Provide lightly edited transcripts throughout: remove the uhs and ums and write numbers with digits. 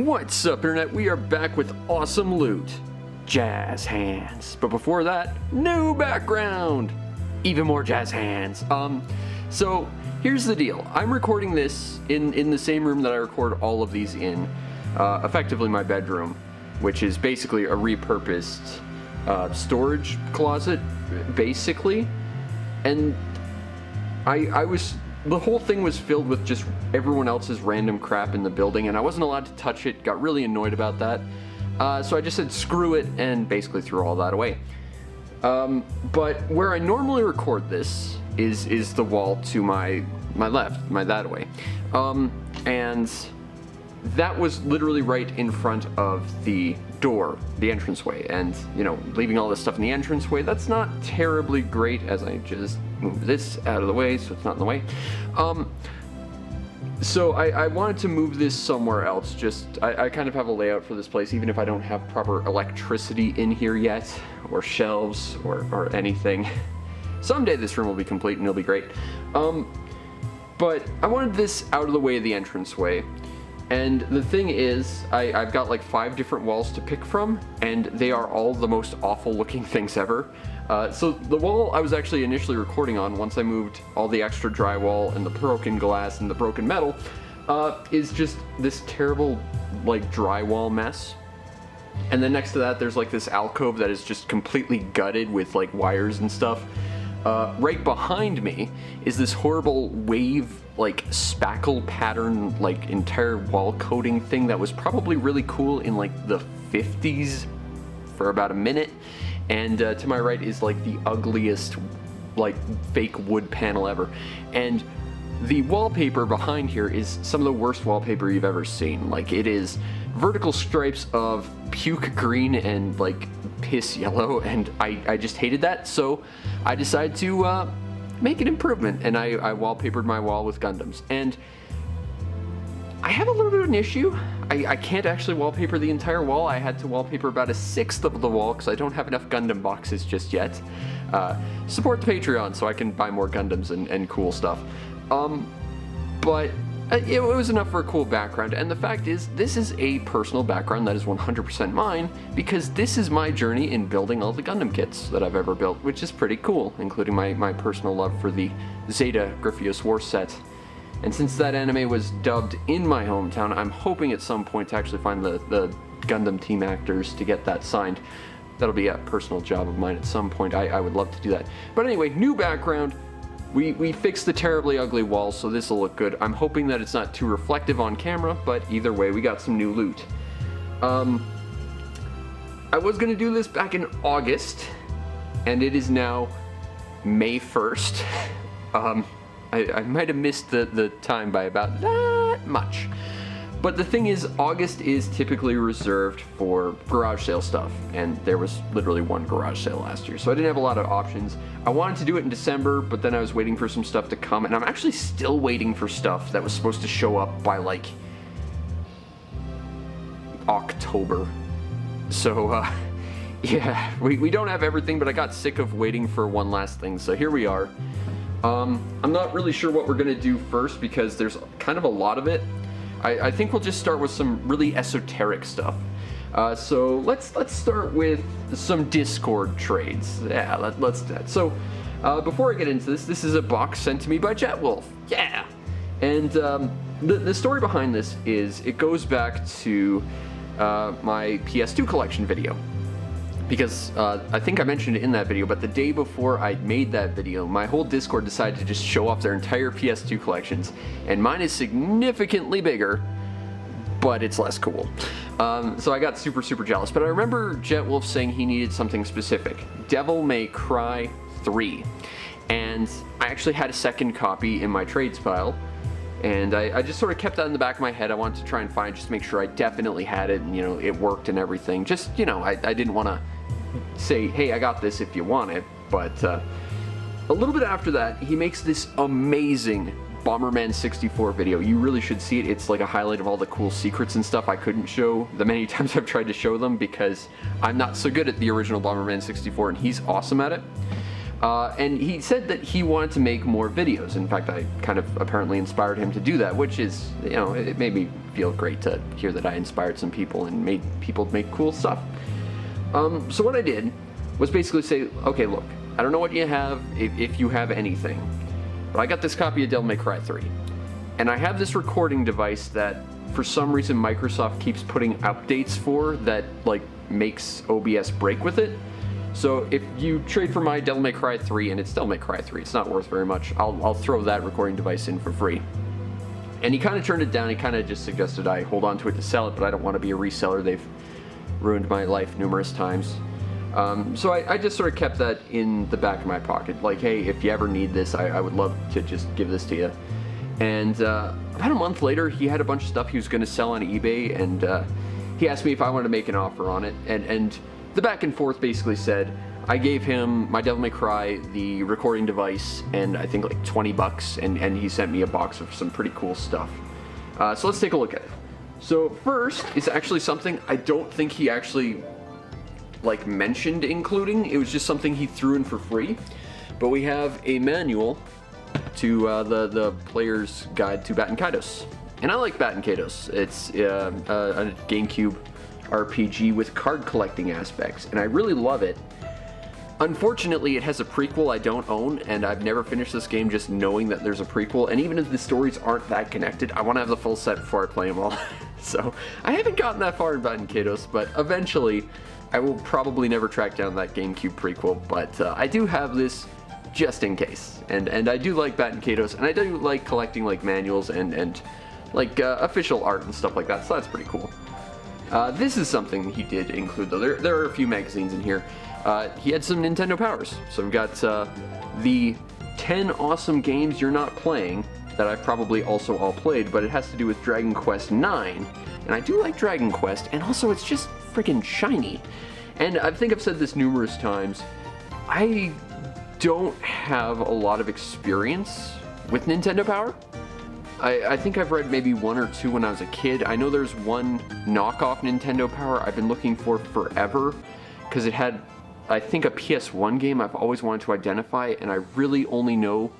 What's up, Internet? We are back with awesome loot. Jazz hands. But before that, new background. Even more jazz hands. So here's the deal. I'm recording this in the same room that I record all of these in. Effectively my bedroom, which is basically a repurposed storage closet, basically. And the whole thing was filled with just everyone else's random crap in the building, and I wasn't allowed to touch it. Got really annoyed about that. So I just said screw it and basically threw all that away. But where I normally record this is the wall to my left, my that way. And that was literally right in front of the door, the entranceway, and you know, leaving all this stuff in the entranceway, that's not terribly great, as I just move this out of the way so it's not in the way. So I wanted to move this somewhere else. I kind of have a layout for this place, even if I don't have proper electricity in here yet, or shelves, or anything. Someday this room will be complete and it'll be great. But I wanted this out of the way of the entranceway. And the thing is, I've got like 5 different walls to pick from, and they are all the most awful looking things ever. So the wall I was actually initially recording on, once I moved all the extra drywall and the broken glass and the broken metal, is just this terrible like drywall mess. And then next to that there's like this alcove that is just completely gutted with like wires and stuff. Right behind me is this horrible wave, like spackle pattern, like entire wall coating thing that was probably really cool in like the 50s for about a minute. And to my right is like the ugliest, like fake wood panel ever. And the wallpaper behind here is some of the worst wallpaper you've ever seen. Like, it is vertical stripes of puke green and like piss yellow, and I just hated that, so I decided to make an improvement, and I wallpapered my wall with Gundams. And I have a little bit of an issue. I can't actually wallpaper the entire wall. I had to wallpaper about 1/6 of the wall because I don't have enough Gundam boxes just yet. Support the Patreon so I can buy more Gundams and cool stuff. But it was enough for a cool background, and the fact is, this is a personal background that is 100% mine, because this is my journey in building all the Gundam kits that I've ever built, which is pretty cool, including my personal love for the Zeta Griffios War set. And since that anime was dubbed in my hometown, I'm hoping at some point to actually find the Gundam team actors to get that signed. That'll be a personal job of mine at some point. I would love to do that. But anyway, new background. We fixed the terribly ugly walls, so this will look good. I'm hoping that it's not too reflective on camera, but either way, we got some new loot. I was going to do this back in August, and it is now May 1st. I might have missed the time by about that much. But the thing is, August is typically reserved for garage sale stuff, and there was literally one garage sale last year, so I didn't have a lot of options. I wanted to do it in December, but then I was waiting for some stuff to come, and I'm actually still waiting for stuff that was supposed to show up by like October. So yeah, we don't have everything, but I got sick of waiting for one last thing, so here we are. I'm not really sure what we're gonna do first because there's kind of a lot of it. I think we'll just start with some really esoteric stuff. So let's start with some Discord trades. Yeah, let's do that. So before I get into this is a box sent to me by Jetwolf. Yeah! And the story behind this is, it goes back to my PS2 collection video. Because I think I mentioned it in that video, but the day before I made that video, my whole Discord decided to just show off their entire PS2 collections, and mine is significantly bigger, but it's less cool. So I got super jealous, but I remember Jetwolf saying he needed something specific, Devil May Cry 3, and I actually had a second copy in my trades pile, and I just sort of kept that in the back of my head. I wanted to try and find, just to make sure I definitely had it, and you know, it worked and everything. Just, you know, I didn't want to say, hey, I got this if you want it. But a little bit after that, he makes this amazing Bomberman 64 video. You really should see it. It's like a highlight of all the cool secrets and stuff I couldn't show the many times I've tried to show them, because I'm not so good at the original Bomberman 64 and he's awesome at it. And he said that he wanted to make more videos. In fact, I kind of apparently inspired him to do that, which is, you know, it made me feel great to hear that I inspired some people and made people make cool stuff. So what I did was basically say, okay, look, I don't know what you have, if you have anything, but I got this copy of Devil May Cry 3. And I have this recording device that, for some reason, Microsoft keeps putting updates for that, like, makes OBS break with it. So if you trade for my Devil May Cry 3, and it's Devil May Cry 3, it's not worth very much, I'll throw that recording device in for free. And he kind of turned it down. He kind of just suggested I hold on to it to sell it, but I don't want to be a reseller. They've ruined my life numerous times. So I just sort of kept that in the back of my pocket. Like, hey, if you ever need this, I would love to just give this to you. And about a month later, he had a bunch of stuff he was going to sell on eBay, and he asked me if I wanted to make an offer on it. And the back and forth basically said, I gave him my Devil May Cry, the recording device, and I think like $20, and he sent me a box of some pretty cool stuff. So let's take a look at it. So first is actually something I don't think he actually like mentioned including. It was just something he threw in for free. But we have a manual to the player's guide to Baten Kaitos. And I like Baten Kaitos. It's a GameCube RPG with card collecting aspects, and I really love it. Unfortunately, it has a prequel I don't own, and I've never finished this game just knowing that there's a prequel, and even if the stories aren't that connected, I want to have the full set before I play them all. So, I haven't gotten that far in Baten Kaitos, but eventually, I will probably never track down that GameCube prequel, but I do have this just in case. And I do like Baten Kaitos, and I do like collecting like manuals and like official art and stuff like that, so that's pretty cool. This is something he did include, though. There are a few magazines in here. He had some Nintendo Powers. So we've got the 10 awesome games you're not playing that I've probably also all played, but it has to do with Dragon Quest IX. And I do like Dragon Quest, and also it's just freaking shiny. And I think I've said this numerous times, I don't have a lot of experience with Nintendo Power. I think I've read maybe one or two when I was a kid. I know there's one knockoff Nintendo Power I've been looking for forever, because it had, I think, a PS1 game I've always wanted to identify, and I really only know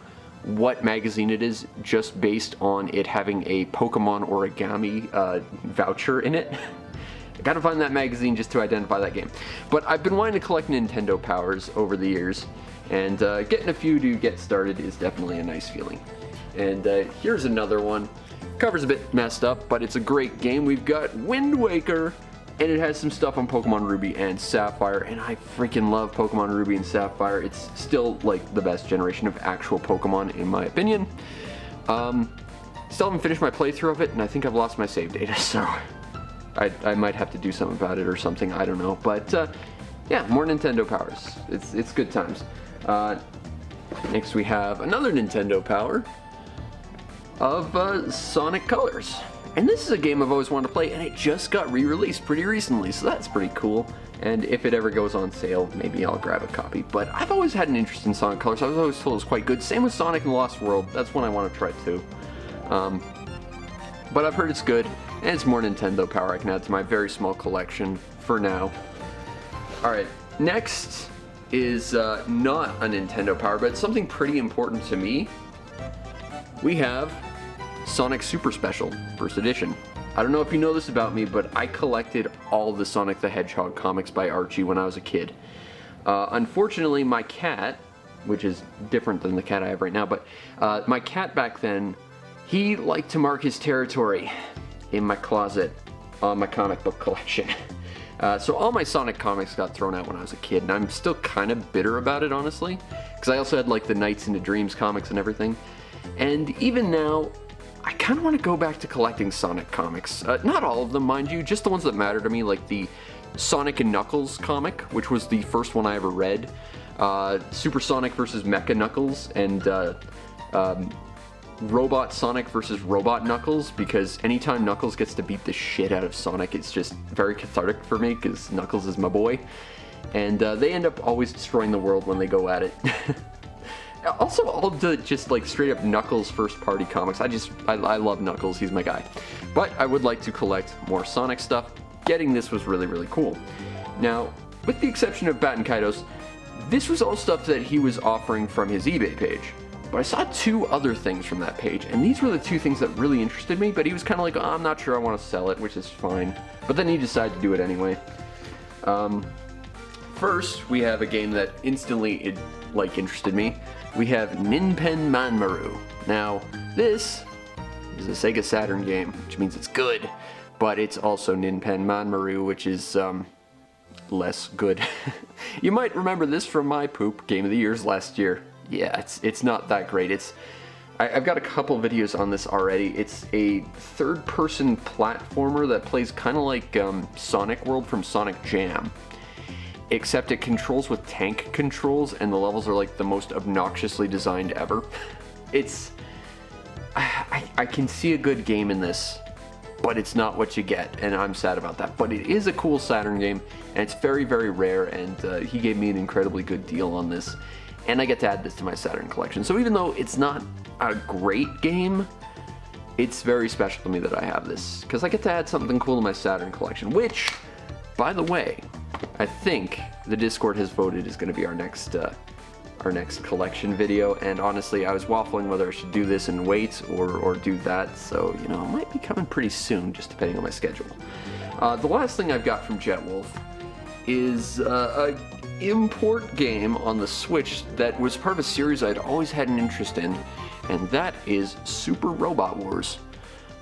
what magazine it is just based on it having a Pokemon Origami voucher in it. I gotta find that magazine just to identify that game. But I've been wanting to collect Nintendo Powers over the years, and getting a few to get started is definitely a nice feeling. And here's another one. Cover's a bit messed up, but it's a great game. We've got Wind Waker, and it has some stuff on Pokemon Ruby and Sapphire, and I freaking love Pokemon Ruby and Sapphire. It's still like the best generation of actual Pokemon in my opinion. Still haven't finished my playthrough of it, and I think I've lost my save data, so I might have to do something about it or something, I don't know. But yeah, more Nintendo Powers. It's good times. Next we have another Nintendo Power of Sonic Colors. And this is a game I've always wanted to play, and it just got re-released pretty recently, so that's pretty cool. And if it ever goes on sale, maybe I'll grab a copy. But I've always had an interest in Sonic Colors. I was always told it was quite good. Same with Sonic and the Lost World. That's one I want to try too. But I've heard it's good, and it's more Nintendo Power I can add to my very small collection for now. Alright, next is not a Nintendo Power, but it's something pretty important to me. We have Sonic Super Special, First Edition. I don't know if you know this about me, but I collected all the Sonic the Hedgehog comics by Archie when I was a kid. Unfortunately, my cat, which is different than the cat I have right now, but my cat back then, he liked to mark his territory in my closet on my comic book collection. So all my Sonic comics got thrown out when I was a kid, and I'm still kind of bitter about it, honestly, because I also had like the Nights into Dreams comics and everything. And even now, I kind of want to go back to collecting Sonic comics. Not all of them, mind you, just the ones that matter to me, like the Sonic and Knuckles comic, which was the first one I ever read, Super Sonic vs. Mecha Knuckles, and Robot Sonic vs. Robot Knuckles, because anytime Knuckles gets to beat the shit out of Sonic, it's just very cathartic for me, because Knuckles is my boy. And they end up always destroying the world when they go at it. Also, all the just like straight up Knuckles first party comics. I love Knuckles, he's my guy. But I would like to collect more Sonic stuff. Getting this was really, really cool. Now, with the exception of Baten Kaitos, This was all stuff that he was offering from his eBay page. But I saw 2 other things from that page, and these were the 2 things that really interested me, but he was kind of like, oh, I'm not sure I want to sell it, which is fine. But then he decided to do it anyway. First, we have a game that instantly, interested me. We have Ninpen Manmaru. Now, this is a Sega Saturn game, which means it's good, but it's also Ninpen Manmaru, which is, less good. You might remember this from my poop Game of the Years last year. Yeah, it's not that great. I've got a couple videos on this already. It's a third-person platformer that plays kind of like Sonic World from Sonic Jam, except it controls with tank controls, and the levels are like the most obnoxiously designed ever. I can see a good game in this, but it's not what you get, and I'm sad about that. But it is a cool Saturn game, and it's very, very rare, and he gave me an incredibly good deal on this. And I get to add this to my Saturn collection. So even though it's not a great game, it's very special to me that I have this, because I get to add something cool to my Saturn collection, which, by the way, I think the Discord has voted is going to be our next collection video. And honestly, I was waffling whether I should do this and wait or do that, so, you know, it might be coming pretty soon, just depending on my schedule. The last thing I've got from Jetwolf is a import game on the Switch that was part of a series I'd always had an interest in, and that is Super Robot Wars.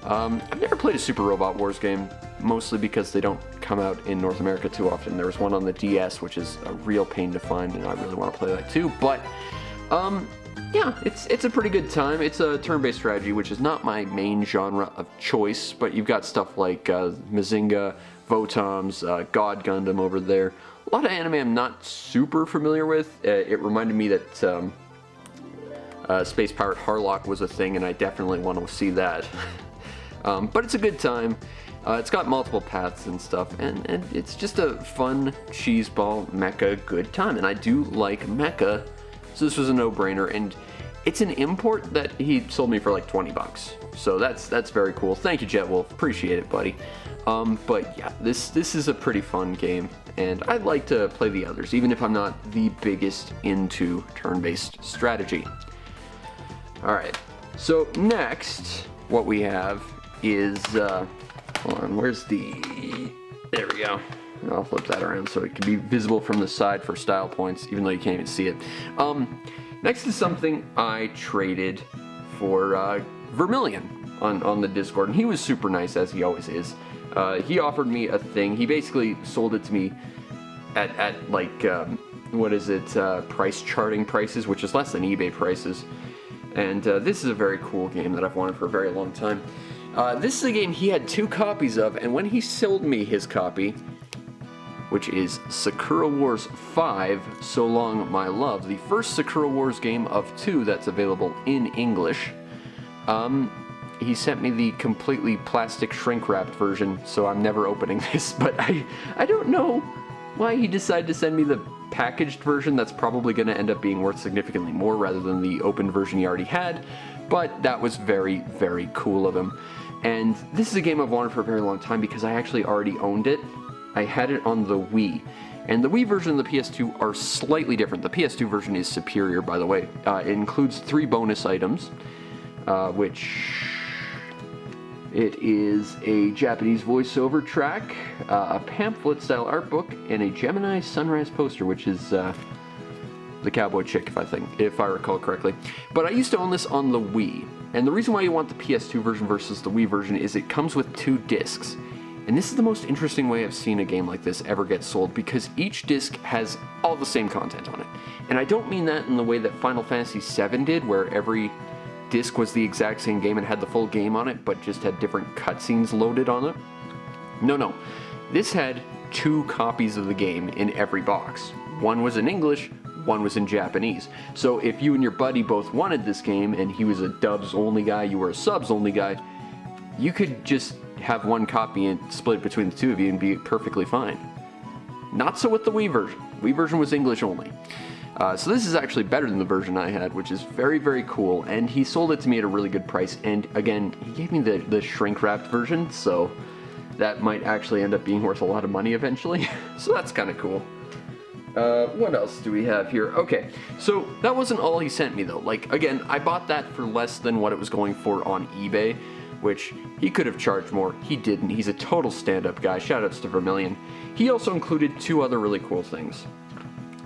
I've never played a Super Robot Wars game, mostly because they don't come out in North America too often. There was one on the DS, which is a real pain to find, and I really want to play that too, but yeah, it's a pretty good time. It's a turn-based strategy, which is not my main genre of choice, but you've got stuff like Mazinga, Votoms, God Gundam over there. A lot of anime I'm not super familiar with. It reminded me that Space Pirate Harlock was a thing, and I definitely want to see that. But it's a good time. It's got multiple paths and stuff, and it's just a fun cheeseball mecha good time. And I do like mecha, so this was a no-brainer. And it's an import that he sold me for like 20 bucks. So that's very cool. Thank you, Jetwolf. Appreciate it, buddy. But yeah, this is a pretty fun game, and I'd like to play the others, even if I'm not the biggest into turn-based strategy. Alright, so next, what we have is, hold on, where's the, there we go. I'll flip that around so it can be visible from the side for style points, even though you can't even see it. Next is something I traded for Vermilion on the Discord, and he was super nice, as he always is. He offered me a thing. He basically sold it to me at like, what is it, price charting prices, which is less than eBay prices. And this is a very cool game that I've wanted for a very long time. This is a game he had 2 copies of, and when he sold me his copy, which is Sakura Wars 5, So Long My Love, the first Sakura Wars game of 2 that's available in English, he sent me the completely plastic shrink-wrapped version, so I'm never opening this, but I don't know why he decided to send me the packaged version that's probably going to end up being worth significantly more rather than the open version he already had, but that was very, very cool of him. And this is a game I've wanted for a very long time because I actually already owned it. I had it on the Wii, and the Wii version and the PS2 are slightly different. The PS2 version is superior, by the way. It includes 3 bonus items, which... It is a Japanese voiceover track, a pamphlet-style art book, and a Gemini Sunrise poster, which is the cowboy chick, if I recall correctly. But I used to own this on the Wii, and the reason why you want the PS2 version versus the Wii version is it comes with 2 discs. And this is the most interesting way I've seen a game like this ever get sold, because each disc has all the same content on it. And I don't mean that in the way that Final Fantasy VII did, where every disc was the exact same game and had the full game on it, but just had different cutscenes loaded on it. No. This had 2 copies of the game in every box. One was in English, one was in Japanese. So if you and your buddy both wanted this game, and he was a dubs only guy, you were a subs only guy, you could just have one copy and split it between the 2 of you and be perfectly fine. Not so with the Wii version. Wii version was English only. So this is actually better than the version I had, which is very, very cool, and he sold it to me at a really good price, and again, he gave me the shrink-wrapped version, so that might actually end up being worth a lot of money eventually, so that's kind of cool. What else do we have here? Okay, so that wasn't all he sent me though. Like, again, I bought that for less than what it was going for on eBay, which he could have charged more. He didn't. He's a total stand-up guy. Shoutouts to Vermilion. He also included two other really cool things.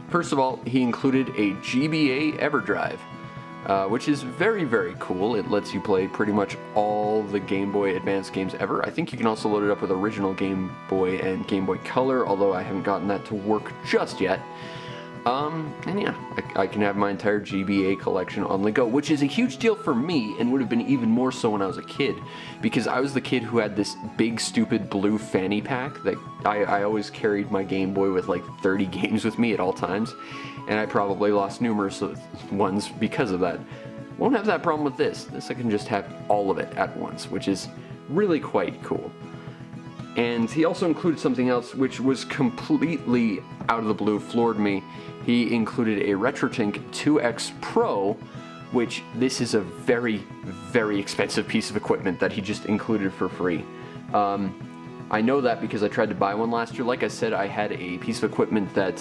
First of all, he included a GBA EverDrive, which is very, very cool. It lets you play pretty much all the Game Boy Advance games ever. I think you can also load it up with original Game Boy and Game Boy Color, although I haven't gotten that to work just yet. And yeah, I can have my entire GBA collection on the go, which is a huge deal for me, and would have been even more so when I was a kid, because I was the kid who had this big, stupid blue fanny pack that I always carried my Game Boy with like 30 games with me at all times, and I probably lost numerous ones because of that. Won't have that problem with this. This I can just have all of it at once, which is really quite cool. And he also included something else which was completely out of the blue, floored me. He included a RetroTink 2X Pro, which this is a very, very expensive piece of equipment that he just included for free. I know that because I tried to buy one last year. Like I said, I had a piece of equipment that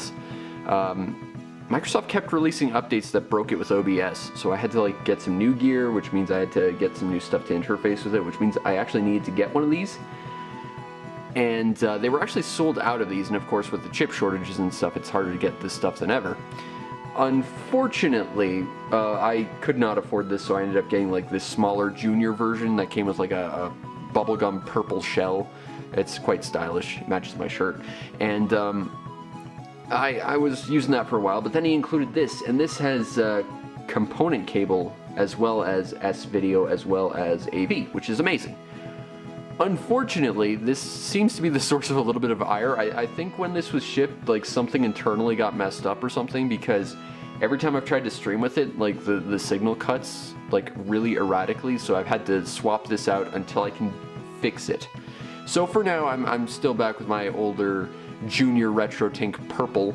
Microsoft kept releasing updates that broke it with OBS, so I had to like get some new gear, which means I had to get some new stuff to interface with it, which means I actually needed to get one of these. And they were actually sold out of these, and of course with the chip shortages and stuff, it's harder to get this stuff than ever. Unfortunately, I could not afford this, so I ended up getting like this smaller junior version that came with like a bubblegum purple shell. It's quite stylish, it matches my shirt. And I was using that for a while, but then he included this, and this has component cable as well as S-video as well as AV, which is amazing. Unfortunately, this seems to be the source of a little bit of ire. I think when this was shipped, like something internally got messed up or something, because every time I've tried to stream with it, like the signal cuts like really erratically, so I've had to swap this out until I can fix it. So for now, I'm still back with my older junior RetroTink purple,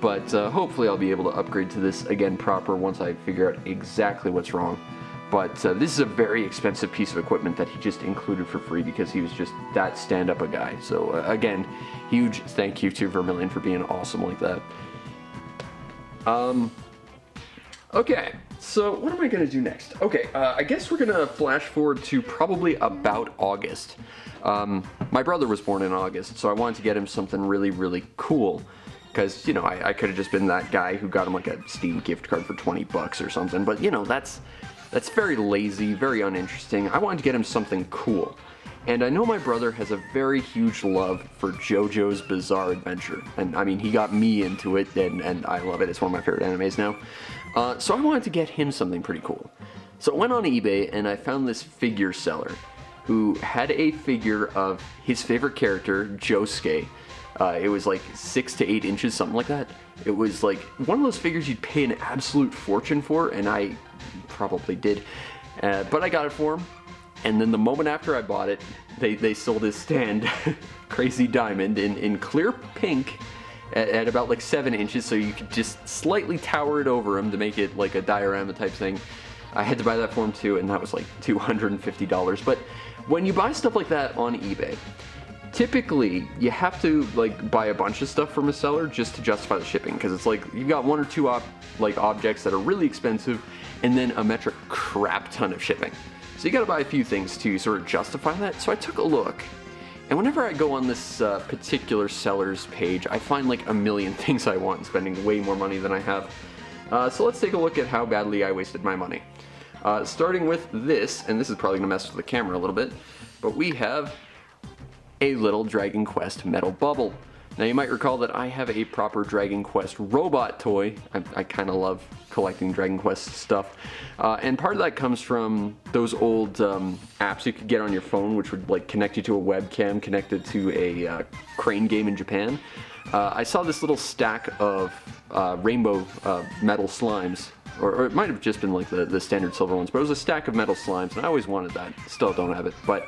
but hopefully I'll be able to upgrade to this again proper once I figure out exactly what's wrong. But this is a very expensive piece of equipment that he just included for free because he was just that stand-up a guy. So again, huge thank you to Vermilion for being awesome like that. Okay, so what am I going to do next? Okay, I guess we're going to flash forward to probably about August. My brother was born in August, so I wanted to get him something really, really cool. Because, you know, I could have just been that guy who got him like a Steam gift card for 20 bucks or something. But, you know, that's very lazy, very uninteresting. I wanted to get him something cool. And I know my brother has a very huge love for JoJo's Bizarre Adventure. And I mean, he got me into it, and I love it. It's one of my favorite animes now. So I wanted to get him something pretty cool. So I went on eBay and I found this figure seller who had a figure of his favorite character, Josuke. It was like 6 to 8 inches, something like that. It was like one of those figures you'd pay an absolute fortune for, and I probably did. But I got it for him, and then the moment after I bought it, they sold his stand, Crazy Diamond, in clear pink at about like 7 inches, so you could just slightly tower it over him to make it like a diorama type thing. I had to buy that for him too, and that was like $250. But when you buy stuff like that on eBay, typically you have to like buy a bunch of stuff from a seller just to justify the shipping, because it's like you've got one or two objects that are really expensive and then a metric crap ton of shipping. So you gotta buy a few things to sort of justify that. So I took a look, and whenever I go on this particular seller's page, I find like a million things I want, spending way more money than I have. So let's take a look at how badly I wasted my money. Starting with this, and this is probably gonna mess with the camera a little bit, but we have a little Dragon Quest metal bubble. Now you might recall that I have a proper Dragon Quest robot toy. I kind of love collecting Dragon Quest stuff. And part of that comes from those old apps you could get on your phone, which would like connect you to a webcam connected to a crane game in Japan. I saw this little stack of rainbow metal slimes, or it might have just been like the standard silver ones, but it was a stack of metal slimes, and I always wanted that. Still don't have it, but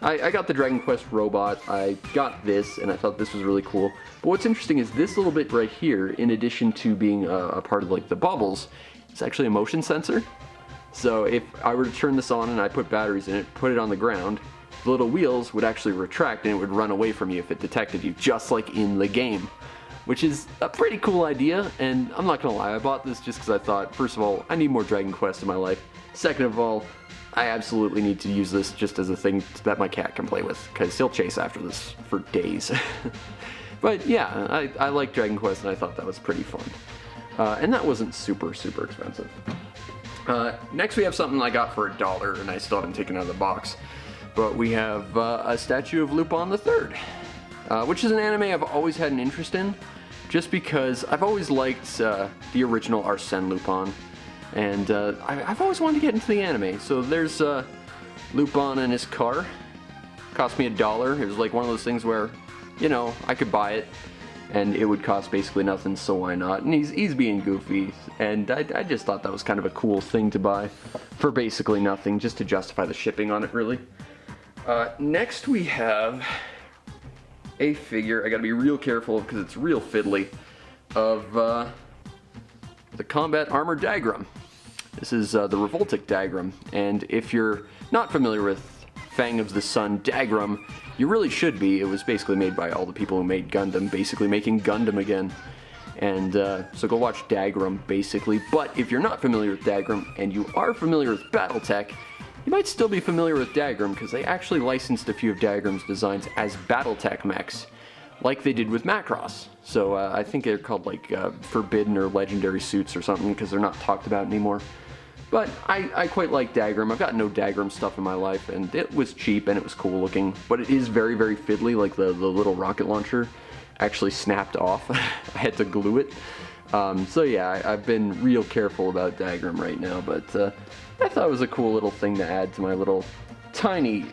I got the Dragon Quest robot, I got this, and I thought this was really cool. But what's interesting is this little bit right here, in addition to being a part of like the bubbles, it's actually a motion sensor. So if I were to turn this on and I put batteries in it, put it on the ground, the little wheels would actually retract and it would run away from you if it detected you, just like in the game. which is a pretty cool idea, and I'm not gonna lie, I bought this just because I thought, first of all, I need more Dragon Quest in my life. Second of all, I absolutely need to use this just as a thing that my cat can play with, because he'll chase after this for days. But yeah, I like Dragon Quest, and I thought that was pretty fun. And that wasn't super expensive. Next we have something I got for $1, and I still haven't taken it out of the box. But we have a statue of Lupin III, which is an anime I've always had an interest in, just because I've always liked the original Arsène Lupin, and I've always wanted to get into the anime. So there's Lupin in his car. Cost me $1. It was like one of those things where, you know, I could buy it, and it would cost basically nothing, so why not? And he's being goofy, and I just thought that was kind of a cool thing to buy for basically nothing, just to justify the shipping on it, really. Next we have a figure, I gotta be real careful because it's real fiddly, of the Combat Armor Diagram. This is the Revoltic Diagram, and if you're not familiar with Fang of the Sun Diagram, you really should be. It was basically made by all the people who made Gundam, basically making Gundam again. And so go watch Diagram, basically. But if you're not familiar with Diagram, and you are familiar with Battletech, you might still be familiar with Diagram, because they actually licensed a few of Diagram's designs as Battletech mechs, like they did with Macross. So I think they're called like Forbidden or Legendary Suits or something, because they're not talked about anymore. But I quite like Diagram. I've got no Diagram stuff in my life, and it was cheap and it was cool looking, but it is very fiddly, like the little rocket launcher actually snapped off. I had to glue it. So yeah, I've been real careful about Diagram right now, but I thought it was a cool little thing to add to my tiny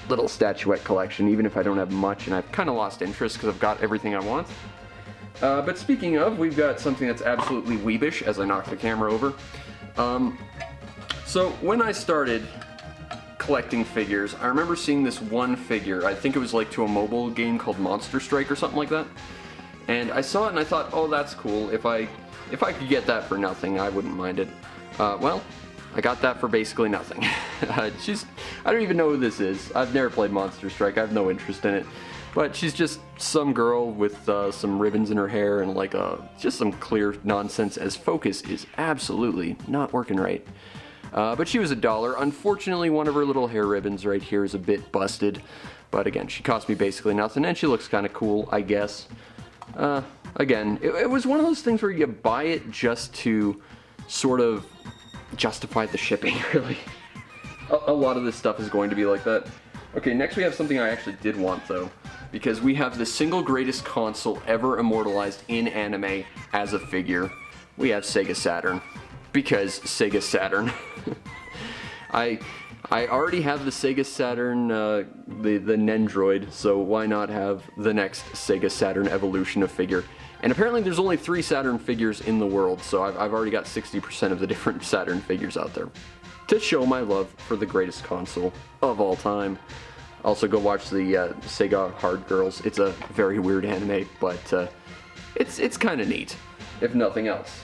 little statuette collection, even if I don't have much, and I've kind of lost interest because I've got everything I want. But speaking of, we've got something that's absolutely weebish, as I knock the camera over. So when I started collecting figures, I remember seeing this one figure. I think it was like to a mobile game called Monster Strike or something like that. And I saw it and I thought, oh, that's cool. If I could get that for nothing, I wouldn't mind it. Well, I got that for basically nothing. I don't even know who this is. I've never played Monster Strike. I have no interest in it. But she's just some girl with some ribbons in her hair and like just some clear nonsense, as focus is absolutely not working right. But she was $1. Unfortunately, one of her little hair ribbons right here is a bit busted. But again, she cost me basically nothing, and she looks kind of cool, I guess. Again, it was one of those things where you buy it just to sort of justify the shipping, really. A lot of this stuff is going to be like that. Okay, next we have something I actually did want, though, because we have the single greatest console ever immortalized in anime as a figure. We have Sega Saturn. Because Sega Saturn. I already have the Sega Saturn, the Nendroid, so why not have the next Sega Saturn evolution of figure? And apparently there's only 3 Saturn figures in the world, so I've already got 60% of the different Saturn figures out there. To show my love for the greatest console of all time. Also go watch the Sega Hard Girls. It's a very weird anime, but it's kind of neat, if nothing else.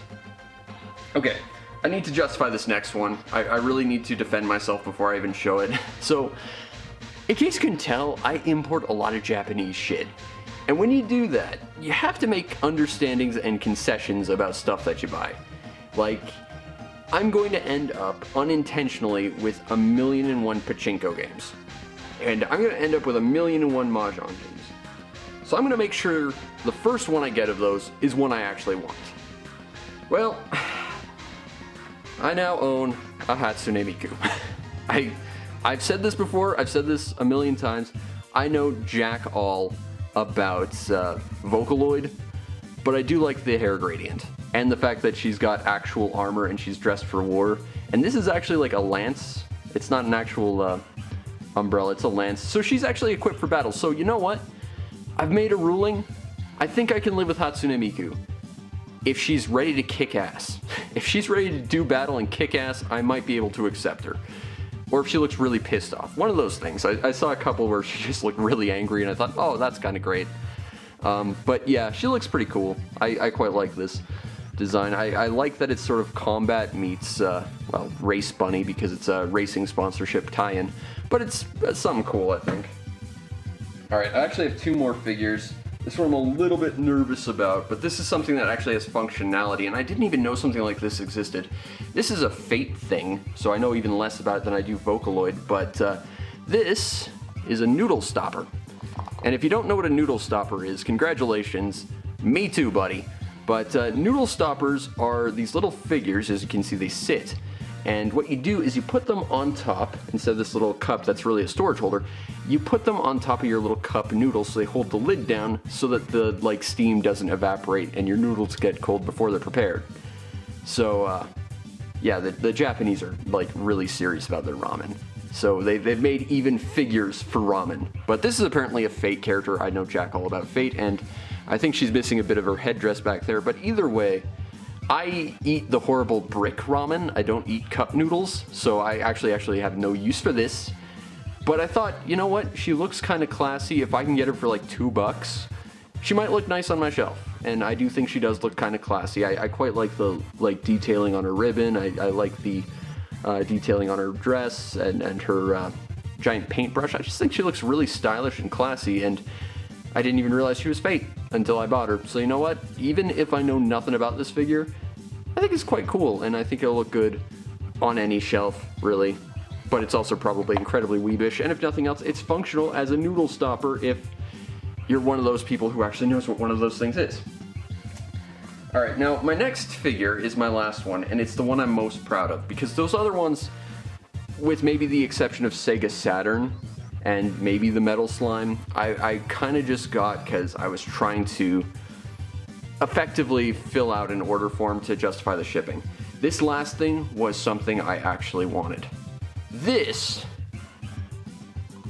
Okay. I need to justify this next one. I really need to defend myself before I even show it. So, in case you can tell, I import a lot of Japanese shit. And when you do that, you have to make understandings and concessions about stuff that you buy. Like, I'm going to end up unintentionally with 1,000,001 pachinko games. And I'm going to end up with 1,000,001 Mahjong games. So I'm going to make sure the first one I get of those is one I actually want. Well, I now own a Hatsune Miku. I've said this before, I've said this a million times. I know jack all about Vocaloid, but I do like the hair gradient. And the fact that she's got actual armor and she's dressed for war. And this is actually like a lance. It's not an actual umbrella, it's a lance. So she's actually equipped for battle. So you know what? I've made a ruling. I think I can live with Hatsune Miku. If she's ready to kick ass. If she's ready to do battle and kick ass, I might be able to accept her. Or if she looks really pissed off. One of those things. I saw a couple where she just looked really angry and I thought, oh, that's kind of great. But yeah, she looks pretty cool. I quite like this design. I like that it's sort of combat meets, well, Race Bunny because it's a racing sponsorship tie-in. But it's something cool, I think. Alright, I actually have 2 more figures. This one I'm a little bit nervous about, but this is something that actually has functionality, and I didn't even know something like this existed. This is a Fate thing, so I know even less about it than I do Vocaloid, but this is a noodle stopper. And if you don't know what a noodle stopper is, congratulations. Me too, buddy. But noodle stoppers are these little figures. As you can see, they sit. And what you do is you put them on top, instead of this little cup that's really a storage holder, you put them on top of your little cup noodles so they hold the lid down so that the steam doesn't evaporate and your noodles get cold before they're prepared. So yeah, the Japanese are really serious about their ramen. So they've made even figures for ramen. But this is apparently a Fate character. I know Jack all about Fate, and I think she's missing a bit of her headdress back there. But either way, I eat the horrible brick ramen. I don't eat cup noodles, so I actually have no use for this. But I thought, you know what? She looks kind of classy. If I can get her for like $2, she might look nice on my shelf. And I do think she does look kind of classy. I quite like the detailing on her ribbon. I like the detailing on her dress and her giant paintbrush. I just think she looks really stylish and classy, and I didn't even realize she was Fate until I bought her. So you know what? Even if I know nothing about this figure, I think it's quite cool, and I think it'll look good on any shelf, really. But it's also probably incredibly weebish, and if nothing else, it's functional as a noodle stopper if you're one of those people who actually knows what one of those things is. Alright, now my next figure is my last one, and it's the one I'm most proud of, because those other ones, with maybe the exception of Sega Saturn, and maybe the Metal Slime, I kind of just got because I was trying to effectively fill out an order form to justify the shipping. This last thing was something I actually wanted. This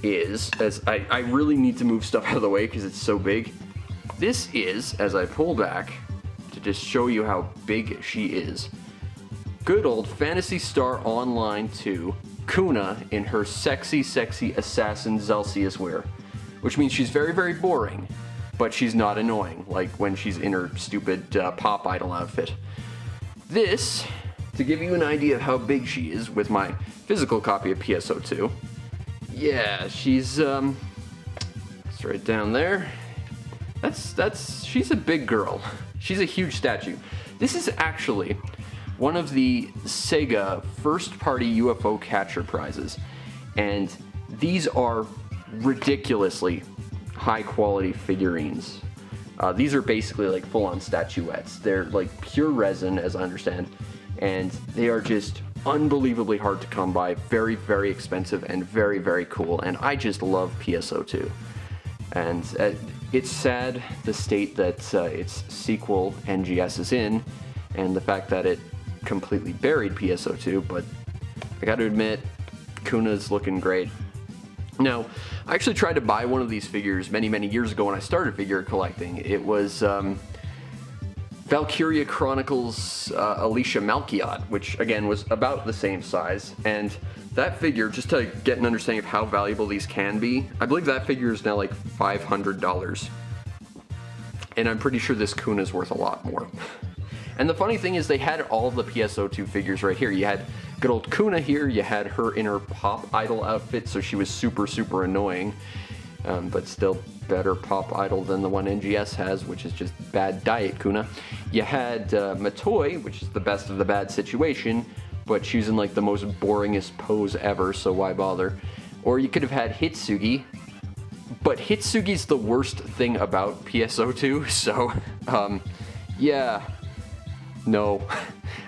is, as I really need to move stuff out of the way because it's so big. This is, as I pull back to just show you how big she is, good old Phantasy Star Online 2 Kuna in her sexy assassin Zelsius wear, which means she's very boring, but she's not annoying, like when she's in her stupid pop idol outfit. This, to give you an idea of how big she is with my physical copy of PSO2, yeah, she's it's right down there. She's a big girl. She's a huge statue. This is actually one of the Sega first-party UFO catcher prizes, and these are ridiculously high-quality figurines. These are basically like full-on statuettes. They're like pure resin, as I understand, and they are just unbelievably hard to come by, very expensive, and very cool, and I just love PSO2. And it's sad the state that its sequel, NGS, is in, and the fact that it completely buried PSO2, but I gotta admit, Kuna's looking great. Now, I actually tried to buy one of these figures many years ago when I started figure collecting. It was Valkyria Chronicles Alicia Malkiot, which again was about the same size, and that figure, just to get an understanding of how valuable these can be, I believe that figure is now like $500, and I'm pretty sure this Kuna's worth a lot more. And the funny thing is they had all the PSO2 figures right here. You had good old Kuna here, you had her in her pop idol outfit, so she was super annoying, but still better pop idol than the one NGS has, which is just bad diet Kuna. You had Matoi, which is the best of the bad situation, but she's in like the most boringest pose ever, so why bother? Or you could have had Hitsugi, but Hitsugi's the worst thing about PSO2, so yeah. No,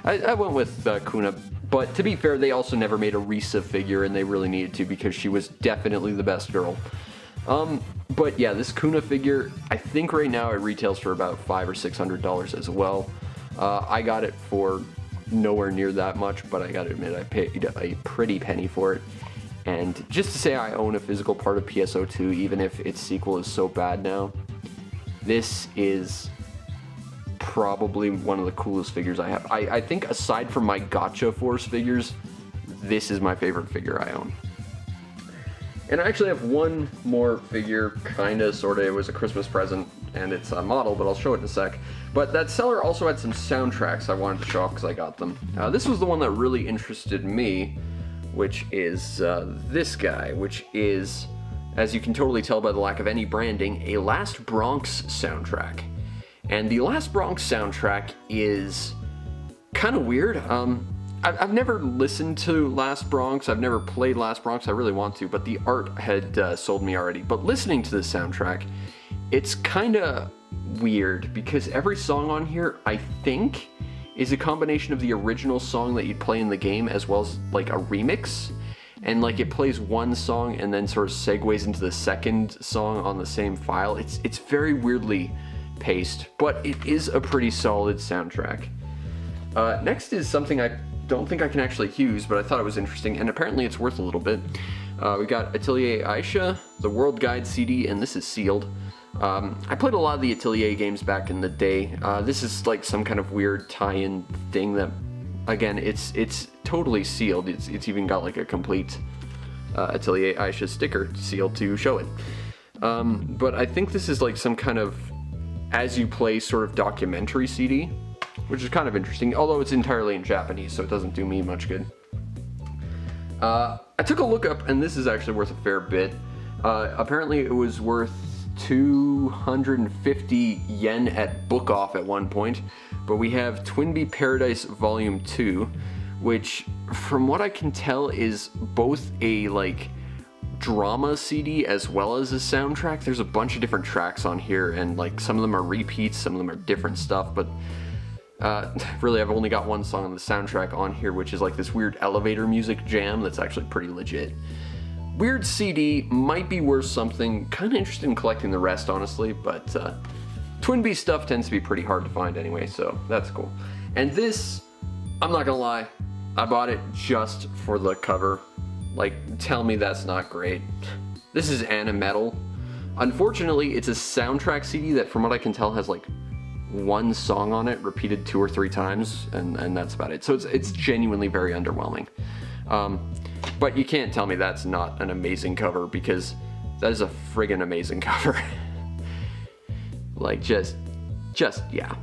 I went with Kuna, but to be fair, they also never made a Risa figure, and they really needed to because she was definitely the best girl. But yeah, this Kuna figure, I think right now it retails for about $500 or $600 as well. I got it for nowhere near that much, but I gotta admit, I paid a pretty penny for it. And just to say I own a physical part of PSO2, even if its sequel is so bad now, this is probably one of the coolest figures I have. I think aside from my Gotcha Force figures, this is my favorite figure I own. And I actually have one more figure, kinda, sorta. It was a Christmas present, and it's a model, but I'll show it in a sec. But that seller also had some soundtracks I wanted to show off because I got them. This was the one that really interested me, which is this guy, which is as you can totally tell by the lack of any branding, a Last Bronx soundtrack. And the Last Bronx soundtrack is kind of weird. I've never listened to Last Bronx, I've never played Last Bronx, I really want to, but the art had sold me already. But listening to this soundtrack, it's kind of weird, because every song on here, I think, is a combination of the original song that you'd play in the game as well as like a remix. And like it plays one song and then sort of segues into the second song on the same file. It's very weirdly paced, but it is a pretty solid soundtrack. Next is something I don't think I can actually use, but I thought it was interesting, and apparently it's worth a little bit. We got Atelier Aisha, the World Guide CD, and this is sealed. I played a lot of the Atelier games back in the day. This is like some kind of weird tie-in thing that, again, it's totally sealed. It's even got like a complete Atelier Aisha sticker sealed to show it. But I think this is like some kind of as you play sort of documentary CD, which is kind of interesting, although it's entirely in Japanese, so it doesn't do me much good. I took a look up, and this is actually worth a fair bit. Apparently it was worth 250 yen at Book Off at one point, but we have Twinbee Paradise Volume 2, which from what I can tell is both a like drama CD as well as a soundtrack. There's a bunch of different tracks on here, and like some of them are repeats, some of them are different stuff, but really I've only got one song on the soundtrack on here, which is like this weird elevator music jam that's actually pretty legit. Weird CD, might be worth something. Kind of interested in collecting the rest, honestly, but Twinbee stuff tends to be pretty hard to find anyway, so that's cool. And this, I'm not gonna lie, I bought it just for the cover. Like, tell me that's not great. This is Animetal. Unfortunately, it's a soundtrack CD that, from what I can tell, has like one song on it repeated 2 or 3 times, and that's about it. So it's genuinely very underwhelming. But you can't tell me that's not an amazing cover, because that is a friggin' amazing cover. Like, just yeah.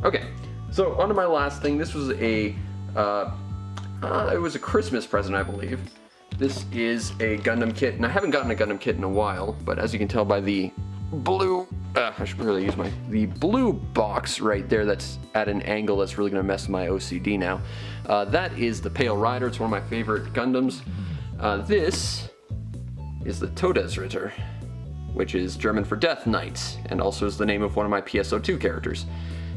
Okay, so on to my last thing. This was it was a Christmas present, I believe. This is a Gundam kit, and I haven't gotten a Gundam kit in a while, but as you can tell by the blue, I should really use the blue box right there that's at an angle that's really going to mess my OCD now. That is the Pale Rider. It's one of my favorite Gundams. This is the Todesritter, which is German for Death Knight, and also is the name of one of my PSO2 characters.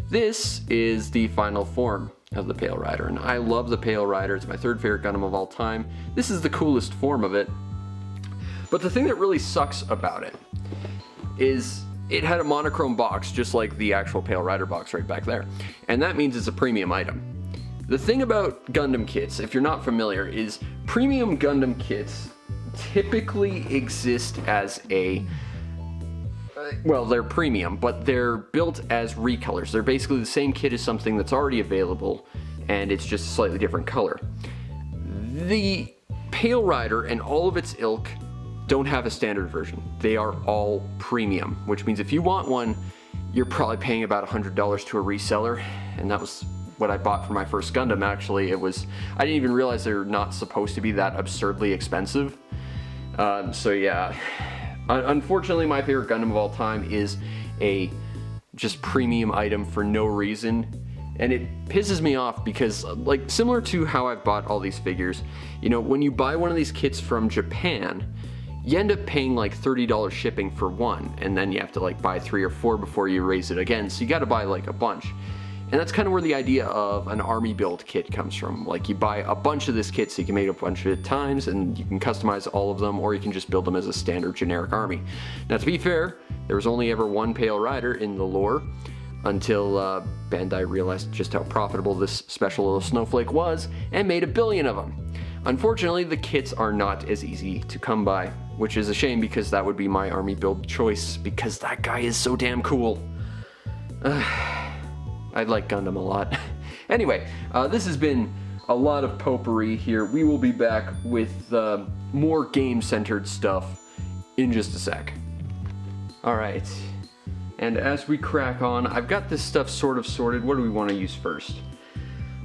This is the final form of the Pale Rider, and I love the Pale Rider. It's my 3rd favorite Gundam of all time. This is the coolest form of it. But the thing that really sucks about it is it had a monochrome box, just like the actual Pale Rider box right back there. And that means it's a premium item. The thing about Gundam kits, if you're not familiar, is premium Gundam kits typically exist as a well, they're premium, but they're built as recolors. They're basically the same kit as something that's already available, and it's just a slightly different color. The Pale Rider and all of its ilk don't have a standard version. They are all premium, which means if you want one, you're probably paying about $100 to a reseller, and that was what I bought for my first Gundam, actually. I didn't even realize they're not supposed to be that absurdly expensive. So yeah. Unfortunately, my favorite Gundam of all time is a just premium item for no reason, and it pisses me off because, like, similar to how I've bought all these figures, you know, when you buy one of these kits from Japan, you end up paying like $30 shipping for one, and then you have to like buy 3 or 4 before you raise it again, so you gotta buy like a bunch. And that's kind of where the idea of an army build kit comes from. Like, you buy a bunch of this kit so you can make it a bunch of times and you can customize all of them, or you can just build them as a standard generic army. Now, to be fair, there was only ever one Pale Rider in the lore until Bandai realized just how profitable this special little snowflake was and made 1 billion of them. Unfortunately, the kits are not as easy to come by, which is a shame because that would be my army build choice, because that guy is so damn cool. I like Gundam a lot. Anyway, this has been a lot of potpourri here. We will be back with more game-centered stuff in just a sec. Alright, and as we crack on, I've got this stuff sort of sorted. What do we want to use first?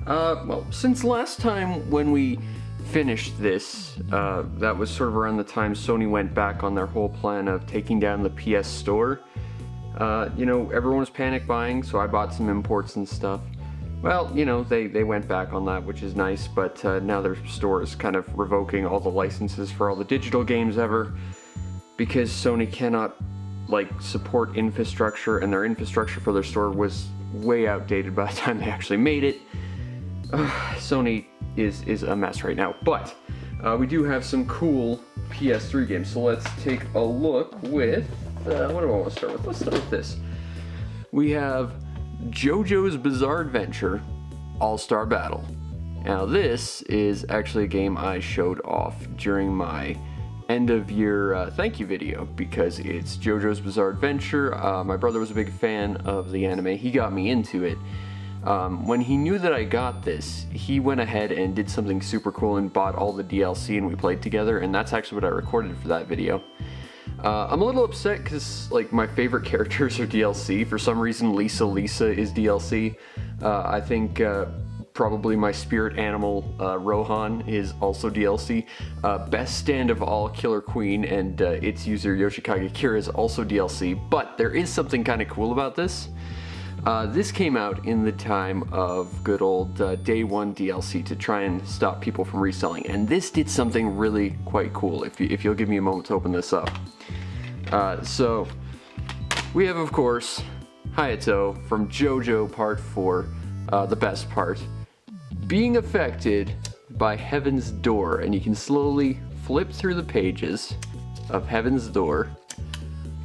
Well, since last time when we finished this, that was sort of around the time Sony went back on their whole plan of taking down the PS Store. You know, everyone was panic buying, so I bought some imports and stuff. Well, you know, they went back on that, which is nice, but now their store is kind of revoking all the licenses for all the digital games ever, because Sony cannot, like, support infrastructure, and their infrastructure for their store was way outdated by the time they actually made it. Sony is a mess right now, but we do have some cool PS3 games, so let's take a look with, what do I want to start with? Let's start with this. We have JoJo's Bizarre Adventure All-Star Battle. Now this is actually a game I showed off during my end of year thank you video, because it's JoJo's Bizarre Adventure. My brother was a big fan of the anime. He got me into it. When he knew that I got this, he went ahead and did something super cool and bought all the DLC, and we played together, and that's actually what I recorded for that video. I'm a little upset because, like, my favorite characters are DLC. For some reason, Lisa is DLC. I think probably my spirit animal, Rohan, is also DLC. Best Stand of All, Killer Queen, and its user, Yoshikage Kira, is also DLC. But there is something kind of cool about this. This came out in the time of good old Day 1 DLC to try and stop people from reselling, and this did something really quite cool, if you'll give me a moment to open this up. So, we have, of course, Hayato from JoJo Part 4, the best part, being affected by Heaven's Door, and you can slowly flip through the pages of Heaven's Door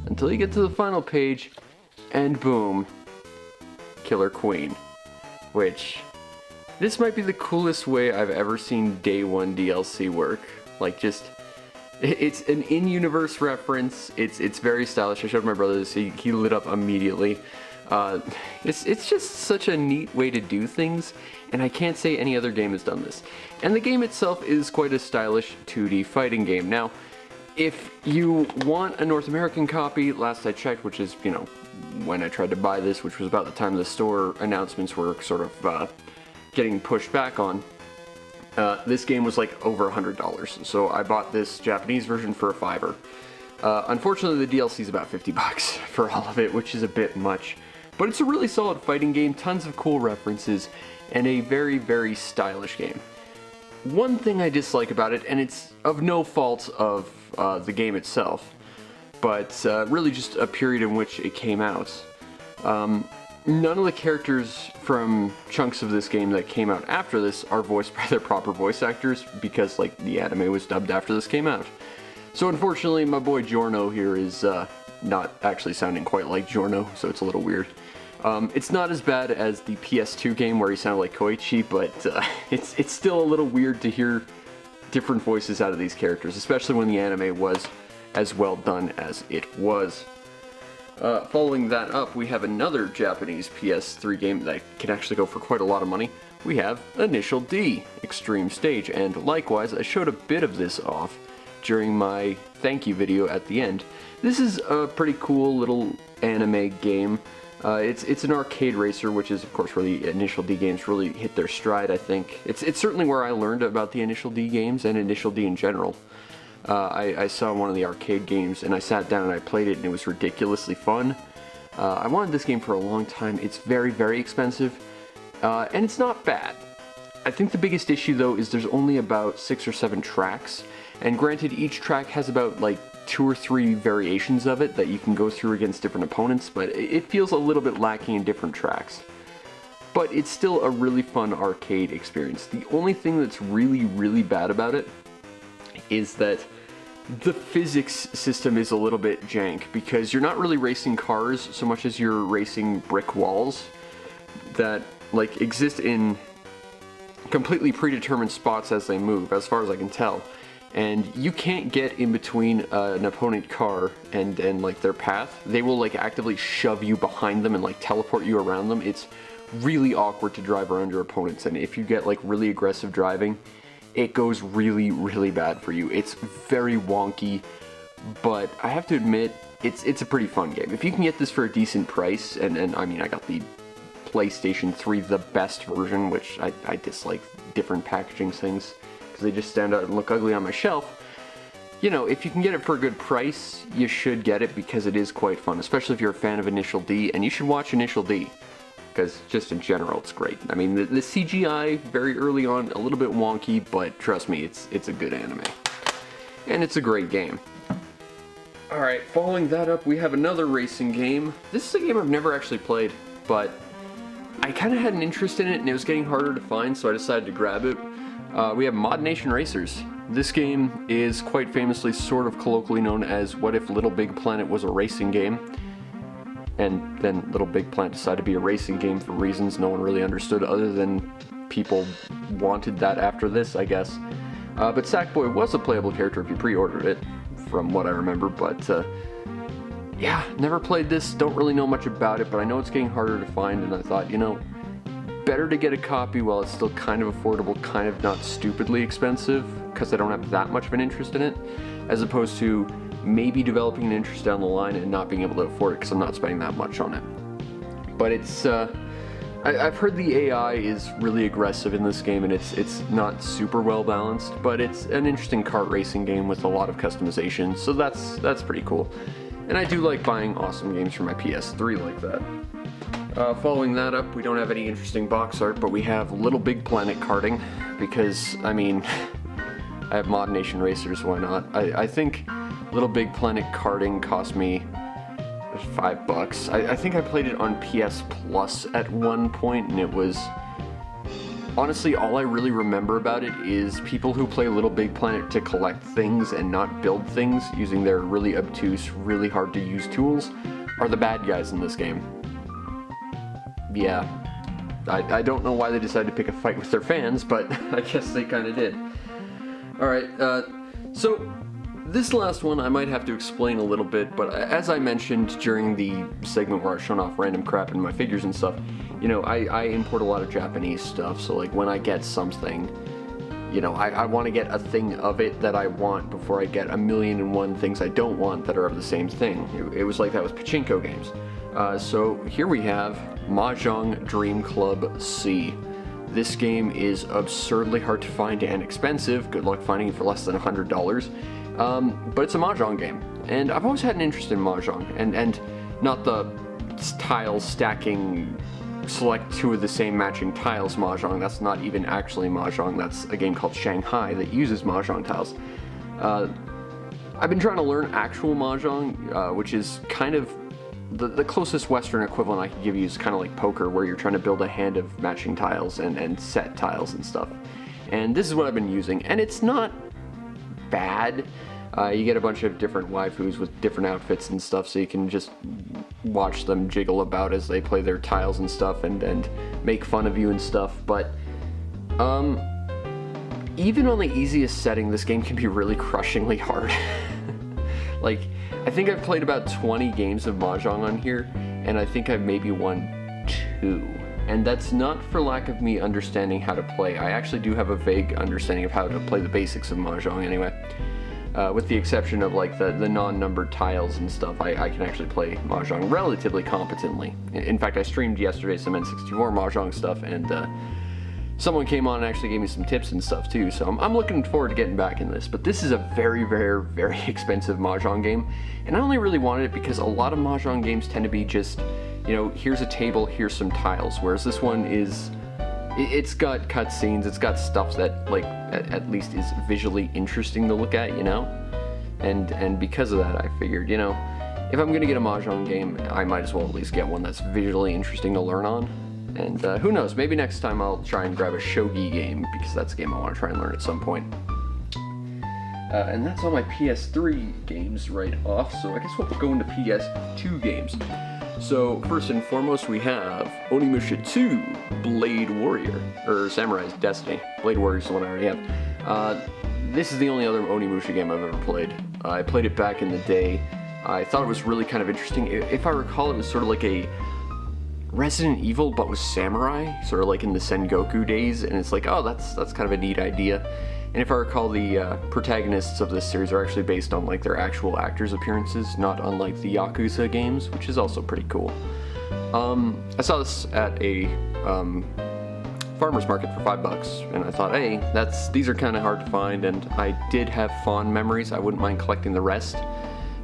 until you get to the final page, and boom, Killer Queen. Which, this might be the coolest way I've ever seen Day 1 DLC work. Like, just, it's an in-universe reference, it's very stylish. I showed my brother this, he lit up immediately. It's just such a neat way to do things, and I can't say any other game has done this. And the game itself is quite a stylish 2D fighting game. Now, if you want a North American copy, last I checked, which is, you know, when I tried to buy this, which was about the time the store announcements were sort of getting pushed back on, this game was like over $100. So I bought this Japanese version for a $5. Unfortunately, the DLC is about 50 bucks for all of it, which is a bit much. But it's a really solid fighting game, tons of cool references, and a very, very stylish game. One thing I dislike about it, and it's of no fault of the game itself, but really just a period in which it came out. None of the characters from chunks of this game that came out after this are voiced by their proper voice actors, because, like, the anime was dubbed after this came out. So unfortunately, my boy Giorno here is not actually sounding quite like Giorno, so it's a little weird. It's not as bad as the PS2 game where he sounded like Koichi, but it's still a little weird to hear different voices out of these characters, especially when the anime was as well done as it was. Following that up, we have another Japanese PS3 game that can actually go for quite a lot of money. We have Initial D, Extreme Stage, and likewise, I showed a bit of this off during my thank you video at the end. This is a pretty cool little anime game. It's an arcade racer, which is of course where the Initial D games really hit their stride, I think. It's certainly where I learned about the Initial D games and Initial D in general. I saw one of the arcade games and I sat down and I played it and it was ridiculously fun. I wanted this game for a long time. It's very, very expensive, and it's not bad. I think the biggest issue though is there's only about 6 or 7 tracks, and granted each track has about like 2 or 3 variations of it that you can go through against different opponents, but it feels a little bit lacking in different tracks. But it's still a really fun arcade experience. The only thing that's really, really bad about it is that the physics system is a little bit jank, because you're not really racing cars so much as you're racing brick walls that like exist in completely predetermined spots as they move, as far as I can tell. And you can't get in between an opponent car and like their path. They will like actively shove you behind them and like teleport you around them. It's really awkward to drive around your opponents, and if you get like really aggressive driving, it goes really, really bad for you. It's very wonky, but I have to admit, it's a pretty fun game. If you can get this for a decent price, and I mean, I got the PlayStation 3, the best version, which I dislike different packaging things, because because they just stand out and look ugly on my shelf. You know, if you can get it for a good price, you should get it because it is quite fun, especially if you're a fan of Initial D, and you should watch Initial D, because just in general, it's great. I mean, the CGI, very early on, a little bit wonky, but trust me, it's a good anime. And it's a great game. Alright, following that up, we have another racing game. This is a game I've never actually played, but I kind of had an interest in it, and it was getting harder to find, so I decided to grab it. We have Mod Nation Racers. This game is quite famously sort of colloquially known as What If Little Big Planet was a racing game? And then Little Big Planet decided to be a racing game for reasons no one really understood other than people wanted that after this, I guess. But Sackboy was a playable character if you pre-ordered it, from what I remember, but yeah, never played this, don't really know much about it, but I know it's getting harder to find, and I thought, you know, better to get a copy while it's still kind of affordable, kind of not stupidly expensive, because I don't have that much of an interest in it, as opposed to maybe developing an interest down the line and not being able to afford it because I'm not spending that much on it. But it's, I've heard the AI is really aggressive in this game, and it's not super well balanced, but it's an interesting kart racing game with a lot of customization, so that's pretty cool. And I do like buying awesome games for my PS3 like that. Following that up, we don't have any interesting box art, but we have Little Big Planet karting, because, I mean, I have Mod Nation Racers, why not? I think Little Big Planet karting cost me $5. I think I played it on PS Plus at one point, and it was... Honestly, all I really remember about it is people who play Little Big Planet to collect things and not build things using their really obtuse, really hard to use tools are the bad guys in this game. Yeah, I don't know why they decided to pick a fight with their fans, but I guess they kind of did. Alright, so this last one I might have to explain a little bit, but as I mentioned during the segment where I was showing off random crap in my figures and stuff, you know, I import a lot of Japanese stuff, so like when I get something, you know, I want to get a thing of it that I want before I get 1,000,001 things I don't want that are of the same thing. It was like that with pachinko games. So here we have Mahjong Dream Club C. This game is absurdly hard to find and expensive. Good luck finding it for less than $100. But it's a Mahjong game, and I've always had an interest in Mahjong, and not the tile stacking, select two of the same matching tiles Mahjong. That's not even actually Mahjong. That's a game called Shanghai that uses Mahjong tiles. I've been trying to learn actual Mahjong, which is kind of the closest Western equivalent I could give you is kind of like poker, where you're trying to build a hand of matching tiles and set tiles and stuff. And this is what I've been using, and it's not bad. You get a bunch of different waifus with different outfits and stuff, so you can just watch them jiggle about as they play their tiles and stuff, and make fun of you and stuff. But even on the easiest setting, this game can be really crushingly hard. Like, I think I've played about 20 games of Mahjong on here, and I think I've maybe won 2. And that's not for lack of me understanding how to play. I actually do have a vague understanding of how to play the basics of Mahjong anyway. With the exception of like the non-numbered tiles and stuff, I can actually play Mahjong relatively competently. In fact, I streamed yesterday some N64 Mahjong stuff, and someone came on and actually gave me some tips and stuff too, so I'm looking forward to getting back in this. But this is a very, very, very expensive Mahjong game, and I only really wanted it because a lot of Mahjong games tend to be just, you know, here's a table, here's some tiles, whereas this one is, it's got cutscenes, it's got stuff that, like, at least is visually interesting to look at, you know? And because of that, I figured, you know, if I'm gonna get a Mahjong game, I might as well at least get one that's visually interesting to learn on. And who knows, maybe next time I'll try and grab a shogi game, because that's a game I want to try and learn at some point. And that's all my PS3 games right off, so I guess we'll go into PS2 games. So, first and foremost, we have Onimusha 2, Blade Warrior, or Samurai's Destiny. Blade Warrior is the one I already have. This is the only other Onimusha game I've ever played. I played it back in the day. I thought it was really kind of interesting. If I recall, it was sort of like a Resident Evil, but with samurai, sort of like in the Sengoku days, and it's like, oh, that's kind of a neat idea. And if I recall, the protagonists of this series are actually based on like their actual actors' appearances, not unlike the Yakuza games, which is also pretty cool. I saw this at a farmer's market for $5, and I thought, hey, these are kind of hard to find, and I did have fond memories. I wouldn't mind collecting the rest.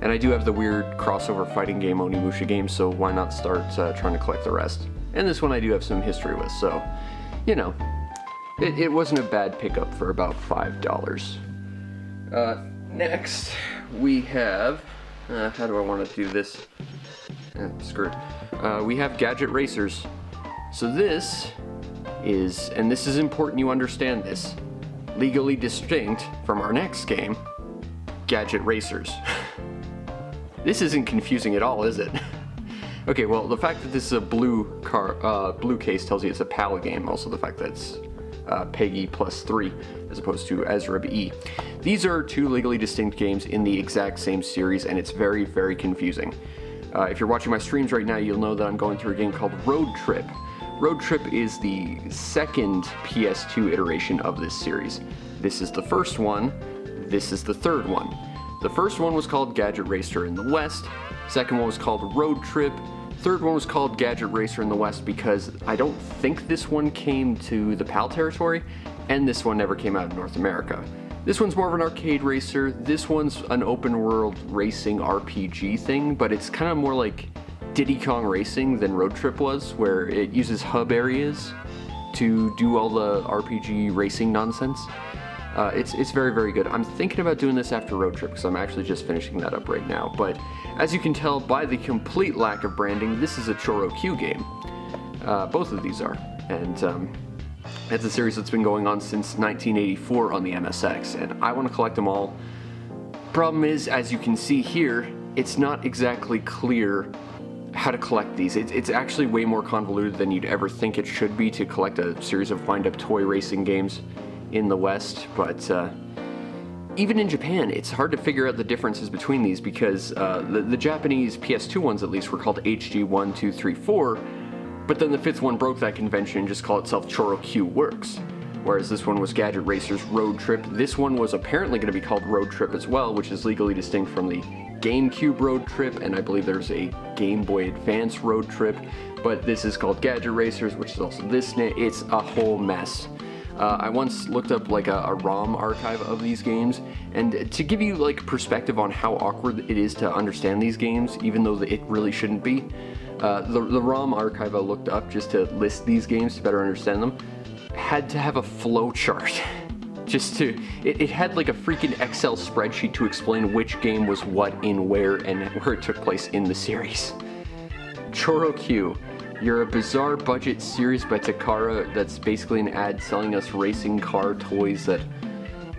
And I do have the weird crossover fighting game Onimusha game, so why not start trying to collect the rest? And this one I do have some history with, so, you know, it wasn't a bad pickup for about $5. Next, we have, how do I want to do this? Screw it. We have Gadget Racers. So this is, and this is important you understand this, legally distinct from our next game, Gadget Racers. This isn't confusing at all, is it? Okay, well, the fact that this is a blue case tells you it's a PAL game. Also, the fact that it's PEGI +3 as opposed to ESRB E. These are two legally distinct games in the exact same series, and it's very, very confusing. If you're watching my streams right now, you'll know that I'm going through a game called Road Trip. Road Trip is the second PS2 iteration of this series. This is the first one. This is the third one. The first one was called Gadget Racer in the West, second one was called Road Trip, third one was called Gadget Racer in the West because I don't think this one came to the PAL territory, and this one never came out in North America. This one's more of an arcade racer, this one's an open world racing RPG thing, but it's kind of more like Diddy Kong Racing than Road Trip was, where it uses hub areas to do all the RPG racing nonsense. It's very, very good. I'm thinking about doing this after Road Trip because I'm actually just finishing that up right now. But as you can tell by the complete lack of branding, this is a Choro Q game. Both of these are. And it's a series that's been going on since 1984 on the MSX. And I want to collect them all. Problem is, as you can see here, it's not exactly clear how to collect these. It's actually way more convoluted than you'd ever think it should be to collect a series of wind-up toy racing games in the West, but even in Japan, it's hard to figure out the differences between these because the Japanese PS2 ones at least were called HG1, 2, 3, 4, but then the fifth one broke that convention and just called itself Choro Q Works, whereas this one was Gadget Racers Road Trip. This one was apparently going to be called Road Trip as well, which is legally distinct from the GameCube Road Trip, and I believe there's a Game Boy Advance Road Trip, but this is called Gadget Racers, which is also this name. It's a whole mess. I once looked up like a ROM archive of these games, and to give you like perspective on how awkward it is to understand these games, even though it really shouldn't be, the ROM archive I looked up just to list these games to better understand them, had to have a flow chart. It had like a freaking Excel spreadsheet to explain which game was what in where and where it took place in the series. Choro Q. You're a bizarre budget series by Takara that's basically an ad selling us racing car toys that,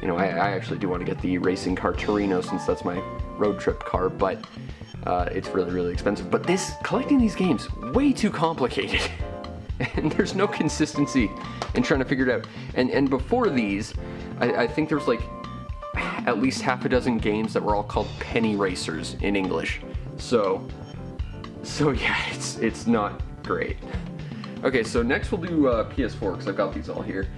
you know, I actually do want to get the racing car Torino since that's my road trip car, but it's really, really expensive. But collecting these games, way too complicated. And there's no consistency in trying to figure it out. And before these, I think there's like at least half a dozen games that were all called penny racers in English. So yeah, it's not great. Okay, so next we'll do PS4 because I've got these all here.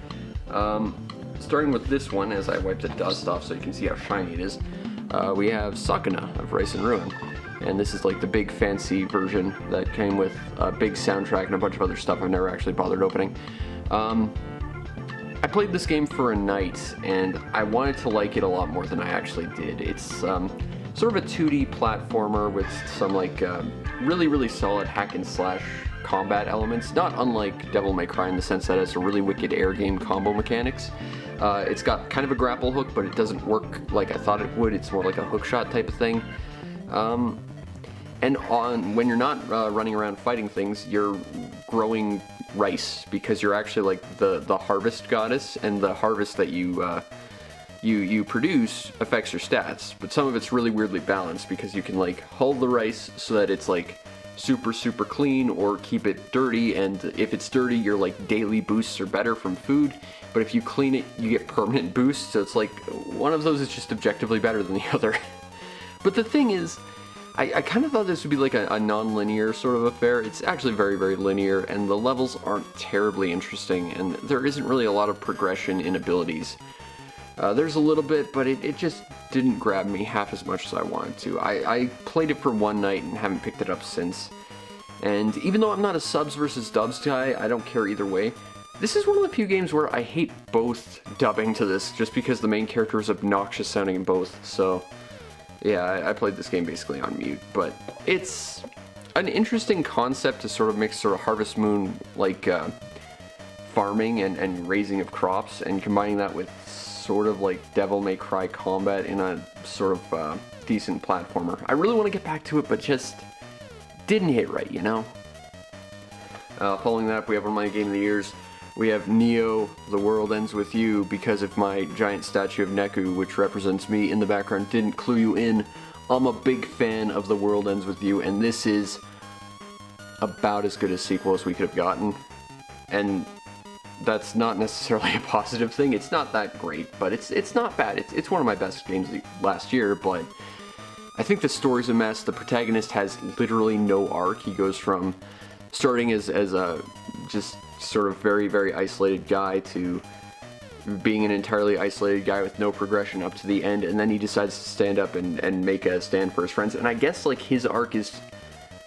Starting with this one, as I wipe the dust off so you can see how shiny it is, we have Sakuna of Rice and Ruin. And this is like the big fancy version that came with a big soundtrack and a bunch of other stuff I've never actually bothered opening. I played this game for a night and I wanted to like it a lot more than I actually did. It's sort of a 2D platformer with some like really, really solid hack and slash combat elements, not unlike Devil May Cry in the sense that it's a really wicked air game combo mechanics. It's got kind of a grapple hook, but it doesn't work like I thought it would. It's more like a hook shot type of thing. And when you're not running around fighting things, you're growing rice because you're actually like the harvest goddess, and the harvest that you produce affects your stats. But some of it's really weirdly balanced because you can like hull the rice so that it's like super, super clean, or keep it dirty, and if it's dirty, your like daily boosts are better from food, but if you clean it, you get permanent boosts, so it's like one of those is just objectively better than the other. But the thing is, I kind of thought this would be like a non-linear sort of affair. It's actually very, very linear, and the levels aren't terribly interesting, and there isn't really a lot of progression in abilities. There's a little bit, but it just didn't grab me half as much as I wanted to. I played it for one night and haven't picked it up since. And even though I'm not a subs versus dubs guy, I don't care either way. This is one of the few games where I hate both dubbing to this, just because the main character is obnoxious sounding in both, so yeah, I played this game basically on mute, but it's an interesting concept to sort of mix sort of Harvest Moon, like, farming and raising of crops, and combining that with sort of like Devil May Cry combat in a sort of decent platformer. I really want to get back to it, but just didn't hit right, you know? Following that up, we have one of my Game of the Years. We have Neo, The World Ends With You, because if my giant statue of Neku, which represents me in the background, didn't clue you in, I'm a big fan of The World Ends With You, and this is about as good a sequel as we could have gotten. And that's not necessarily a positive thing. It's not that great, but it's not bad. It's one of my best games last year, but I think the story's a mess. The protagonist has literally no arc. He goes from starting as a just sort of very, very isolated guy to being an entirely isolated guy with no progression up to the end, and then he decides to stand up and make a stand for his friends. And I guess like his arc is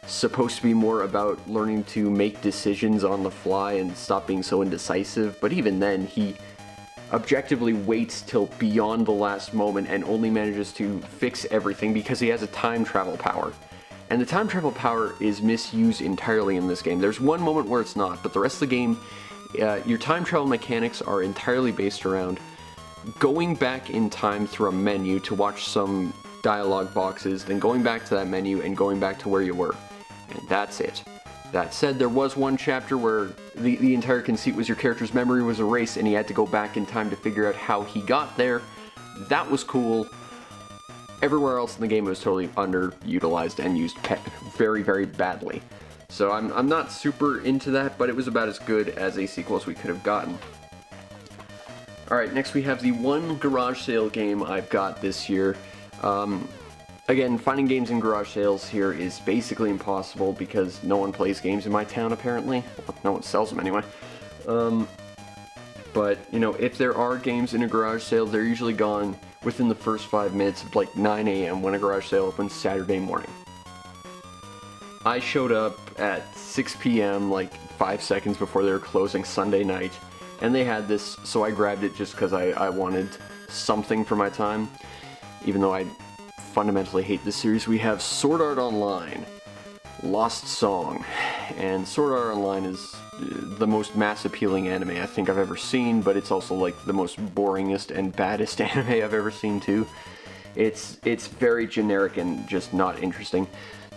supposed to be more about learning to make decisions on the fly and stop being so indecisive, but even then he objectively waits till beyond the last moment and only manages to fix everything because he has a time travel power. And the time travel power is misused entirely in this game. There's one moment where it's not, but the rest of the game, your time travel mechanics are entirely based around going back in time through a menu to watch some dialogue boxes, then going back to that menu and going back to where you were. And that's it. That said, there was one chapter where the entire conceit was your character's memory was erased and he had to go back in time to figure out how he got there. That was cool. Everywhere else in the game it was totally underutilized and used very, very badly. So I'm not super into that, but it was about as good as a sequel as we could have gotten. Alright, next we have the one garage sale game I've got this year. Again, finding games in garage sales here is basically impossible because no one plays games in my town apparently. Well, no one sells them anyway. But, you know, if there are games in a garage sale, they're usually gone within the first 5 minutes of like 9 a.m. when a garage sale opens Saturday morning. I showed up at 6 p.m. like 5 seconds before they were closing Sunday night, and they had this, so I grabbed it just because I wanted something for my time, even though I fundamentally hate this series. We have Sword Art Online, Lost Song, and Sword Art Online is the most mass appealing anime I think I've ever seen, but it's also like the most boringest and baddest anime I've ever seen too. It's very generic and just not interesting.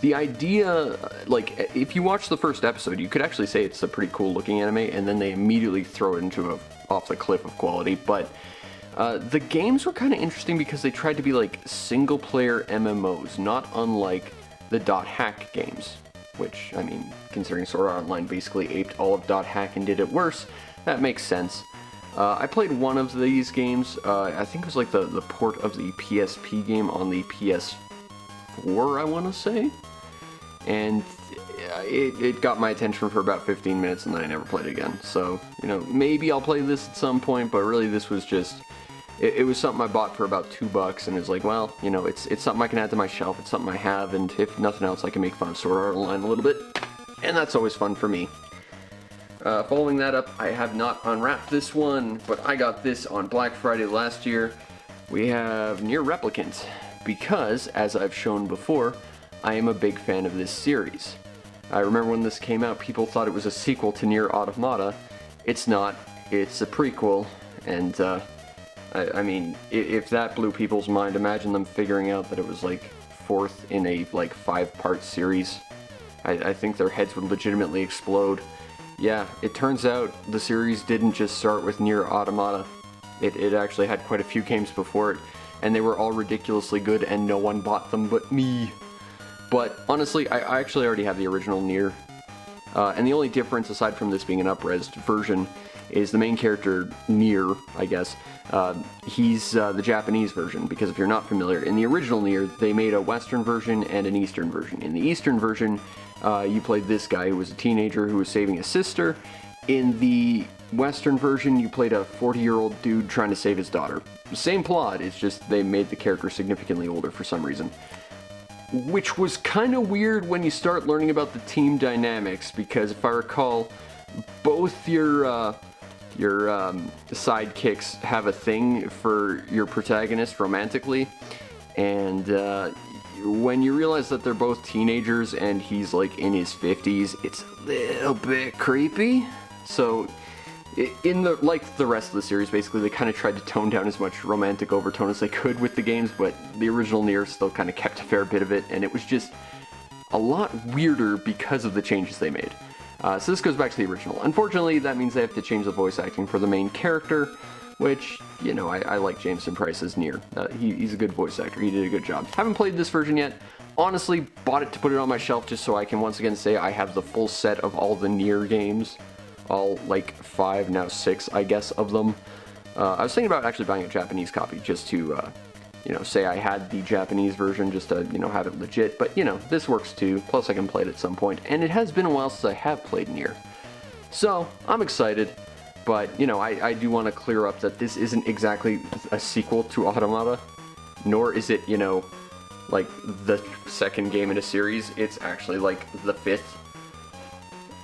The idea, like, if you watch the first episode, you could actually say it's a pretty cool looking anime, and then they immediately throw it into a off the cliff of quality, but the games were kind of interesting because they tried to be like single player MMOs, not unlike the .hack games, which, I mean, considering Sword Art Online basically aped all of .hack and did it worse, that makes sense. I played one of these games, I think it was like the port of the PSP game on the PS4, I want to say, and it got my attention for about 15 minutes and then I never played it again. So, you know, maybe I'll play this at some point, but really this was just, it was something I bought for about $2 and it's like, well, you know, it's something I can add to my shelf, it's something I have, and if nothing else I can make fun of Sword Art Online a little bit, and that's always fun for me. Following that up, I have not unwrapped this one, but I got this on Black Friday last year. We have Nier Replicant, because, as I've shown before, I am a big fan of this series. I remember when this came out, people thought it was a sequel to Nier Automata. It's not, it's a prequel, and I mean, if that blew people's mind, imagine them figuring out that it was like fourth in a like 5-part series. I think their heads would legitimately explode. Yeah, it turns out the series didn't just start with Nier Automata. It actually had quite a few games before it, and they were all ridiculously good and no one bought them but me. But honestly, I actually already have the original Nier. And the only difference, aside from this being an up-resed version, is the main character, Nier, I guess, he's the Japanese version, because if you're not familiar, in the original Nier, they made a Western version and an Eastern version. In the Eastern version, you played this guy who was a teenager who was saving his sister. In the Western version, you played a 40-year-old dude trying to save his daughter. Same plot, it's just they made the character significantly older for some reason. Which was kind of weird when you start learning about the team dynamics, because if I recall, both your sidekicks have a thing for your protagonist romantically, and when you realize that they're both teenagers and he's like in his 50s, it's a little bit creepy. So in the rest of the series, basically they kind of tried to tone down as much romantic overtone as they could with the games, but the original Nier still kind of kept a fair bit of it, and it was just a lot weirder because of the changes they made. So this goes back to the original. Unfortunately, that means they have to change the voice acting for the main character, which, you know, I like Jameson Price as Nier. He's a good voice actor. He did a good job. Haven't played this version yet. Honestly, bought it to put it on my shelf just so I can once again say I have the full set of all the Nier games. All, like, 5, now 6, I guess, of them. I was thinking about actually buying a Japanese copy just to, you know, say I had the Japanese version just to, you know, have it legit. But, you know, this works too. Plus I can play it at some point. And it has been a while since I have played Nier. So, I'm excited. But, you know, I do want to clear up that this isn't exactly a sequel to Automata. Nor is it, you know, like the second game in a series. It's actually like the 5th.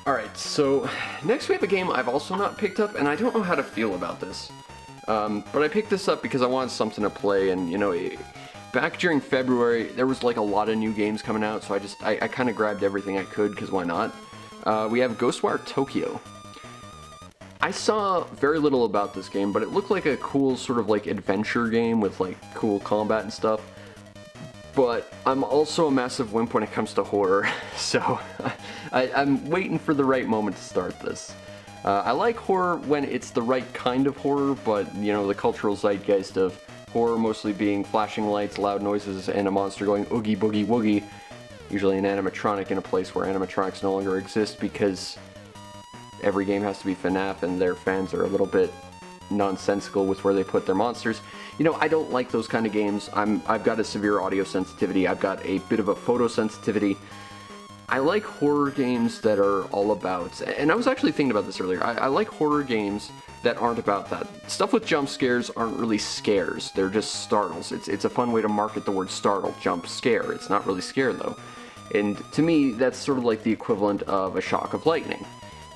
Alright, so next we have a game I've also not picked up, and I don't know how to feel about this. But I picked this up because I wanted something to play, and, you know, back during February, there was like a lot of new games coming out, so I kind of grabbed everything I could, because why not? We have Ghostwire Tokyo. I saw very little about this game, but it looked like a cool sort of like adventure game with like cool combat and stuff. But I'm also a massive wimp when it comes to horror, so I'm waiting for the right moment to start this. I like horror when it's the right kind of horror, but, you know, the cultural zeitgeist of horror mostly being flashing lights, loud noises, and a monster going oogie boogie woogie, usually an animatronic in a place where animatronics no longer exist because every game has to be FNAF and their fans are a little bit nonsensical with where they put their monsters. You know, I don't like those kind of games. I've got a severe audio sensitivity. I've got a bit of a photosensitivity. I like horror games that are all about, and I was actually thinking about this earlier, I like horror games that aren't about that. Stuff with jump scares aren't really scares, they're just startles. It's a fun way to market the word startle, jump scare. It's not really scare though. And to me, that's sort of like the equivalent of a shock of lightning.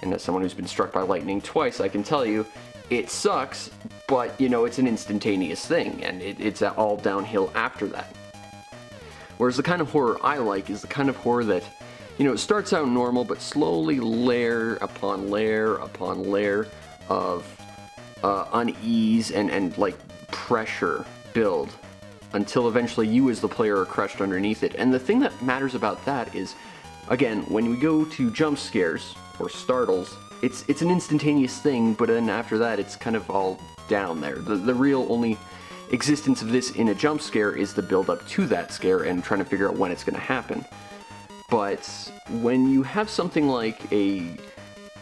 And as someone who's been struck by lightning twice, I can tell you, it sucks, but, you know, it's an instantaneous thing, and it's all downhill after that. Whereas the kind of horror I like is the kind of horror that, you know, it starts out normal, but slowly layer upon layer upon layer of unease and like pressure build until eventually you as the player are crushed underneath it. And the thing that matters about that is, again, when we go to jump scares or startles, it's an instantaneous thing, but then after that it's kind of all down there. The real only existence of this in a jump scare is the build up to that scare and trying to figure out when it's going to happen. But when you have something like a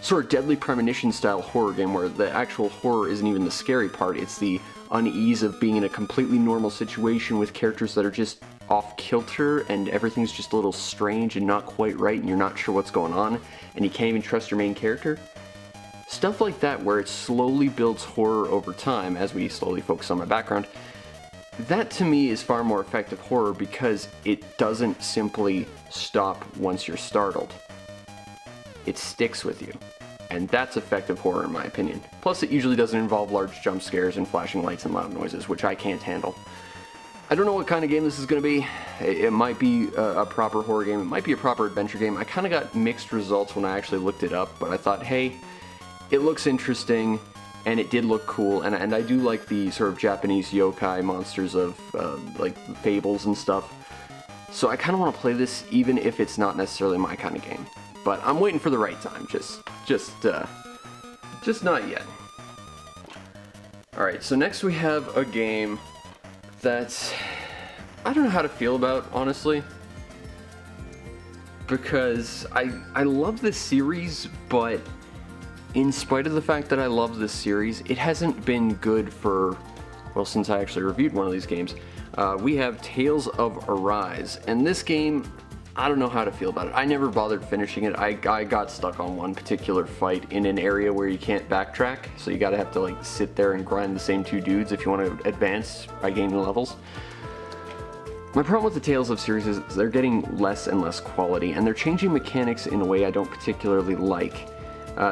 sort of Deadly Premonition style horror game where the actual horror isn't even the scary part, it's the unease of being in a completely normal situation with characters that are just off kilter and everything's just a little strange and not quite right and you're not sure what's going on and you can't even trust your main character. Stuff like that where it slowly builds horror over time as we slowly focus on my background, that to me is far more effective horror because it doesn't simply stop once you're startled. It sticks with you. And that's effective horror in my opinion. Plus it usually doesn't involve large jump scares and flashing lights and loud noises, which I can't handle. I don't know what kind of game this is going to be. It might be a proper horror game, it might be a proper adventure game. I kind of got mixed results when I actually looked it up, but I thought, hey, it looks interesting, and it did look cool, and I do like the sort of Japanese yokai monsters of, like, fables and stuff. So I kind of want to play this even if it's not necessarily my kind of game. But I'm waiting for the right time, just not yet. Alright, so next we have a game that I don't know how to feel about, honestly. Because I love this series, but in spite of the fact that I love this series, it hasn't been good for, well, since I actually reviewed one of these games. We have Tales of Arise, and this game, I don't know how to feel about it. I never bothered finishing it. I got stuck on one particular fight in an area where you can't backtrack, so you gotta have to like sit there and grind the same two dudes if you want to advance by gaining levels. My problem with the Tales of series is they're getting less and less quality, and they're changing mechanics in a way I don't particularly like.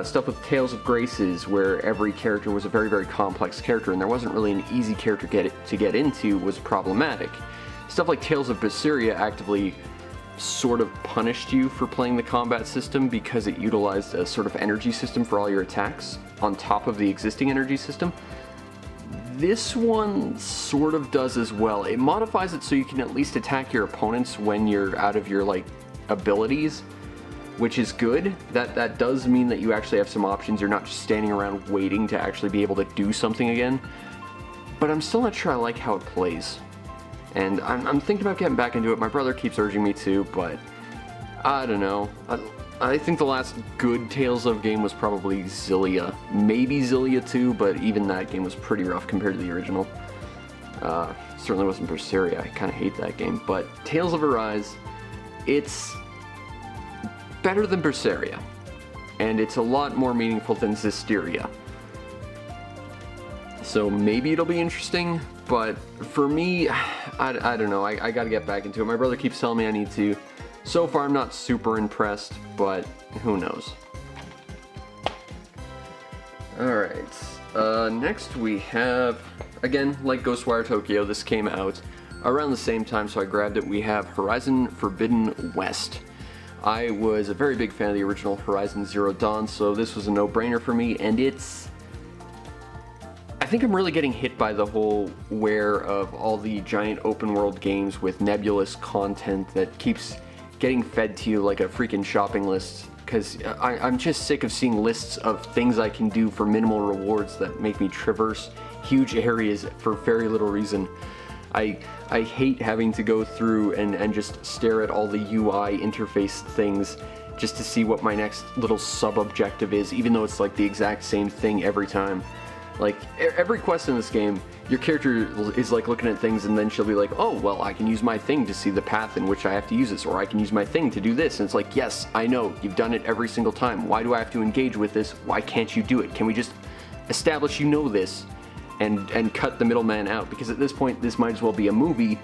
Stuff with Tales of Graces, where every character was a very, very complex character, and there wasn't really an easy character to get into, was problematic. Stuff like Tales of Berseria actively sort of punished you for playing the combat system because it utilized a sort of energy system for all your attacks on top of the existing energy system. This one sort of does as well. It modifies it so you can at least attack your opponents when you're out of your abilities, which is good. That does mean that you actually have some options. You're not just standing around waiting to actually be able to do something again. But I'm still not sure I like how it plays. And I'm thinking about getting back into it. My brother keeps urging me to, but I don't know. I think the last good Tales of game was probably Xillia. Maybe Xillia 2, but even that game was pretty rough compared to the original. Certainly wasn't Berseria. I kind of hate that game. But Tales of Arise, it's better than Berseria. And it's a lot more meaningful than Zestiria. So maybe it'll be interesting, but for me, I don't know. I gotta get back into it. My brother keeps telling me I need to. So far, I'm not super impressed, but who knows. Alright, next we have, again, like Ghostwire Tokyo, this came out around the same time, so I grabbed it. We have Horizon Forbidden West. I was a very big fan of the original Horizon Zero Dawn, so this was a no-brainer for me, and I think I'm really getting hit by the whole wear of all the giant open-world games with nebulous content that keeps getting fed to you like a freaking shopping list, because I'm just sick of seeing lists of things I can do for minimal rewards that make me traverse huge areas for very little reason. I hate having to go through and just stare at all the UI interface things just to see what my next little sub-objective is, even though it's like the exact same thing every time. Like, every quest in this game, your character is like looking at things and then she'll be like, oh, well, I can use my thing to see the path in which I have to use this, or I can use my thing to do this. And it's like, yes, I know, you've done it every single time. Why do I have to engage with this? Why can't you do it? Can we just establish you know this and cut the middleman out? Because at this point, this might as well be a movie,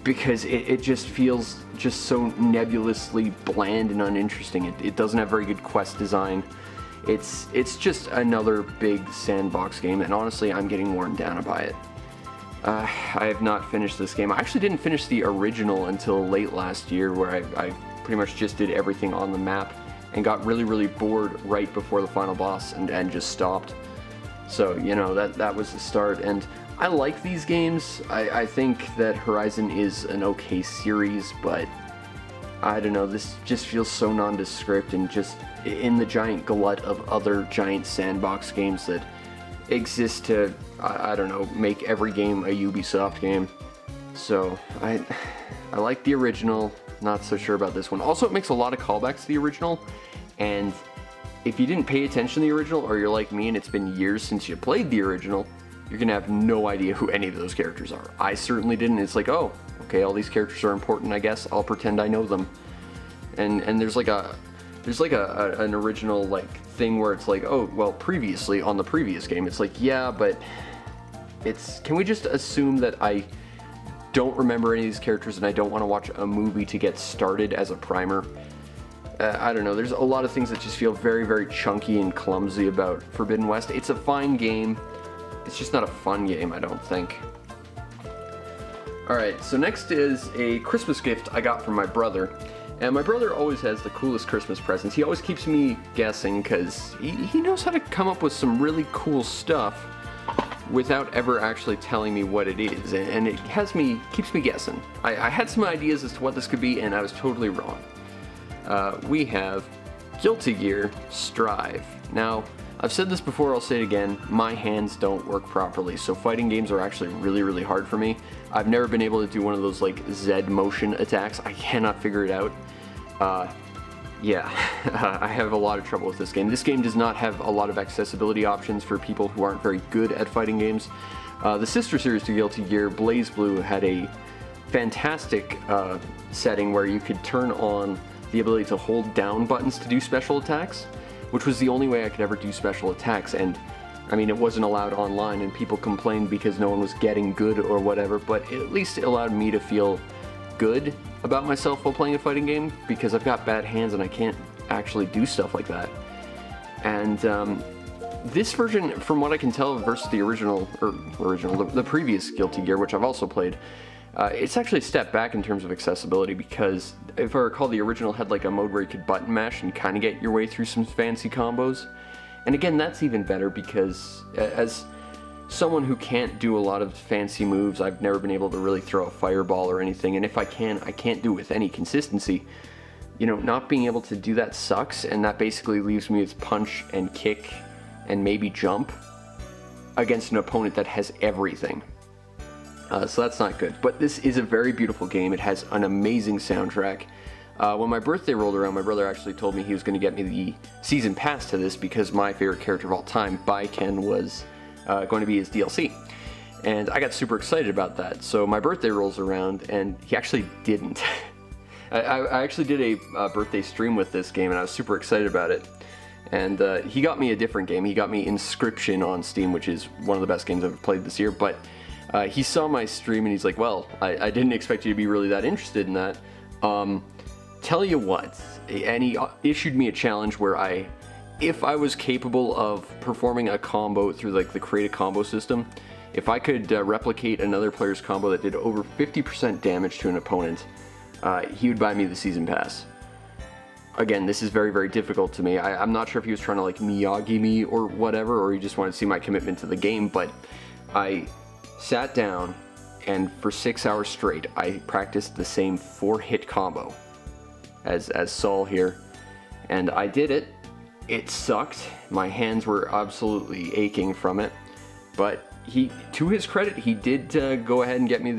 because it just feels just so nebulously bland and uninteresting. It doesn't have very good quest design. It's just another big sandbox game, and honestly, I'm getting worn down by it. I have not finished this game. I actually didn't finish the original until late last year, where I pretty much just did everything on the map and got really, really bored right before the final boss and just stopped. So, you know, that was the start, and I like these games. I think that Horizon is an okay series, but I don't know, this just feels so nondescript and just in the giant glut of other giant sandbox games that exist to, I don't know, make every game a Ubisoft game. So, I like the original, not so sure about this one. Also, it makes a lot of callbacks to the original, and if you didn't pay attention to the original, or you're like me and it's been years since you played the original, you're gonna have no idea who any of those characters are. I certainly didn't. It's like, oh, okay, all these characters are important, I guess. I'll pretend I know them. And there's like an original like thing where it's like, oh, well, previously on the previous game. It's like, yeah, but can we just assume that I don't remember any of these characters and I don't want to watch a movie to get started as a primer? I don't know, there's a lot of things that just feel very, very chunky and clumsy about Forbidden West. It's a fine game. It's just not a fun game, I don't think. Alright, so next is a Christmas gift I got from my brother. And my brother always has the coolest Christmas presents. He always keeps me guessing because he knows how to come up with some really cool stuff without ever actually telling me what it is. And it keeps me guessing. I had some ideas as to what this could be, and I was totally wrong. We have Guilty Gear Strive. Now, I've said this before, I'll say it again, my hands don't work properly, so fighting games are actually really, really hard for me. I've never been able to do one of those like Z motion attacks. I cannot figure it out. Yeah, I have a lot of trouble with this game. This game does not have a lot of accessibility options for people who aren't very good at fighting games. The sister series to Guilty Gear, BlazBlue, had a fantastic setting where you could turn on the ability to hold down buttons to do special attacks, which was the only way I could ever do special attacks. And I mean, it wasn't allowed online and people complained because no one was getting good or whatever, but at least it allowed me to feel good about myself while playing a fighting game, because I've got bad hands and I can't actually do stuff like that. And this version, from what I can tell, versus the the previous Guilty Gear, which I've also played, it's actually a step back in terms of accessibility, because if I recall, the original had like a mode where you could button mash and kind of get your way through some fancy combos. And again, that's even better because as someone who can't do a lot of fancy moves, I've never been able to really throw a fireball or anything, and if I can't do it with any consistency. You know, not being able to do that sucks, and that basically leaves me with punch and kick and maybe jump against an opponent that has everything. So that's not good. But this is a very beautiful game. It has an amazing soundtrack. When my birthday rolled around, my brother actually told me he was going to get me the season pass to this because my favorite character of all time, Baiken, was going to be his DLC. And I got super excited about that. So my birthday rolls around, and he actually didn't. I actually did a birthday stream with this game, and I was super excited about it. And he got me a different game. He got me Inscription on Steam, which is one of the best games I've played this year. But he saw my stream, and he's like, well, I didn't expect you to be really that interested in that. Tell you what. And he issued me a challenge where if I was capable of performing a combo through like the create a combo system, if I could replicate another player's combo that did over 50% damage to an opponent, he would buy me the season pass. Again, this is very, very difficult to me. I'm not sure if he was trying to like Miyagi me or whatever, or he just wanted to see my commitment to the game, but I sat down and for 6 hours straight, I practiced the same 4-hit combo as Saul here, and I did it. It sucked. My hands were absolutely aching from it, but to his credit, he did go ahead and get me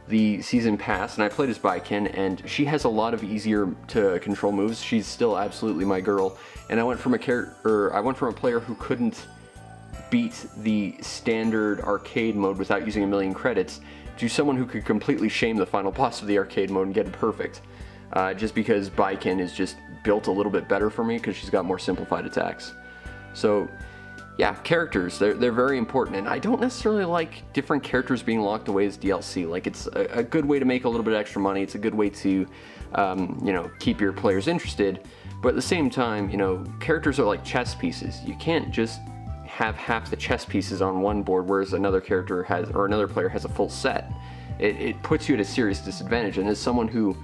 the season pass, and I played as Baiken, and she has a lot of easier to control moves. She's still absolutely my girl, and I went from a player who couldn't beat the standard arcade mode without using a million credits to someone who could completely shame the final boss of the arcade mode and get it perfect. Just because Baiken is just built a little bit better for me because she's got more simplified attacks. So yeah, characters, they're very important, and I don't necessarily like different characters being locked away as DLC. Like, it's a good way to make a little bit extra money, it's a good way to, you know, keep your players interested, but at the same time, you know, characters are like chess pieces. You can't just have half the chess pieces on one board, whereas another player has a full set. It puts you at a serious disadvantage, and as someone who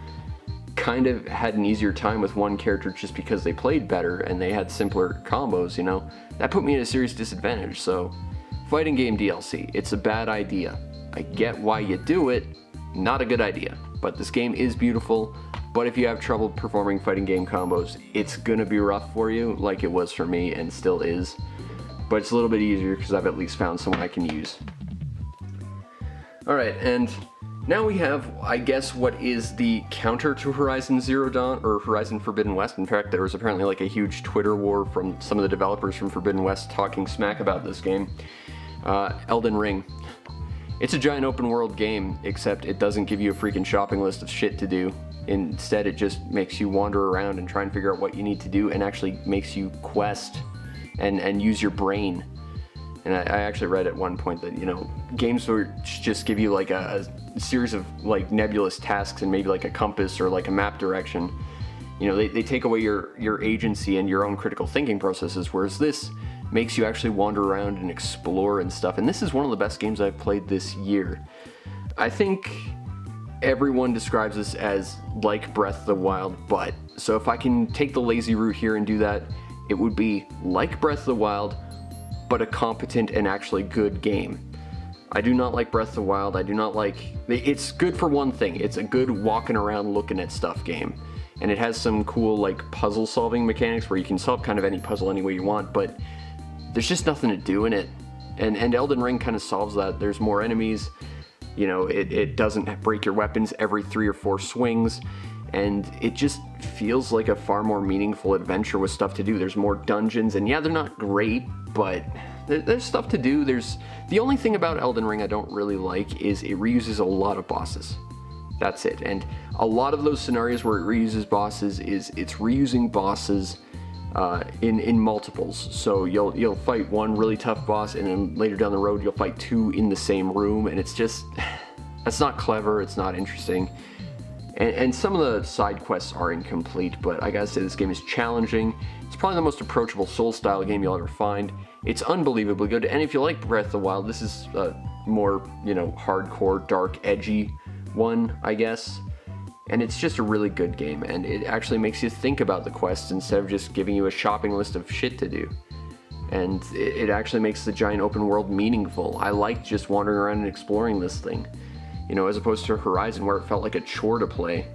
kind of had an easier time with one character just because they played better and they had simpler combos, you know, that put me at a serious disadvantage. So fighting game DLC, it's a bad idea. I get why you do it, not a good idea. But this game is beautiful, but if you have trouble performing fighting game combos, it's gonna be rough for you, like it was for me and still is. But it's a little bit easier because I've at least found someone I can use. Alright, and now we have, I guess, what is the counter to Horizon Zero Dawn, or Horizon Forbidden West. In fact, there was apparently like a huge Twitter war from some of the developers from Forbidden West talking smack about this game. Elden Ring. It's a giant open world game, except it doesn't give you a freaking shopping list of shit to do. Instead, it just makes you wander around and try and figure out what you need to do, and actually makes you quest and use your brain. And I actually read at one point that, you know, games would just give you like a series of like nebulous tasks and maybe like a compass or like a map direction. You know, they take away your agency and your own critical thinking processes, whereas this makes you actually wander around and explore and stuff. And this is one of the best games I've played this year. I think everyone describes this as like Breath of the Wild, but so if I can take the lazy route here and do that, it would be like Breath of the Wild, but a competent and actually good game. I do not like Breath of the Wild. I do not like... It's good for one thing. It's a good walking around looking at stuff game. And it has some cool like puzzle solving mechanics where you can solve kind of any puzzle any way you want, but there's just nothing to do in it. And Elden Ring kind of solves that. There's more enemies. You know, it doesn't break your weapons every 3 or 4 swings. And it just feels like a far more meaningful adventure with stuff to do. There's more dungeons, and yeah, they're not great, but there's stuff to do. The only thing about Elden Ring I don't really like is it reuses a lot of bosses. That's it. And a lot of those scenarios where it reuses bosses it's reusing bosses in multiples. So you'll fight one really tough boss, and then later down the road you'll fight 2 in the same room, and it's just, that's not clever, it's not interesting. And some of the side quests are incomplete, but I gotta say this game is challenging. It's probably the most approachable Souls-style game you'll ever find. It's unbelievably good, and if you like Breath of the Wild, this is a more, you know, hardcore, dark, edgy one, I guess. And it's just a really good game, and it actually makes you think about the quests instead of just giving you a shopping list of shit to do. And it actually makes the giant open world meaningful. I liked just wandering around and exploring this thing. You know, as opposed to Horizon where it felt like a chore to play.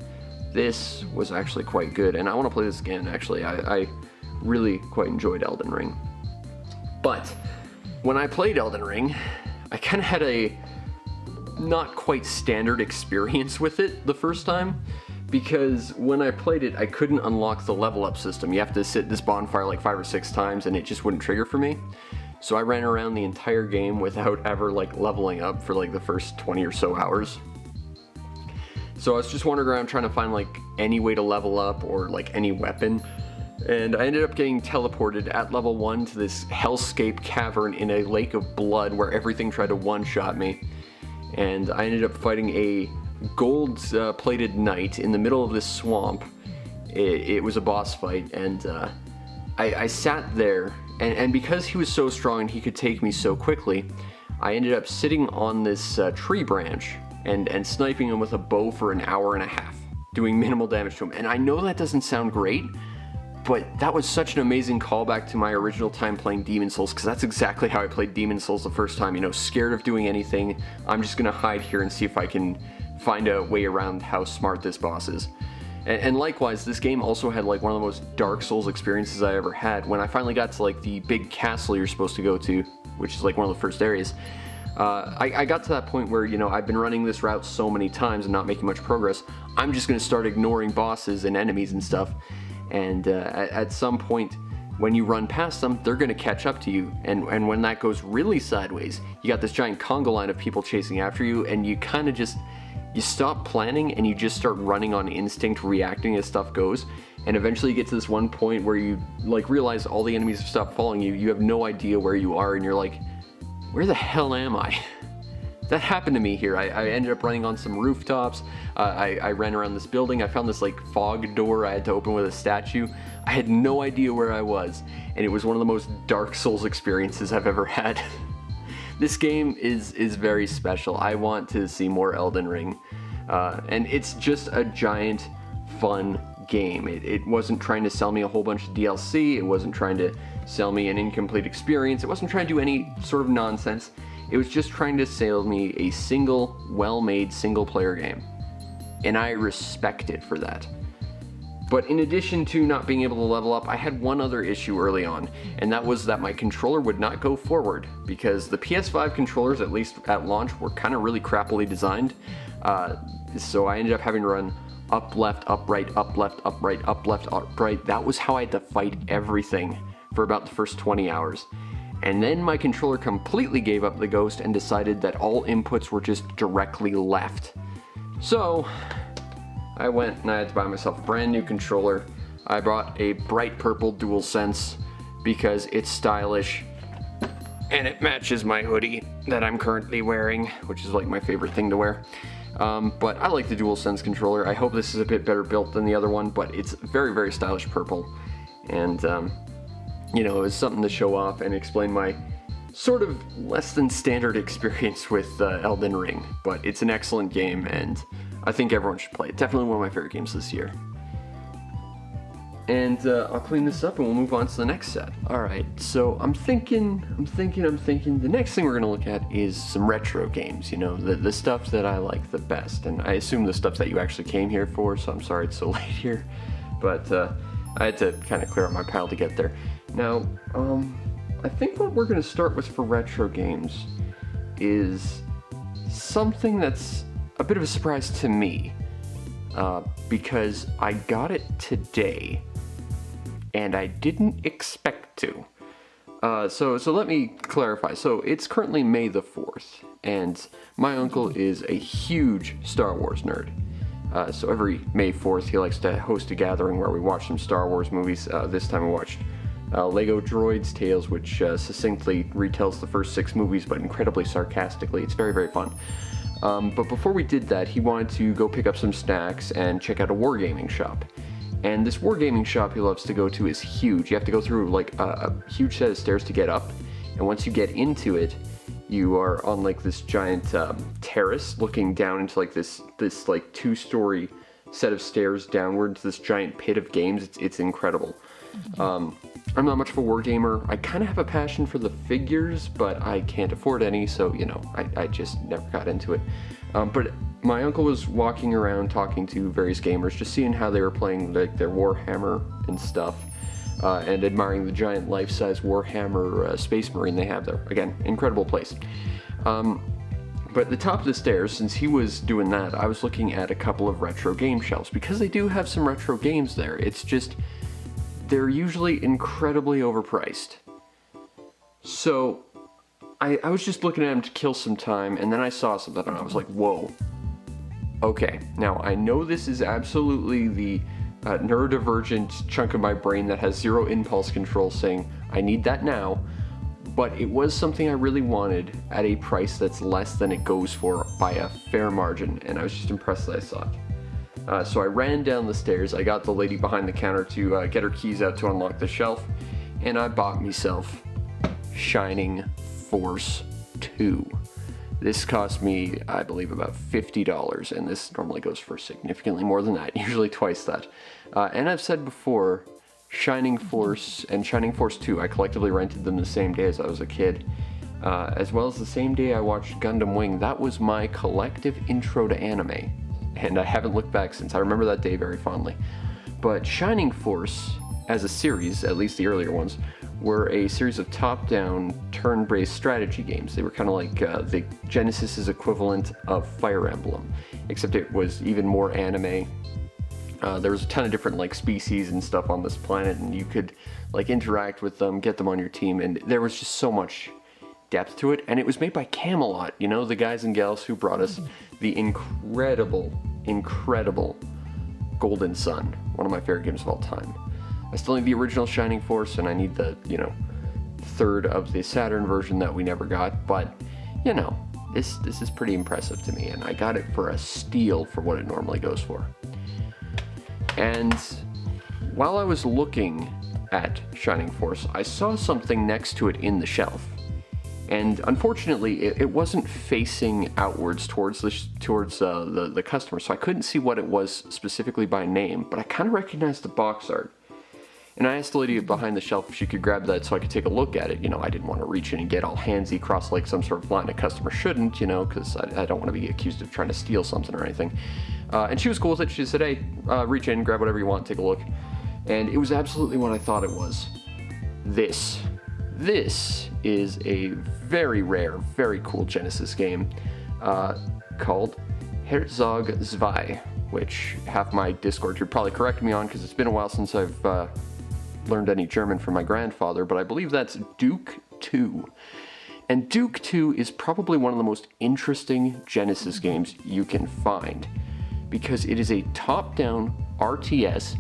This was actually quite good, and I want to play this again, actually. I really quite enjoyed Elden Ring. But when I played Elden Ring, I kind of had a not quite standard experience with it the first time, because when I played it, I couldn't unlock the level up system. You have to sit this bonfire like 5 or 6 times, and it just wouldn't trigger for me. So I ran around the entire game without ever like leveling up for like the first 20 or so hours. So I was just wandering around trying to find like any way to level up or like any weapon. And I ended up getting teleported at level 1 to this hellscape cavern in a lake of blood where everything tried to one-shot me. And I ended up fighting a gold-plated knight in the middle of this swamp. It was a boss fight, and I sat there. And because he was so strong and he could take me so quickly, I ended up sitting on this tree branch and sniping him with a bow for an hour and a half, doing minimal damage to him. And I know that doesn't sound great, but that was such an amazing callback to my original time playing Demon Souls, because that's exactly how I played Demon Souls the first time, you know, scared of doing anything. I'm just gonna hide here and see if I can find a way around how smart this boss is. And likewise, this game also had like one of the most Dark Souls experiences I ever had. When I finally got to like the big castle you're supposed to go to, which is like one of the first areas, I got to that point where, you know, I've been running this route so many times and not making much progress, I'm just going to start ignoring bosses and enemies and stuff. And at some point, when you run past them, they're going to catch up to you. And when that goes really sideways, you got this giant conga line of people chasing after you, and you kind of just... You stop planning and you just start running on instinct, reacting as stuff goes, and eventually you get to this one point where you like realize all the enemies have stopped following you, you have no idea where you are, and you're like, where the hell am I? That happened to me here. I ended up running on some rooftops, I ran around this building, I found this like fog door I had to open with a statue. I had no idea where I was, and it was one of the most Dark Souls experiences I've ever had. This game is very special. I want to see more Elden Ring. And it's just a giant, fun game. It wasn't trying to sell me a whole bunch of DLC. It wasn't trying to sell me an incomplete experience. It wasn't trying to do any sort of nonsense. It was just trying to sell me a single, well-made, single-player game. And I respect it for that. But in addition to not being able to level up, I had one other issue early on, and that was that my controller would not go forward, because the PS5 controllers, at least at launch, were kind of really crappily designed. So I ended up having to run up, left, up, right, up, left, up, right, up, left, up, right. That was how I had to fight everything for about the first 20 hours. And then my controller completely gave up the ghost and decided that all inputs were just directly left. So I went and I had to buy myself a brand new controller. I bought a bright purple DualSense because it's stylish and it matches my hoodie that I'm currently wearing, which is like my favorite thing to wear. But I like the DualSense controller. I hope this is a bit better built than the other one, but it's very, very stylish purple. And, you know, it was something to show off and explain my sort of less than standard experience with Elden Ring. But it's an excellent game, and I think everyone should play it. Definitely one of my favorite games this year. And I'll clean this up and we'll move on to the next set. Alright, so I'm thinking, the next thing we're gonna look at is some retro games, you know, the stuff that I like the best. And I assume the stuff that you actually came here for, so I'm sorry it's so late here. But I had to kind of clear out my pile to get there. Now, I think what we're gonna start with for retro games is something that's a bit of a surprise to me, because I got it today, and I didn't expect to. So let me clarify. So it's currently May the 4th, and my uncle is a huge Star Wars nerd. So every May 4th he likes to host a gathering where we watch some Star Wars movies. This time we watched Lego Droids Tales, which succinctly retells the first 6 movies, but incredibly sarcastically. It's very, very fun. But before we did that, he wanted to go pick up some snacks and check out a wargaming shop. And this wargaming shop he loves to go to is huge. You have to go through like a huge set of stairs to get up. And once you get into it, you are on like this giant terrace looking down into like this like 2-story set of stairs downward to this giant pit of games. It's incredible. I'm not much of a wargamer. I kind of have a passion for the figures, but I can't afford any, so you know, I just never got into it. But my uncle was walking around talking to various gamers, just seeing how they were playing like their Warhammer and stuff, and admiring the giant life-size Warhammer Space Marine they have there. Again, incredible place. But at the top of the stairs, since he was doing that, I was looking at a couple of retro game shelves, because they do have some retro games there. It's just, they're usually incredibly overpriced. So, I was just looking at them to kill some time, and then I saw something, and I was like, whoa. Okay, now I know this is absolutely the neurodivergent chunk of my brain that has zero impulse control saying, I need that now, but it was something I really wanted at a price that's less than it goes for by a fair margin, and I was just impressed that I saw it. So I ran down the stairs, I got the lady behind the counter to get her keys out to unlock the shelf, and I bought myself Shining Force 2. This cost me, I believe, about $50, and this normally goes for significantly more than that, usually twice that. And I've said before, Shining Force and Shining Force 2, I collectively rented them the same day as I was a kid, as well as the same day I watched Gundam Wing. That was my collective intro to anime, and I haven't looked back since. I remember that day very fondly. But Shining Force, as a series, at least the earlier ones, were a series of top-down, turn-based strategy games. They were kind of like the Genesis's equivalent of Fire Emblem, except it was even more anime. There was a ton of different like species and stuff on this planet, and you could like interact with them, get them on your team, and there was just so much depth to it. And it was made by Camelot, you know, the guys and gals who brought us the incredible Golden Sun, one of my favorite games of all time. I still need the original Shining Force, and I need the, you know, third of the Saturn version that we never got, but, you know, this is pretty impressive to me, and I got it for a steal for what it normally goes for. And while I was looking at Shining Force, I saw something next to it in the shelf. And unfortunately, it wasn't facing outwards towards the customer, so I couldn't see what it was specifically by name, but I kind of recognized the box art. And I asked the lady behind the shelf if she could grab that so I could take a look at it. You know, I didn't want to reach in and get all handsy, cross like some sort of line a customer shouldn't, you know, because I don't want to be accused of trying to steal something or anything. And she was cool with it. She said, hey, reach in, grab whatever you want, take a look. And it was absolutely what I thought it was. This is a very rare, very cool Genesis game called Herzog 2, which half my Discord should probably correct me on because it's been a while since I've learned any German from my grandfather, but I believe that's Duke 2. And Duke 2 is probably one of the most interesting Genesis games you can find, because it is a top-down RTS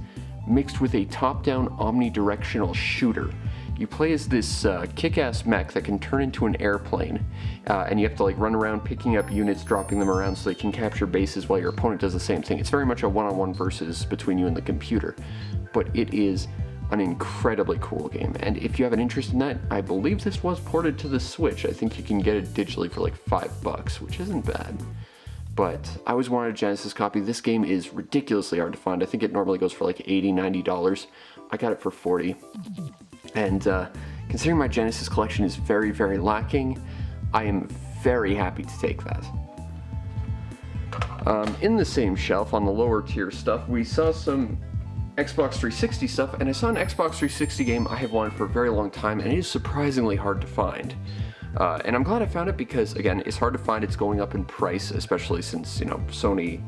mixed with a top-down omnidirectional shooter. You play as this kick-ass mech that can turn into an airplane, and you have to like run around picking up units, dropping them around so they can capture bases while your opponent does the same thing. It's very much a one-on-one versus between you and the computer, but it is an incredibly cool game. And if you have an interest in that, I believe this was ported to the Switch. I think you can get it digitally for like $5, which isn't bad. But I always wanted a Genesis copy. This game is ridiculously hard to find. I think it normally goes for like $80, $90. I got it for $40. And considering my Genesis collection is very, very lacking, I am very happy to take that. In the same shelf, on the lower tier stuff, we saw some Xbox 360 stuff, and I saw an Xbox 360 game I have wanted for a very long time, and it is surprisingly hard to find. And I'm glad I found it because, again, it's hard to find. It's going up in price, especially since, you know, Sony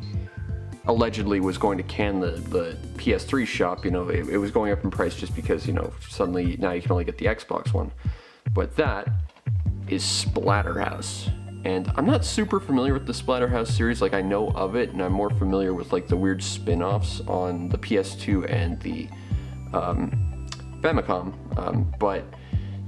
allegedly was going to can the PS3 shop. You know, it was going up in price just because, you know, suddenly now you can only get the Xbox one. But that is Splatterhouse. And I'm not super familiar with the Splatterhouse series. Like, I know of it, and I'm more familiar with like the weird spin-offs on the PS2 and the Famicom. But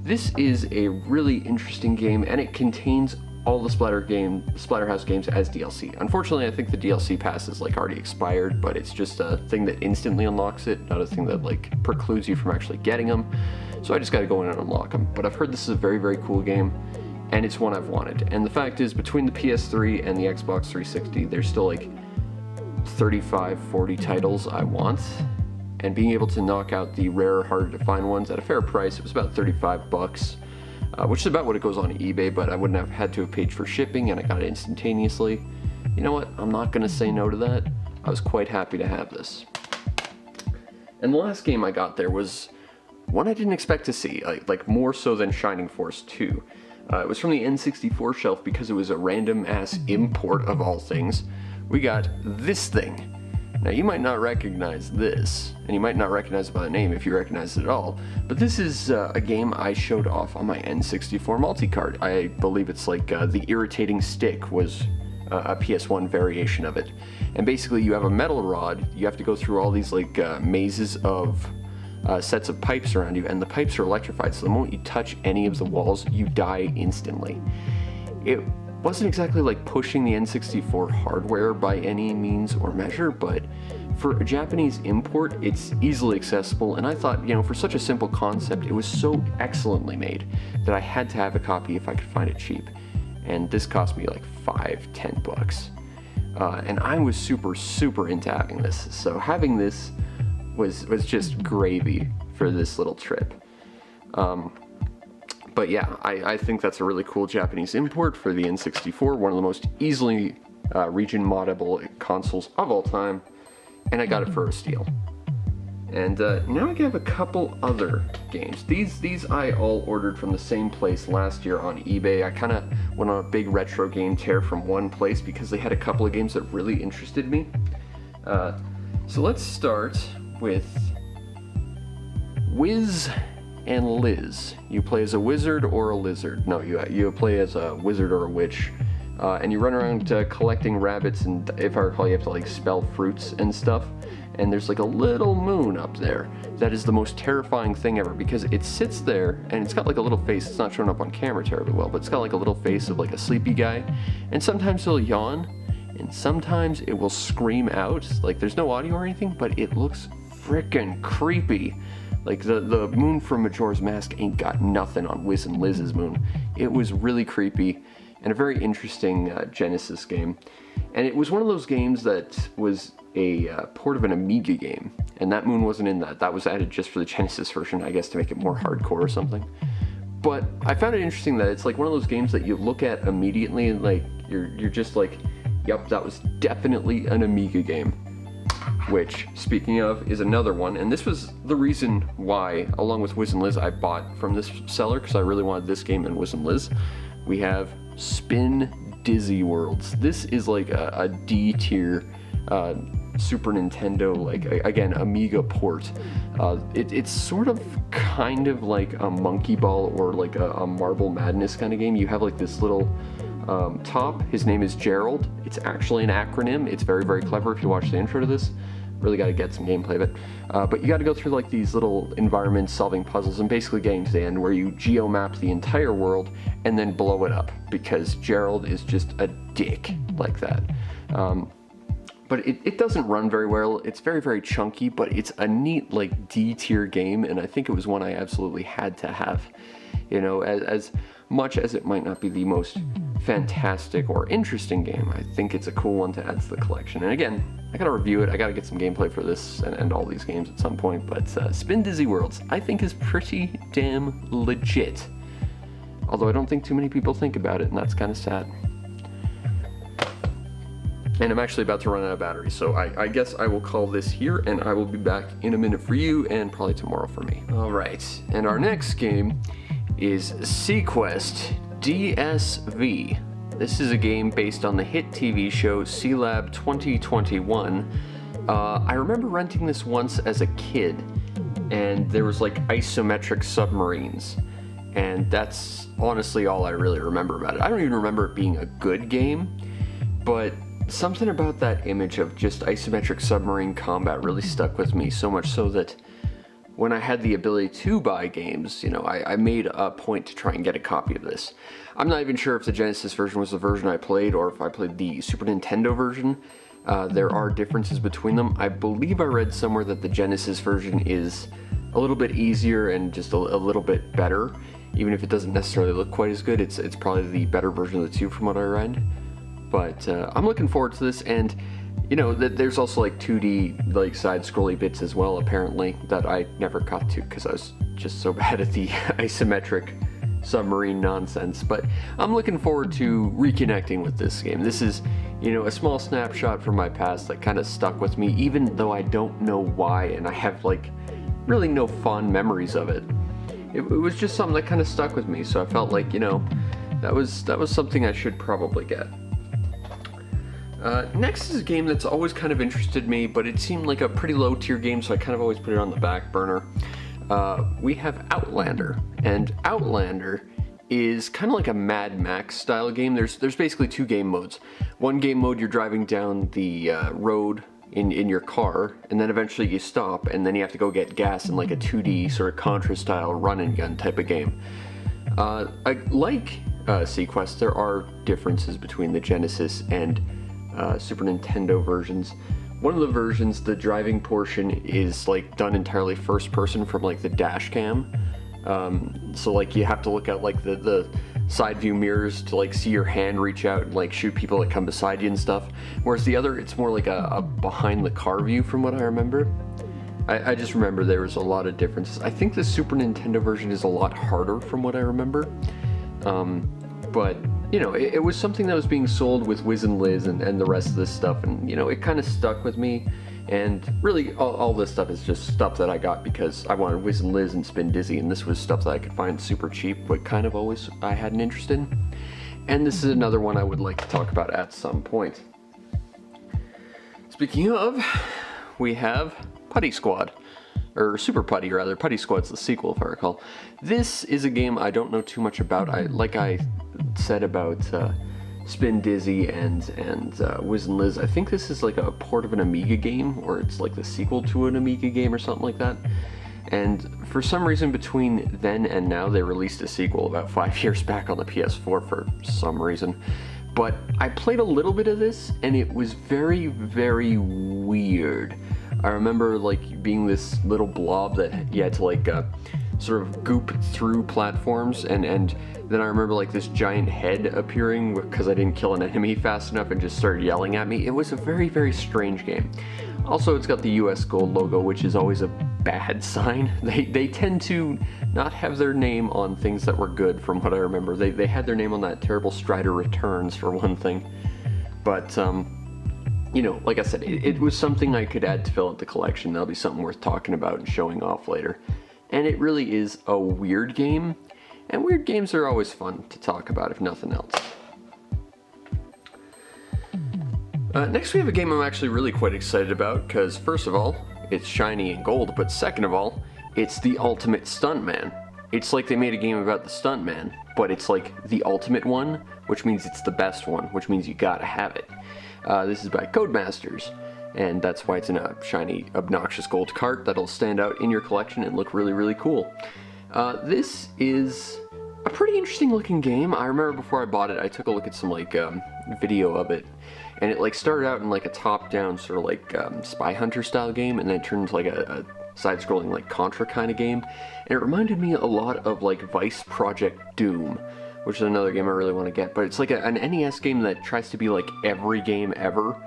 this is a really interesting game, and it contains all the Splatterhouse games as DLC. Unfortunately, I think the DLC pass is like already expired, but it's just a thing that instantly unlocks it, not a thing that like precludes you from actually getting them. So I just got to go in and unlock them. But I've heard this is a very, very cool game, and it's one I've wanted. And the fact is, between the PS3 and the Xbox 360, there's still like 35, 40 titles I want. And being able to knock out the rarer, harder to find ones at a fair price, it was about 35 bucks, which is about what it goes on eBay, but I wouldn't have had to have paid for shipping, and I got it instantaneously. You know what? I'm not going to say no to that. I was quite happy to have this. And the last game I got there was one I didn't expect to see, like more so than Shining Force 2. It was from the N64 shelf because it was a random-ass import of all things. We got this thing. Now, you might not recognize this, and you might not recognize it by the name if you recognize it at all, but this is a game I showed off on my N64 multi-card. I believe it's like the Irritating Stick was a PS1 variation of it. And basically, you have a metal rod, you have to go through all these like mazes of sets of pipes around you, and the pipes are electrified, so the moment you touch any of the walls, you die instantly. It wasn't exactly like pushing the N64 hardware by any means or measure, but for a Japanese import, it's easily accessible, and I thought, you know, for such a simple concept, it was so excellently made that I had to have a copy if I could find it cheap. And this cost me like $5-10 bucks. And I was super into having this, so having this was just gravy for this little trip. But yeah, I think that's a really cool Japanese import for the N64, one of the most easily region moddable consoles of all time, and I got it for a steal. And now I have a couple other games. These I all ordered from the same place last year on eBay. I kind of went on a big retro game tear from one place because they had a couple of games that really interested me. So let's start with Wiz and Liz. You play as a wizard or a lizard. No, you play as a wizard or a witch. And you run around collecting rabbits, and if I recall, you have to like spell fruits and stuff. And there's like a little moon up there that is the most terrifying thing ever, because it sits there and it's got like a little face. It's not showing up on camera terribly well, but it's got like a little face of like a sleepy guy. And sometimes he'll yawn, and sometimes it will scream out. Like there's no audio or anything, but it looks frickin' creepy. Like the moon from Majora's Mask ain't got nothing on Wiz and Liz's moon. It was really creepy and a very interesting Genesis game. And it was one of those games that was a port of an Amiga game, and that moon wasn't in that. That was added just for the Genesis version, I guess, to make it more hardcore or something. But I found it interesting that it's like one of those games that you look at immediately and like you're just like, yep, that was definitely an Amiga game. Which, speaking of, is another one, and this was the reason why, along with Wiz and Liz, I bought from this seller, because I really wanted this game and Wiz and Liz. We have Spin Dizzy Worlds. This is like a D tier Super Nintendo, like again, Amiga port. It's sort of kind of like a Monkey Ball or like a Marble Madness kind of game. You have like this little top. His name is Gerald. It's actually an acronym. It's very, very clever if you watch the intro to this. Really got to get some gameplay of it. But you got to go through like these little environments, solving puzzles, and basically getting to the end where you geomap the entire world and then blow it up, because Gerald is just a dick like that. But it doesn't run very well. It's very, very chunky, but it's a neat like D-tier game, and I think it was one I absolutely had to have. You know, as much as it might not be the most fantastic or interesting game, I think it's a cool one to add to the collection. And again, I gotta review it, I gotta get some gameplay for this and all these games at some point, but Spin Dizzy Worlds, I think, is pretty damn legit. Although I don't think too many people think about it, and that's kind of sad. And I'm actually about to run out of battery, so I guess I will call this here, and I will be back in a minute for you, and probably tomorrow for me. Alright, and our next game is Sequest DSV. This is a game based on the hit TV show C-Lab 2021. I remember renting this once as a kid, and there was like isometric submarines, and that's honestly all I really remember about it. I don't even remember it being a good game, but something about that image of just isometric submarine combat really stuck with me, so much so that when I had the ability to buy games, you know, I made a point to try and get a copy of this. I'm not even sure if the Genesis version was the version I played or if I played the Super Nintendo version. There are differences between them. I believe I read somewhere that the Genesis version is a little bit easier and just a little bit better. Even if it doesn't necessarily look quite as good, it's probably the better version of the two from what I read. But I'm looking forward to this, and you know, there's also like 2D like side-scrolly bits as well, apparently, that I never got to because I was just so bad at the isometric submarine nonsense. But I'm looking forward to reconnecting with this game. This is, you know, a small snapshot from my past that kind of stuck with me, even though I don't know why, and I have like really no fond memories of it. It was just something that kind of stuck with me, so I felt like, you know, that was something I should probably get. Next is a game that's always kind of interested me, but it seemed like a pretty low tier game, so I kind of always put it on the back burner. We have Outlander, and Outlander is kind of like a Mad Max style game. There's basically two game modes. One game mode, you're driving down the road in your car, and then eventually you stop, and then you have to go get gas in like a 2D sort of Contra style run and gun type of game. Like Sequest, there are differences between the Genesis and Super Nintendo versions. One of the versions, the driving portion is like done entirely first person from like the dash cam. So like you have to look at like the side view mirrors to like see your hand reach out and like shoot people that come beside you and stuff. Whereas the other, it's more like a behind the car view from what I remember. I just remember there was a lot of differences. I think the Super Nintendo version is a lot harder from what I remember. But you know, it was something that was being sold with Wiz and Liz and the rest of this stuff, and you know, it kind of stuck with me. And really, all this stuff is just stuff that I got because I wanted Wiz and Liz and Spin Dizzy, and this was stuff that I could find super cheap, but kind of always I had an interest in. And this is another one I would like to talk about at some point. Speaking of, we have Putty Squad. Or Super Putty, rather. Putty Squad's the sequel, if I recall. This is a game I don't know too much about. Like I said about Spin Dizzy and Wiz and Liz, I think this is like a port of an Amiga game, or it's like the sequel to an Amiga game or something like that. And for some reason between then and now, they released a sequel about 5 years back on the PS4 for some reason. But I played a little bit of this, and it was very, very weird. I remember like being this little blob that you had to like sort of goop through platforms, and then I remember like this giant head appearing because I didn't kill an enemy fast enough and just started yelling at me. It was a very, very strange game. Also, it's got the US Gold logo, which is always a bad sign. They tend to not have their name on things that were good from what I remember. They had their name on that terrible Strider Returns for one thing. But you know, like I said, it was something I could add to fill out the collection. That'll be something worth talking about and showing off later. And it really is a weird game, and weird games are always fun to talk about, if nothing else. Next we have a game I'm actually really quite excited about, because first of all, it's shiny and gold, but second of all, it's the ultimate stuntman. It's like they made a game about the stuntman, but it's like the ultimate one, which means it's the best one, which means you gotta have it. This is by Codemasters, and that's why it's in a shiny, obnoxious gold cart that'll stand out in your collection and look really, really cool. This is a pretty interesting looking game. I remember before I bought it, I took a look at some like video of it, and it like started out in like a top-down sort of like Spy Hunter style game, and then it turned into like a side-scrolling like Contra kind of game, and it reminded me a lot of like Vice Project Doom, which is another game I really want to get. But it's like an NES game that tries to be like every game ever.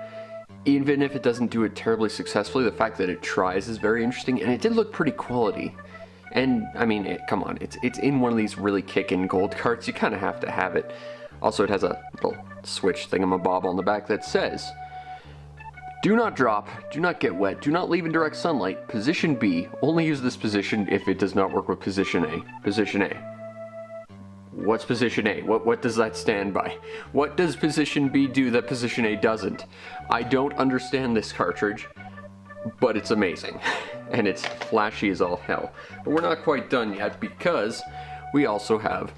Even if it doesn't do it terribly successfully, the fact that it tries is very interesting, and it did look pretty quality. And I mean, come on, it's in one of these really kickin' gold carts. You kind of have to have it. Also, it has a little switch thingamabob on the back that says, "Do not drop, do not get wet, do not leave in direct sunlight. Position B, only use this position if it does not work with position A." Position A. What's position A? What does that stand by? What does position B do that position A doesn't? I don't understand this cartridge, but it's amazing. And it's flashy as all hell. But we're not quite done yet, because we also have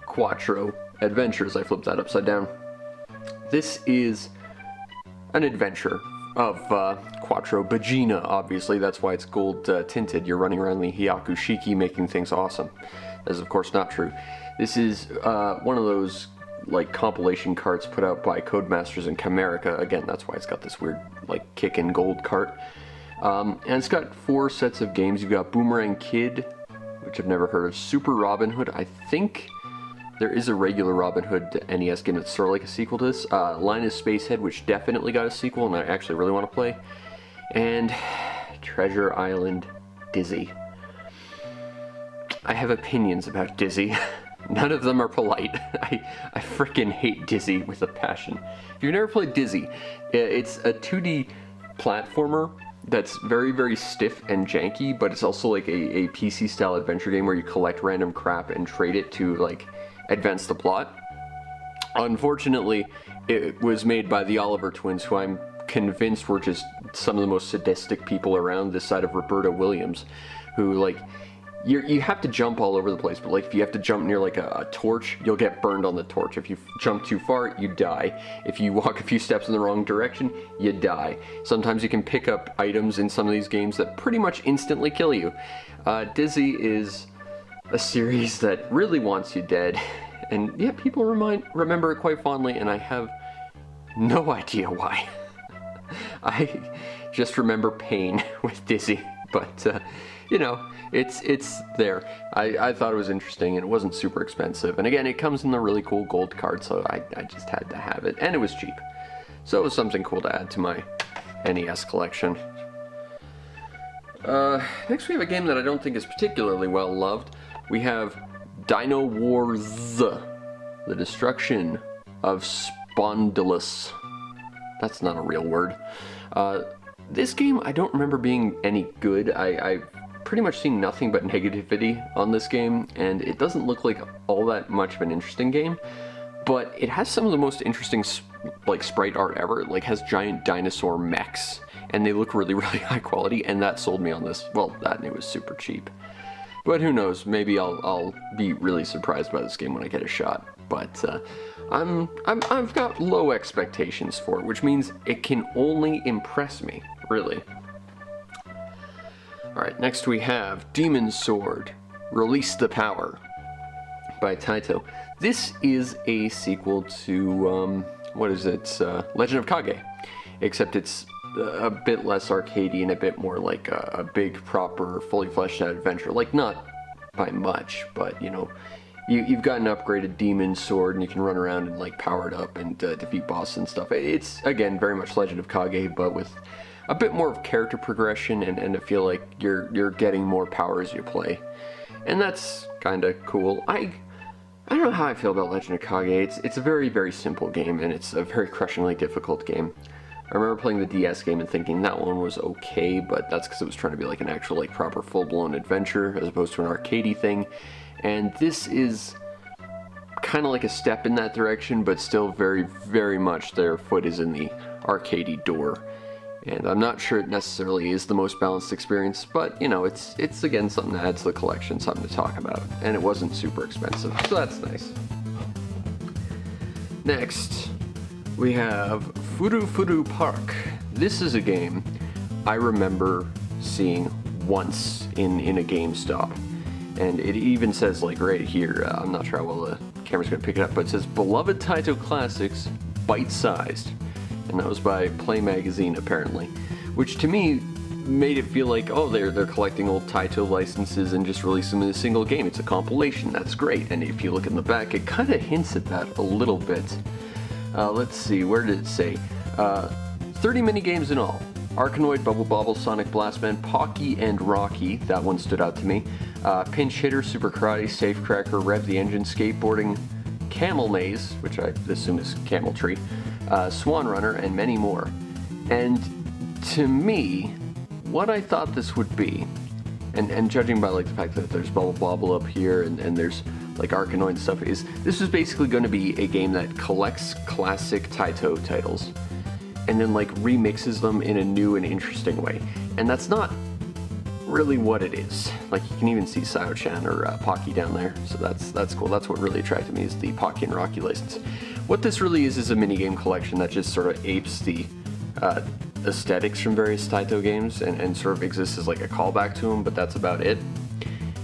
Quattro Adventures. I flipped that upside down. This is an adventure of Quattro Bagina, obviously. That's why it's gold tinted. You're running around the Hyakushiki making things awesome. That is, of course, not true. This is one of those like compilation carts put out by Codemasters in Camerica. Again, that's why it's got this weird like kickin' gold cart. And it's got 4 sets of games. You've got Boomerang Kid, which I've never heard of. Super Robin Hood. I think there is a regular Robin Hood NES game that's sort of like a sequel to this. Linus Spacehead, which definitely got a sequel, and I actually really want to play. And Treasure Island Dizzy. I have opinions about Dizzy. None of them are polite. I frickin' hate Dizzy with a passion. If you've never played Dizzy, it's a 2D platformer that's very, very stiff and janky, but it's also like a PC-style adventure game where you collect random crap and trade it to, like, advance the plot. Unfortunately, it was made by the Oliver twins, who I'm convinced were just some of the most sadistic people around this side of Roberta Williams, who, like, you have to jump all over the place, but like if you have to jump near like a torch, you'll get burned on the torch. If you jump too far, you die. If you walk a few steps in the wrong direction, you die. Sometimes you can pick up items in some of these games that pretty much instantly kill you. Dizzy is a series that really wants you dead, and yeah, people remember it quite fondly, and I have no idea why. I just remember pain with Dizzy, but you know, it's there. I thought it was interesting, and it wasn't super expensive. And again, it comes in the really cool gold card, so I just had to have it. And it was cheap. So it was something cool to add to my NES collection. Next we have a game that I don't think is particularly well loved. We have Dino Wars, The Destruction of Spondylus. That's not a real word. This game I don't remember being any good. I've pretty much seen nothing but negativity on this game, and it doesn't look like all that much of an interesting game, but it has some of the most interesting like sprite art ever. It like has giant dinosaur mechs, and they look really, really high quality, and that sold me on this. Well, that and it was super cheap. But who knows, maybe I'll be really surprised by this game when I get a shot. But I've got low expectations for it, which means it can only impress me, really. Alright, next we have Demon's Sword, Release the Power by Taito. This is a sequel to, what is it, Legend of Kage, except it's a bit less arcadey and a bit more like a big, proper, fully fleshed out adventure. Like, not by much, but, you know, you've got an upgraded Demon's Sword, and you can run around and, like, power it up and defeat bosses and stuff. It's, again, very much Legend of Kage, but with a bit more of character progression, and I feel like you're getting more power as you play. And that's kind of cool. I don't know how I feel about Legend of Kage. It's a very, very simple game, and it's a very crushingly difficult game. I remember playing the DS game and thinking that one was okay, but that's because it was trying to be like an actual, like, proper full-blown adventure as opposed to an arcadey thing. And this is kind of like a step in that direction, but still very, very much their foot is in the arcadey door. And I'm not sure it necessarily is the most balanced experience, but, you know, it's again something that adds to the collection, something to talk about. And it wasn't super expensive, so that's nice. Next, we have Furu Furu Park. This is a game I remember seeing once in a GameStop. And it even says, like, right here, I'm not sure how well the camera's going to pick it up, but it says, Beloved Taito Classics, Bite-Sized. And that was by Play Magazine, apparently. Which, to me, made it feel like, oh, they're collecting old Taito licenses and just releasing them in a single game. It's a compilation, that's great. And if you look in the back, it kind of hints at that a little bit. Let's see, where did it say? 30 minigames in all. Arkanoid, Bubble Bobble, Sonic Blastman, Pocky, and Rocky. That one stood out to me. Pinch Hitter, Super Karate, Safecracker, Rev the Engine, Skateboarding, Camel Maze, which I assume is Camel Tree, Swan Runner, and many more. And to me, what I thought this would be, and judging by like the fact that there's Bubble Bobble up here and there's like Arkanoid and stuff, is this is basically going to be a game that collects classic Taito titles and then like remixes them in a new and interesting way. And that's not really what it is. Like, you can even see Sao-chan or Pocky down there, so that's cool. That's what really attracted me, is the Pocky and Rocky license. What this really is a minigame collection that just sort of apes the aesthetics from various Taito games and sort of exists as like a callback to them, but that's about it,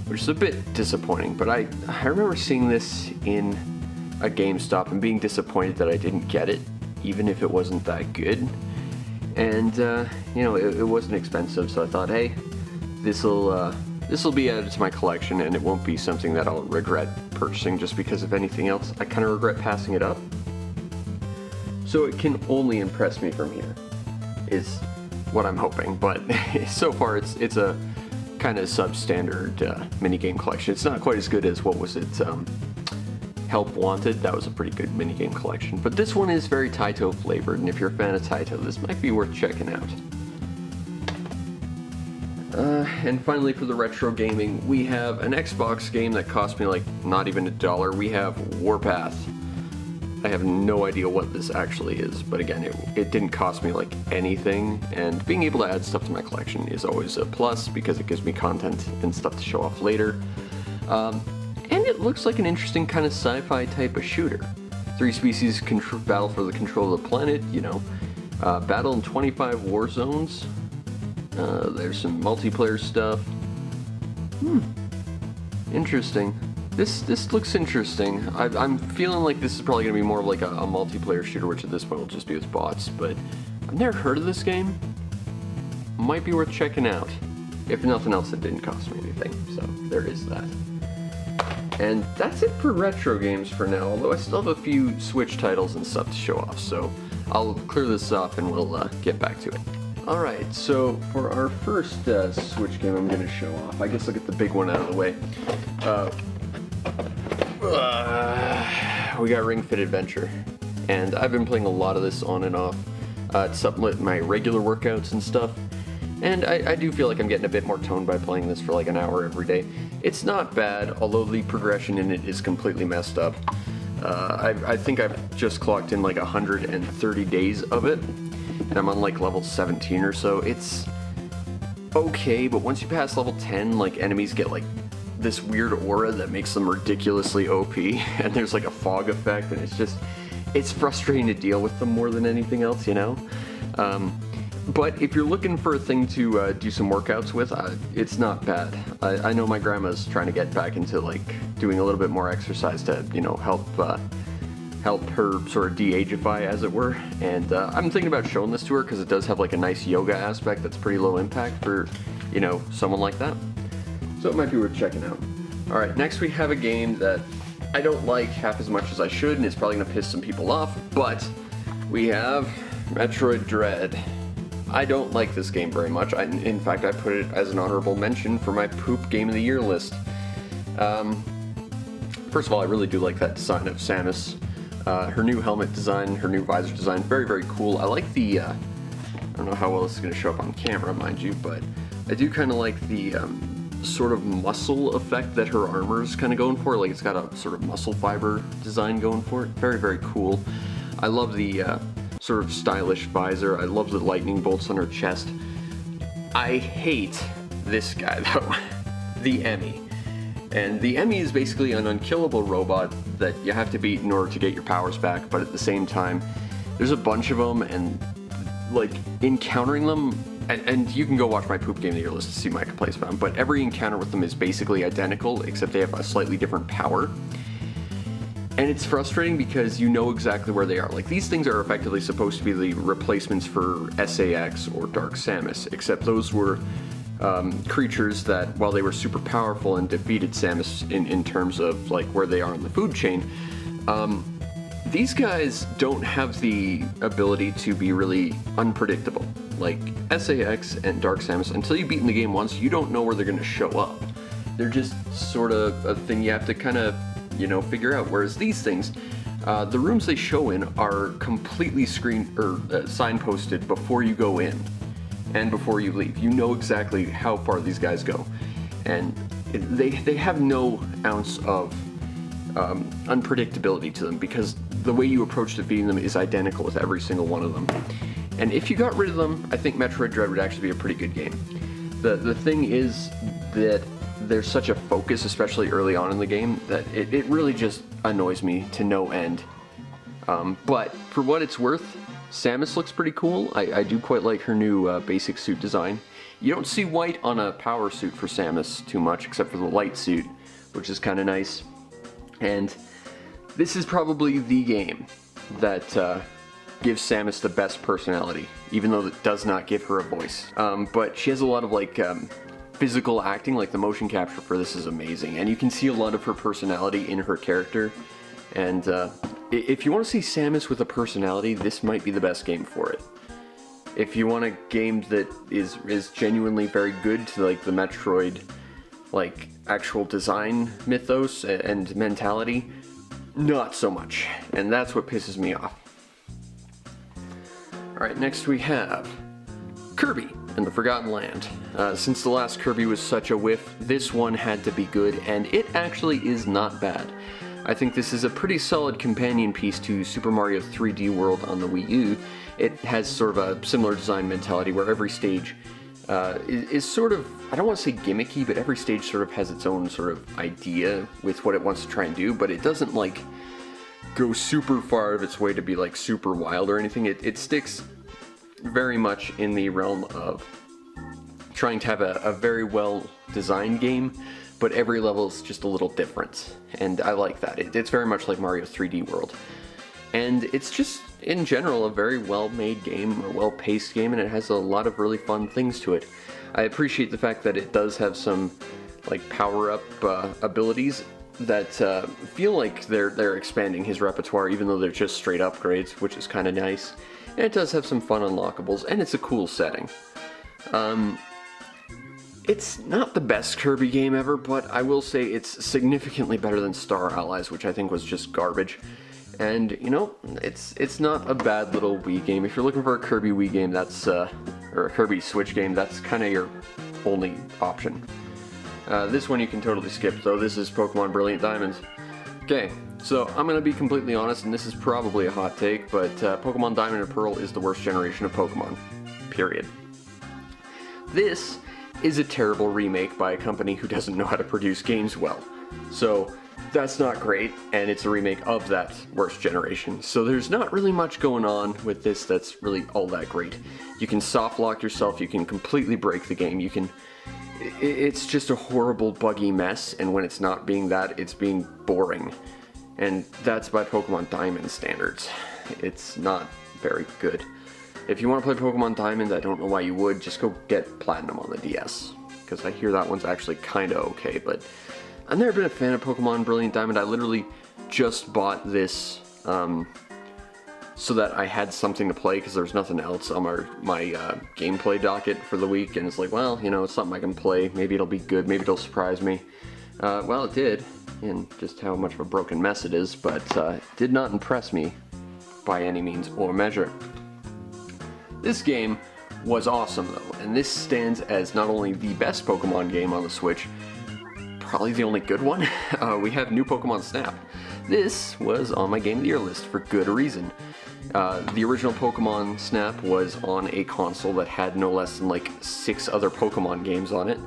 which is a bit disappointing. But I remember seeing this in a GameStop and being disappointed that I didn't get it, even if it wasn't that good. And you know, it wasn't expensive, so I thought, hey, this'll be added to my collection, and it won't be something that I'll regret purchasing just because of anything else. I kind of regret passing it up. So it can only impress me from here, is what I'm hoping. But so far, it's a kind of substandard minigame collection. It's not quite as good as, what was it, Help Wanted. That was a pretty good minigame collection. But this one is very Taito flavored, and if you're a fan of Taito, this might be worth checking out. And finally, for the retro gaming, we have an Xbox game that cost me like not even $1. We have Warpath. I have no idea what this actually is, but again, it didn't cost me like anything, and being able to add stuff to my collection is always a plus because it gives me content and stuff to show off later. And it looks like an interesting kind of sci-fi type of shooter. 3 species battle for the control of the planet, you know, battle in 25 war zones. There's some multiplayer stuff. Interesting. This looks interesting. I'm feeling like this is probably going to be more of like a multiplayer shooter, which at this point will just be with bots, but I've never heard of this game. Might be worth checking out. If nothing else, it didn't cost me anything, so there is that. And that's it for retro games for now, although I still have a few Switch titles and stuff to show off, so I'll clear this up and we'll get back to it. Alright, so for our first Switch game I'm going to show off, I guess I'll get the big one out of the way. We got Ring Fit Adventure, and I've been playing a lot of this on and off to supplement my regular workouts and stuff, and I do feel like I'm getting a bit more toned by playing this for like an hour every day. It's not bad, although the progression in it is completely messed up. I think I've just clocked in like 130 days of it, and I'm on like level 17 or so. It's okay, but once you pass level 10, like enemies get like this weird aura that makes them ridiculously OP, and there's like a fog effect, and it's frustrating to deal with them more than anything else, you know? But if you're looking for a thing to do some workouts with, it's not bad. I know my grandma's trying to get back into like doing a little bit more exercise to, you know, help her sort of de-ageify, as it were, and I'm thinking about showing this to her because it does have like a nice yoga aspect that's pretty low impact for, you know, someone like that. So it might be worth checking out. Alright, next we have a game that I don't like half as much as I should, and it's probably going to piss some people off, but we have Metroid Dread. I don't like this game very much. In fact, I put it as an honorable mention for my poop game of the year list. First of all, I really do like that design of Samus. Her new helmet design, her new visor design, very, very cool. I like the, I don't know how well this is going to show up on camera, mind you, but I do kind of like the sort of muscle effect that her armor is kind of going for. Like, it's got a sort of muscle fiber design going for it. Very, very cool. I love the sort of stylish visor. I love the lightning bolts on her chest. I hate this guy, though. The Emmy. And the Emmy is basically an unkillable robot that you have to beat in order to get your powers back, but at the same time, there's a bunch of them, and like encountering them, and you can go watch my poop game of the year list to see my complaints about them, but every encounter with them is basically identical, except they have a slightly different power. And it's frustrating because you know exactly where they are. Like, these things are effectively supposed to be the replacements for SAX or Dark Samus, except those were creatures that, while they were super powerful and defeated Samus in terms of like where they are in the food chain, these guys don't have the ability to be really unpredictable. Like SAX and Dark Samus, until you beat in the game once, you don't know where they're going to show up. They're just sort of a thing you have to kind of, you know, figure out. Whereas these things, the rooms they show in are completely signposted before you go in and before you leave. You know exactly how far these guys go, and they have no ounce of unpredictability to them, because the way you approach defeating them is identical with every single one of them. And if you got rid of them, I think Metroid Dread would actually be a pretty good game. The thing is that there's such a focus, especially early on in the game, that it really just annoys me to no end. But for what it's worth, Samus looks pretty cool. I do quite like her new basic suit design. You don't see white on a power suit for Samus too much, except for the light suit, which is kind of nice. And this is probably the game that gives Samus the best personality, even though it does not give her a voice. But she has a lot of like physical acting, like the motion capture for this is amazing, and you can see a lot of her personality in her character. And if you want to see Samus with a personality, this might be the best game for it. If you want a game that is genuinely very good to like the Metroid, like actual design mythos and mentality, not so much, and that's what pisses me off. Alright, next we have Kirby and the Forgotten Land. Since the last Kirby was such a whiff, this one had to be good, and it actually is not bad. I think this is a pretty solid companion piece to Super Mario 3D World on the Wii U. It has sort of a similar design mentality where every stage is sort of, I don't want to say gimmicky, but every stage sort of has its own sort of idea with what it wants to try and do, but it doesn't like go super far out of its way to be like super wild or anything. It sticks very much in the realm of trying to have a very well designed game, but every level is just a little different, and I like that. It's very much like Mario 3D World. And it's just, in general, a very well-made game, a well-paced game, and it has a lot of really fun things to it. I appreciate the fact that it does have some, like, power-up abilities that feel like they're expanding his repertoire, even though they're just straight upgrades, which is kind of nice. And it does have some fun unlockables, and it's a cool setting. It's not the best Kirby game ever, but I will say it's significantly better than Star Allies, which I think was just garbage. And, you know, it's not a bad little Wii game. If you're looking for a Kirby Wii game, that's, or a Kirby Switch game, that's kind of your only option. This one you can totally skip, though. This is Pokemon Brilliant Diamond. Okay, so I'm going to be completely honest, and this is probably a hot take, but Pokemon Diamond and Pearl is the worst generation of Pokemon. Period. This is a terrible remake by a company who doesn't know how to produce games well. So that's not great, and it's a remake of that worst generation. So there's not really much going on with this that's really all that great. You can soft lock yourself, you can completely break the game, you can... It's just a horrible, buggy mess, and when it's not being that, it's being boring. And that's by Pokemon Diamond standards. It's not very good. If you want to play Pokemon Diamond, I don't know why you would, just go get Platinum on the DS. Because I hear that one's actually kinda okay, but I've never been a fan of Pokemon Brilliant Diamond. I literally just bought this so that I had something to play, because there was nothing else on my gameplay docket for the week, and it's like, well, you know, it's something I can play, maybe it'll be good, maybe it'll surprise me. Well, it did, and just how much of a broken mess it is, but it did not impress me by any means or measure. This game was awesome, though, and this stands as not only the best Pokemon game on the Switch, probably the only good one. We have New Pokemon Snap. This was on my Game of the Year list for good reason. The original Pokemon Snap was on a console that had no less than like 6 other Pokemon games on it,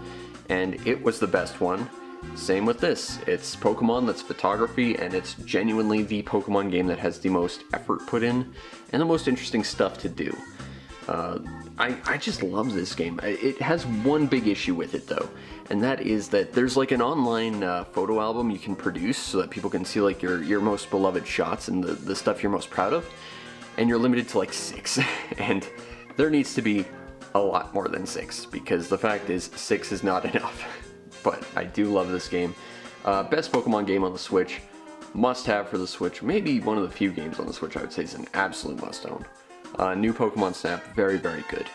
and it was the best one. Same with this. It's Pokemon that's photography, and it's genuinely the Pokemon game that has the most effort put in and the most interesting stuff to do. I just love this game. It has one big issue with it, though, and that is that there's like an online photo album you can produce so that people can see like your most beloved shots and the stuff you're most proud of, and you're limited to like 6, and there needs to be a lot more than 6, because the fact is 6 is not enough. But I do love this game. Best Pokemon game on the Switch, must have for the Switch, maybe one of the few games on the Switch I would say is an absolute must own. New Pokemon Snap, very, very good.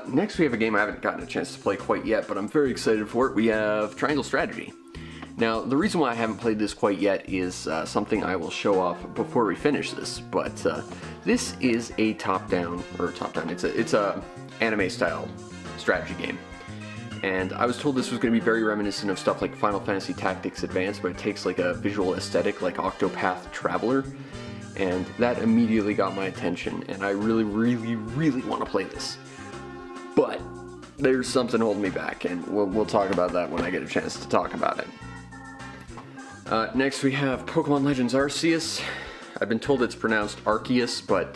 Next we have a game I haven't gotten a chance to play quite yet, but I'm very excited for it. We have Triangle Strategy. Now, the reason why I haven't played this quite yet is something I will show off before we finish this, but this is a top-down, it's a anime-style strategy game. And I was told this was going to be very reminiscent of stuff like Final Fantasy Tactics Advance, but it takes like a visual aesthetic like Octopath Traveler, and that immediately got my attention, and I really, really, really want to play this. But there's something holding me back, and we'll talk about that when I get a chance to talk about it. Next we have Pokemon Legends Arceus. I've been told it's pronounced Arceus, but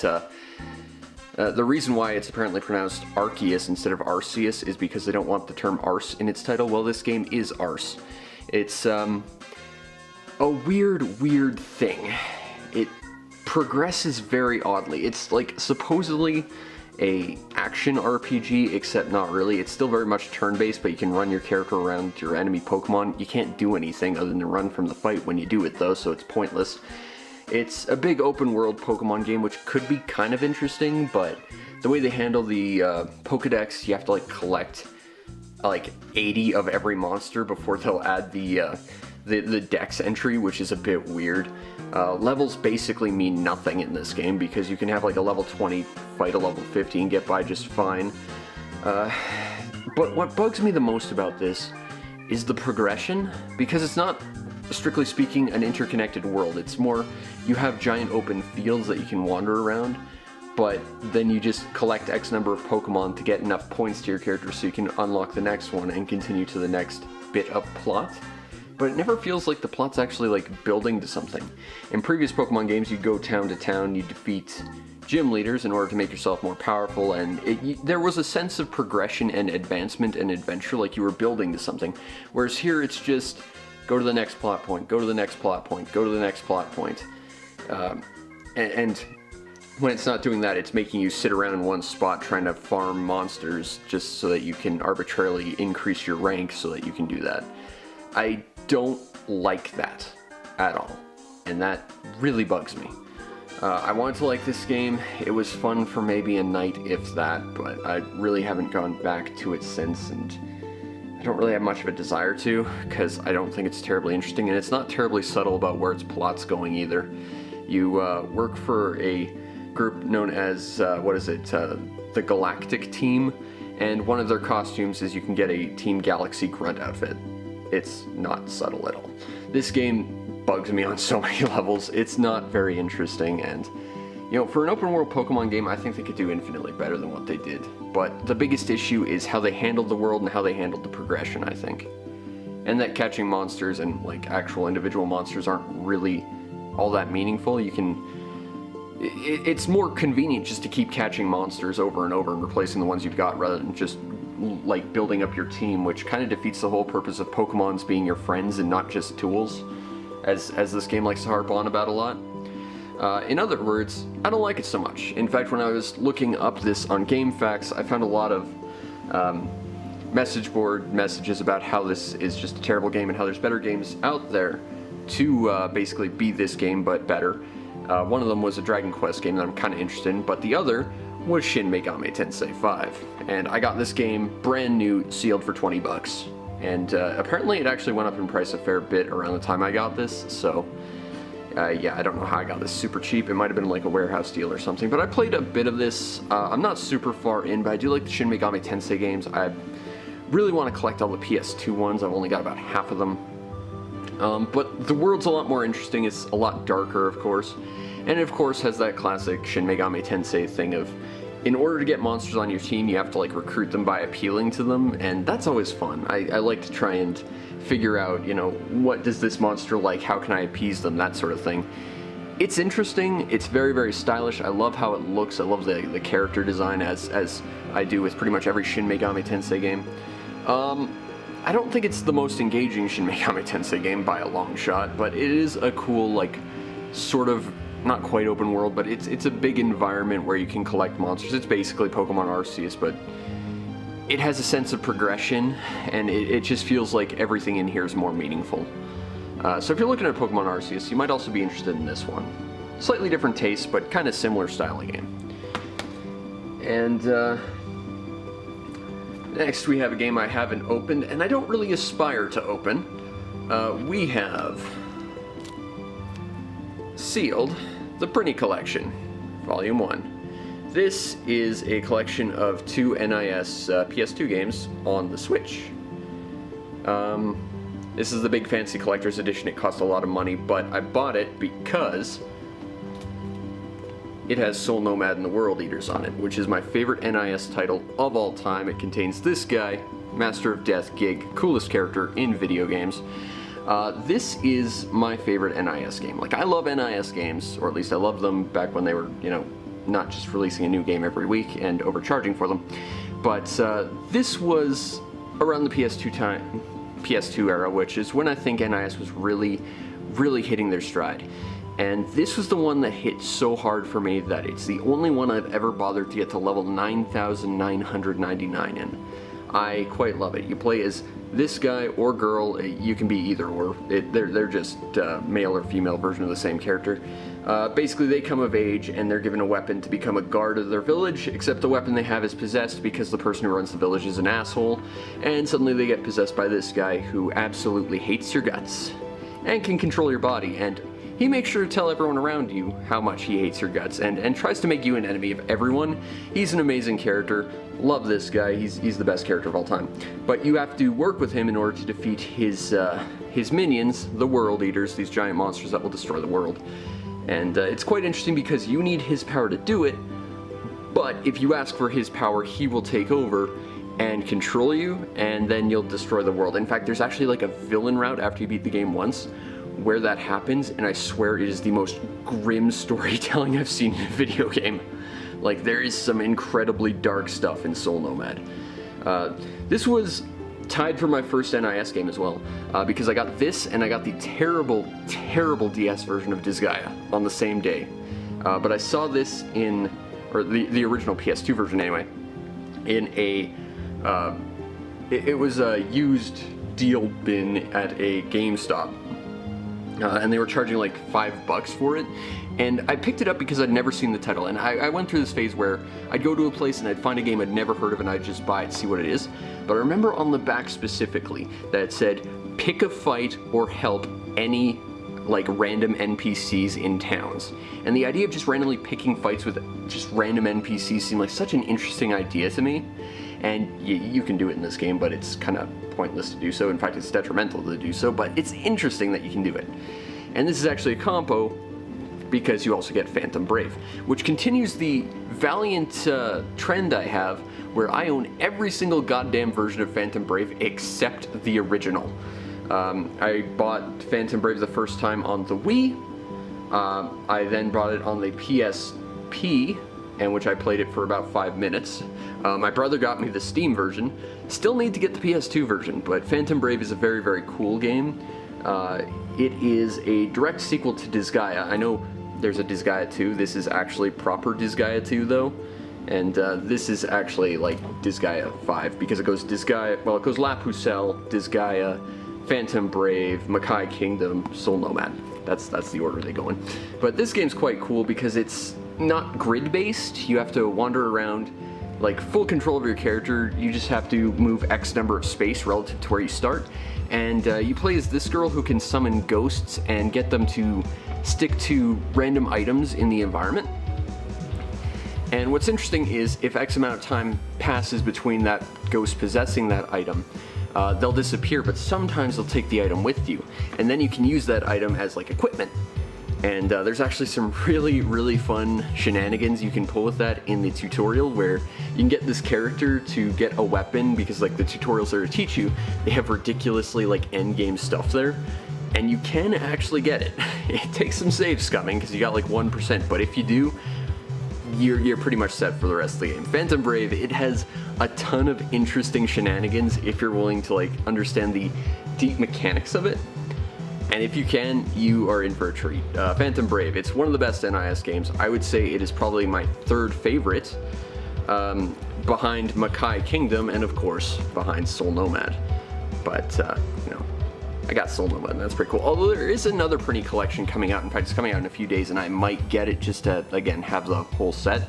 the reason why it's apparently pronounced Arceus instead of Arceus is because they don't want the term arse in its title. Well, this game is arse. It's a weird thing. It progresses very oddly. It's like supposedly a action RPG, except not really. It's still very much turn-based, but you can run your character around your enemy Pokemon. You can't do anything other than run from the fight when you do it though, so it's pointless. It's a big open world Pokemon game, which could be kind of interesting, but the way they handle the Pokedex, you have to like collect like 80 of every monster before they'll add the Dex entry, which is a bit weird. Levels basically mean nothing in this game because you can have like a level 20 fight a level 50 and get by just fine. But what bugs me the most about this is the progression, because it's not, strictly speaking, an interconnected world. It's more, you have giant open fields that you can wander around, but then you just collect X number of Pokemon to get enough points to your character so you can unlock the next one and continue to the next bit of plot. But it never feels like the plot's actually like building to something. In previous Pokemon games, you go town to town, you defeat gym leaders in order to make yourself more powerful, and there was a sense of progression and advancement and adventure, like you were building to something. Whereas here it's just, go to the next plot point, go to the next plot point, go to the next plot point. And when it's not doing that, it's making you sit around in one spot trying to farm monsters just so that you can arbitrarily increase your rank so that you can do that. I don't like that at all, and that really bugs me. I wanted to like this game. It was fun for maybe a night, if that, but I really haven't gone back to it since, and I don't really have much of a desire to, because I don't think it's terribly interesting, and it's not terribly subtle about where its plot's going either. You work for a group known as, the Galactic Team, and one of their costumes is you can get a Team Galaxy Grunt outfit. It's not subtle at all. This game bugs me on so many levels. It's not very interesting, and you know, for an open world Pokemon game, I think they could do infinitely better than what they did. But the biggest issue is how they handled the world and how they handled the progression, I think. And that catching monsters and like actual individual monsters aren't really all that meaningful. You can, it's more convenient just to keep catching monsters over and over and replacing the ones you've got rather than just like building up your team, which kind of defeats the whole purpose of Pokemon's being your friends and not just tools, as this game likes to harp on about a lot. In other words, I don't like it so much. In fact, when I was looking up this on GameFAQs, I found a lot of message board messages about how this is just a terrible game and how there's better games out there to basically be this game but better. One of them was a Dragon Quest game that I'm kind of interested in, but the other was Shin Megami Tensei 5. And I got this game brand new, sealed for 20 bucks. And apparently it actually went up in price a fair bit around the time I got this, so yeah, I don't know how I got this super cheap. It might have been like a warehouse deal or something, but I played a bit of this. I'm not super far in, but I do like the Shin Megami Tensei games. I really want to collect all the PS2 ones. I've only got about half of them. But the world's a lot more interesting. It's a lot darker, of course. And it, of course, has that classic Shin Megami Tensei thing of, in order to get monsters on your team, you have to like recruit them by appealing to them, and that's always fun. I like to try and figure out, you know, what does this monster like, how can I appease them, that sort of thing. It's interesting, it's very, very stylish. I love how it looks, I love the character design, as I do with pretty much every Shin Megami Tensei game. I don't think it's the most engaging Shin Megami Tensei game by a long shot, but it is a cool, like, sort of, not quite open world, but it's a big environment where you can collect monsters. It's basically Pokemon Arceus, but it has a sense of progression, and it just feels like everything in here is more meaningful. So if you're looking at Pokemon Arceus, you might also be interested in this one. Slightly different taste, but kind of similar style of game. And next we have a game I haven't opened, and I don't really aspire to open. We have Sealed, the Brinny Collection, Volume 1. This is a collection of 2 NIS PS2 games on the Switch. This is the big fancy collector's edition. It cost a lot of money, but I bought it because it has Soul Nomad and the World Eaters on it, which is my favorite NIS title of all time. It contains this guy, Master of Death Gig, coolest character in video games. This is my favorite NIS game. Like, I love NIS games, or at least I loved them back when they were, you know, not just releasing a new game every week and overcharging for them. But this was around the PS2 era, which is when I think NIS was really hitting their stride. And this was the one that hit so hard for me that it's the only one I've ever bothered to get to level 9,999 in. I quite love it. You play as this guy or girl, you can be either or. They're just male or female version of the same character. Basically, they come of age and they're given a weapon to become a guard of their village, except the weapon they have is possessed because the person who runs the village is an asshole, and suddenly they get possessed by this guy who absolutely hates your guts and can control your body, and he makes sure to tell everyone around you how much he hates your guts and tries to make you an enemy of everyone. He's an amazing character. Love this guy. He's the best character of all time. But you have to work with him in order to defeat his minions, the World Eaters, these giant monsters that will destroy the world. And it's quite interesting because you need his power to do it, but if you ask for his power, he will take over and control you, and then you'll destroy the world. In fact, there's actually like a villain route after you beat the game once where that happens, and I swear it is the most grim storytelling I've seen in a video game. Like, there is some incredibly dark stuff in Soul Nomad. This was tied for my first NIS game as well, because I got this and I got the terrible DS version of Disgaea on the same day. But I saw this in, or the original PS2 version anyway, in a, it was a used deal bin at a GameStop. And they were charging like $5 for it, and I picked it up because I'd never seen the title, and I went through this phase where I'd go to a place and I'd find a game I'd never heard of and I'd just buy it, see what it is. But I remember on the back specifically that it said, pick a fight or help any like random NPCs in towns. And the idea of just randomly picking fights with just random NPCs seemed like such an interesting idea to me. And you can do it in this game, but it's kind of pointless to do so. In fact, it's detrimental to do so, but it's interesting that you can do it. And this is actually a compo because you also get Phantom Brave, which continues the valiant trend I have where I own every single goddamn version of Phantom Brave except the original. I bought Phantom Brave the first time on the Wii. I then bought it on the PSP, in which I played it for about 5 minutes. My brother got me the Steam version. Still need to get the PS2 version, but Phantom Brave is a very cool game. It is a direct sequel to Disgaea. I know there's a Disgaea 2. This is actually proper Disgaea 2 though. And this is actually like Disgaea 5 because it goes Disgaea, well, it goes La Pucelle, Disgaea, Phantom Brave, Makai Kingdom, Soul Nomad. That's the order they go in. But this game's quite cool because it's not grid-based. You have to wander around, like full control of your character. You just have to move X number of space relative to where you start. And you play as this girl who can summon ghosts and get them to stick to random items in the environment. And what's interesting is if X amount of time passes between that ghost possessing that item, they'll disappear, but sometimes they'll take the item with you. And then you can use that item as like equipment. And there's actually some really fun shenanigans you can pull with that in the tutorial, where you can get this character to get a weapon because like the tutorials there to teach you, they have ridiculously like endgame stuff there. And you can actually get it. It takes some save scumming because you got like 1%, but if you do, you're pretty much set for the rest of the game. Phantom Brave, it has a ton of interesting shenanigans if you're willing to like understand the deep mechanics of it. And if you can, you are in for a treat. Phantom Brave, it's one of the best NIS games. I would say it is probably my third favorite, behind Makai Kingdom and of course behind Soul Nomad. But, you know, I got Soul Nomad and that's pretty cool. Although there is another pretty collection coming out. In fact, it's coming out in a few days and I might get it just to, again, have the whole set.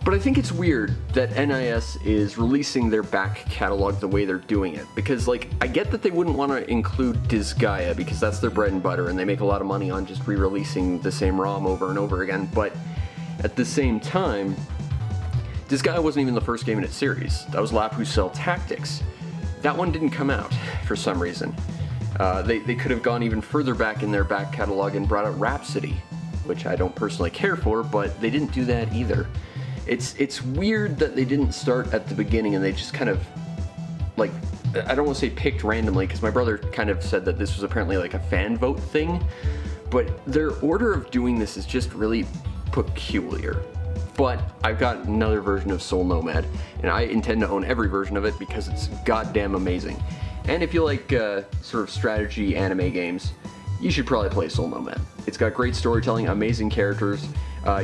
But I think it's weird that NIS is releasing their back catalog the way they're doing it. Because, like, I get that they wouldn't want to include Disgaea because that's their bread and butter and they make a lot of money on just re-releasing the same ROM over and over again. But at the same time, Disgaea wasn't even the first game in its series. That was La Pucelle Tactics. That one didn't come out for some reason. They could have gone even further back in their back catalog and brought out Rhapsody, which I don't personally care for, but they didn't do that either. It's weird that they didn't start at the beginning and they just kind of like I don't want to say picked randomly, because my brother kind of said that this was apparently like a fan vote thing, but their order of doing this is just really peculiar. But I've got another version of Soul Nomad, and I intend to own every version of it because it's goddamn amazing. And if you like sort of strategy anime games, you should probably play Soul Nomad. It's got great storytelling, amazing characters,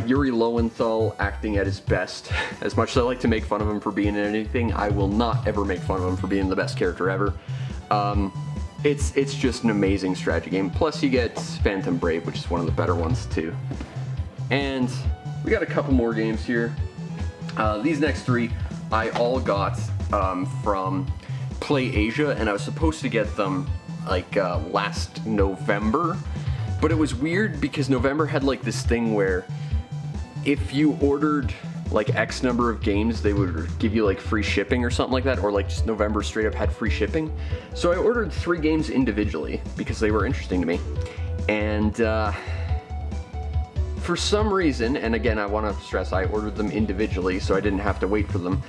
Yuri Lowenthal acting at his best. As much as I like to make fun of him for being in anything, I will not ever make fun of him for being the best character ever. It's just an amazing strategy game. Plus you get Phantom Brave, which is one of the better ones too. And we got a couple more games here. These next three I all got from Play Asia, and I was supposed to get them like last November, but it was weird because November had like this thing where if you ordered like X number of games, they would give you like free shipping or something like that, or like just November straight up had free shipping. So I ordered 3 games individually because they were interesting to me, and for some reason, and again I want to stress I ordered them individually so I didn't have to wait for them,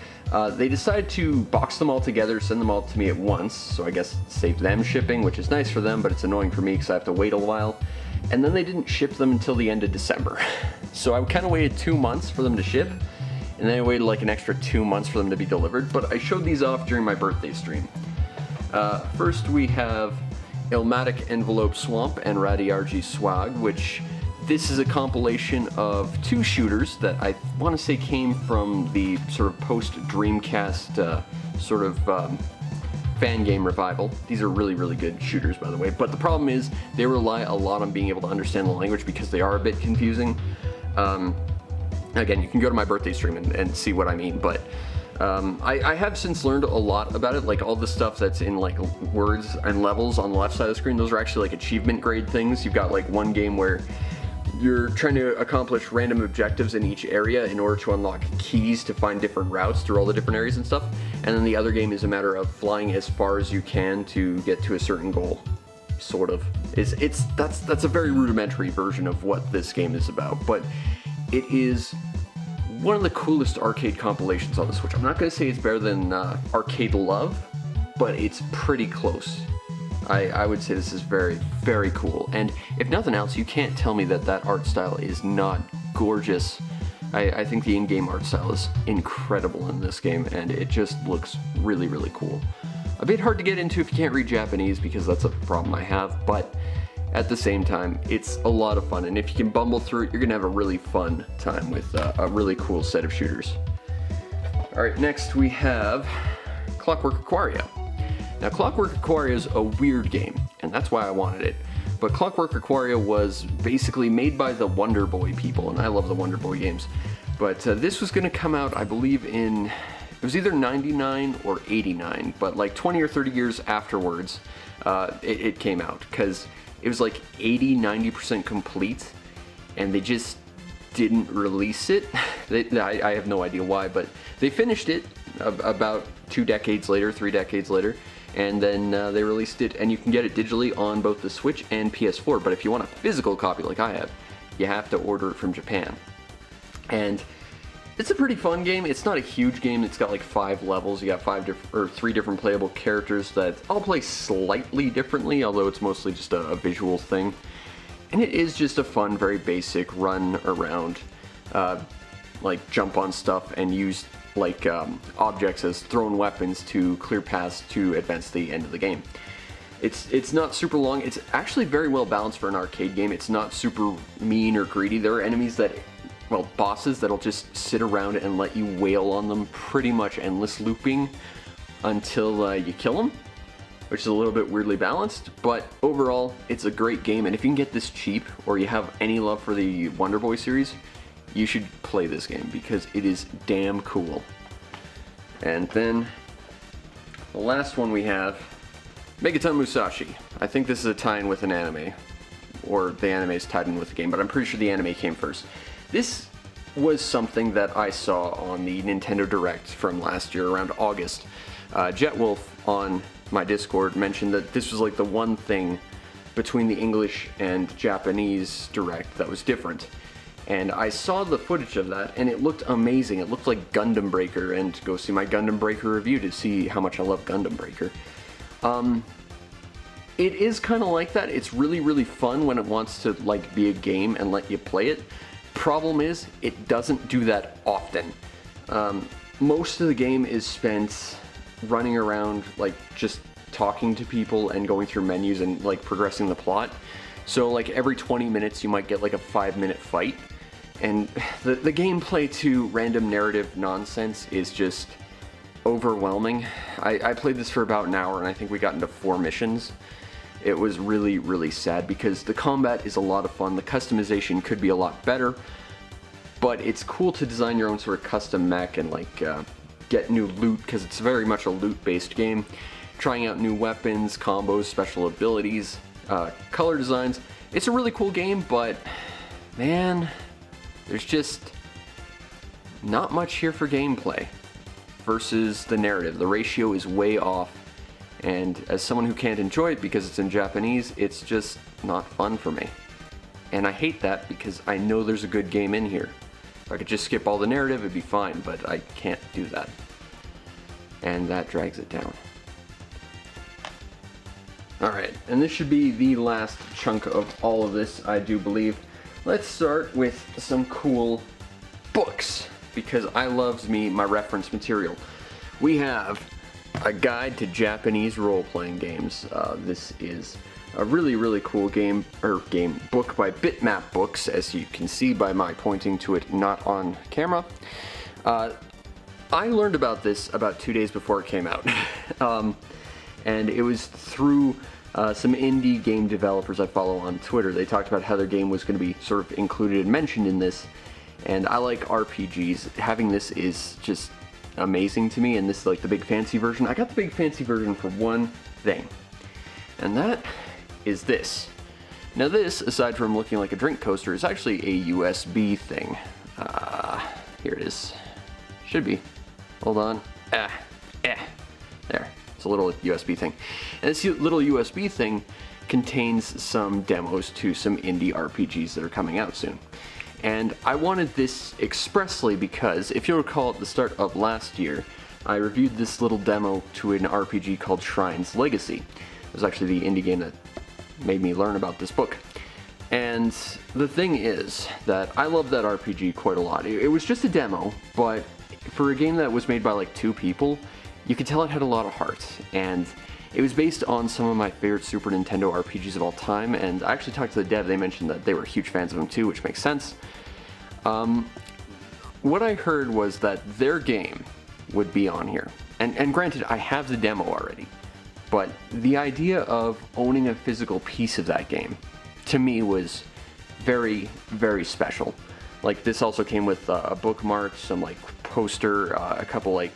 they decided to box them all together, send them all to me at once, so I guess it saved them shipping, which is nice for them, but it's annoying for me because I have to wait a while. And then they didn't ship them until the end of December. So I kind of waited 2 months for them to ship, and then I waited like an extra 2 months for them to be delivered, but I showed these off during my birthday stream. First we have Ilmatic Envelope Swamp and Radiarji Swag, which this is a compilation of 2 shooters that I want to say came from the sort of post-Dreamcast sort of fan game revival. These are really, really good shooters, by the way, but the problem is they rely a lot on being able to understand the language because they are a bit confusing. Again, you can go to my birthday stream and see what I mean, but I have since learned a lot about it. Like all the stuff that's in like words and levels on the left side of the screen, those are actually like achievement grade things. You've got like one game where you're trying to accomplish random objectives in each area in order to unlock keys to find different routes through all the different areas and stuff. And then the other game is a matter of flying as far as you can to get to a certain goal. Sort of. That's a very rudimentary version of what this game is about, but it is one of the coolest arcade compilations on the Switch. I'm not going to say it's better than Arcade Love, but it's pretty close. I would say this is very, very cool. And if nothing else, you can't tell me that that art style is not gorgeous. I think the in-game art style is incredible in this game, and it just looks really, really cool. A bit hard to get into if you can't read Japanese, because that's a problem I have, but at the same time, it's a lot of fun, and if you can bumble through it, you're going to have a really fun time with a really cool set of shooters. Alright, next we have Clockwork Aquaria. Now, Clockwork Aquaria is a weird game, and that's why I wanted it. But Clockwork Aquaria was basically made by the Wonder Boy people, and I love the Wonder Boy games. But this was going to come out, I believe, it was either 99 or 89, but like 20 or 30 years afterwards, it came out, because it was like 80-90% complete, and they just didn't release it. I have no idea why, but they finished it about 2 decades later, 3 decades later, and then they released it, and you can get it digitally on both the Switch and PS4, but if you want a physical copy like I have, you have to order it from Japan. And it's a pretty fun game. It's not a huge game. It's got like 5 levels. You got 3 different playable characters that all play slightly differently, although it's mostly just a visual thing. And it is just a fun, very basic run around, like jump on stuff and use like objects as thrown weapons to clear paths to advance to the end of the game. It's not super long. It's actually very well balanced for an arcade game. It's not super mean or greedy. There are enemies that, well, bosses that'll just sit around and let you wail on them pretty much endless looping until you kill them, which is a little bit weirdly balanced, but overall, it's a great game, and if you can get this cheap, or you have any love for the Wonder Boy series, you should play this game, because it is damn cool. And then, the last one we have, Megaton Musashi. I think this is a tie-in with an anime, or the anime is tied in with the game, but I'm pretty sure the anime came first. This was something that I saw on the Nintendo Direct from last year, around August. Jetwolf on my Discord mentioned that this was like the one thing between the English and Japanese Direct that was different. And I saw the footage of that, and it looked amazing. It looked like Gundam Breaker, and go see my Gundam Breaker review to see how much I love Gundam Breaker. It is kind of like that. It's really, really fun when it wants to like be a game and let you play it. Problem is, it doesn't do that often. Most of the game is spent running around, like, just talking to people and going through menus and, like, progressing the plot. So, like, every 20 minutes you might get, like, a 5-minute fight. And the gameplay to random narrative nonsense is just overwhelming. I played this for about an hour, and I think we got into 4 missions. It was really, really sad because the combat is a lot of fun. The customization could be a lot better, but it's cool to design your own sort of custom mech and like get new loot, because it's very much a loot-based game. Trying out new weapons, combos, special abilities, color designs. It's a really cool game, but man, there's just not much here for gameplay versus the narrative. The ratio is way off. And as someone who can't enjoy it because it's in Japanese, it's just not fun for me. And I hate that because I know there's a good game in here. If I could just skip all the narrative, it'd be fine, but I can't do that. And that drags it down. Alright, and this should be the last chunk of all of this, I do believe. Let's start with some cool books, because I loves me my reference material. We have a guide to Japanese role-playing games. This is a really, really cool book by Bitmap Books, as you can see by my pointing to it not on camera. I learned about this about 2 days before it came out, and it was through some indie game developers I follow on Twitter. They talked about how their game was going to be sort of included and mentioned in this, and I like RPGs. Having this is just amazing to me, and this is like the big fancy version. I got the big fancy version for one thing, and that is this. Now this, aside from looking like a drink coaster, is actually a USB thing. Here it is. Should be. Hold on. There. It's a little USB thing. And this little USB thing contains some demos to some indie RPGs that are coming out soon. And I wanted this expressly because, if you'll recall, at the start of last year, I reviewed this little demo to an RPG called Shrine's Legacy. It was actually the indie game that made me learn about this book. And the thing is that I love that RPG quite a lot. It was just a demo, but for a game that was made by like 2 people, you could tell it had a lot of heart. And it was based on some of my favorite Super Nintendo RPGs of all time, and I actually talked to the dev. They mentioned that they were huge fans of them too, which makes sense. What I heard was that their game would be on here. And granted, I have the demo already, but the idea of owning a physical piece of that game, to me, was very, very special. Like, this also came with a bookmark, some like poster, a couple like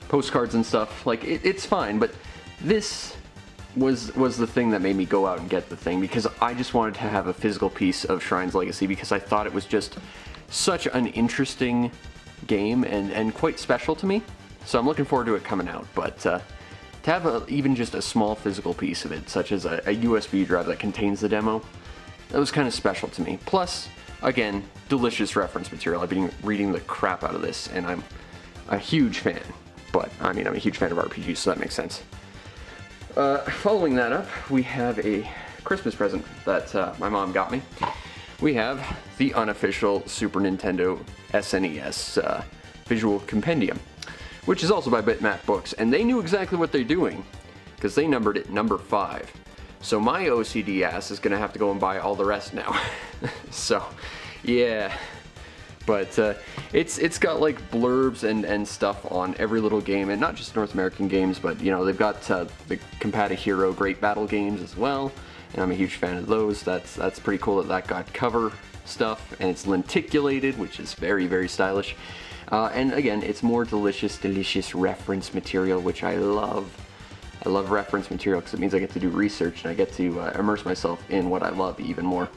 postcards and stuff. Like, it's fine, but this was the thing that made me go out and get the thing, because I just wanted to have a physical piece of Shrine's Legacy, because I thought it was just such an interesting game and quite special to me. So I'm looking forward to it coming out, but to have even just a small physical piece of it, such as a USB drive that contains the demo, that was kind of special to me. Plus, again, delicious reference material. I've been reading the crap out of this, and I'm a huge fan. But, I mean, I'm a huge fan of RPGs, so that makes sense. Following that up, we have a Christmas present that my mom got me. We have the unofficial Super Nintendo SNES Visual Compendium, which is also by Bitmap Books, and they knew exactly what they're doing, because they numbered it number 5. So my OCD ass is going to have to go and buy all the rest now. So, yeah. But it's got like blurbs and stuff on every little game, and not just North American games, but you know, they've got the Compata Hero Great Battle games as well, and I'm a huge fan of those. That's pretty cool that got cover stuff, and it's lenticulated, which is very, very stylish. And again, it's more delicious reference material, which I love. I love reference material because it means I get to do research and I get to immerse myself in what I love even more.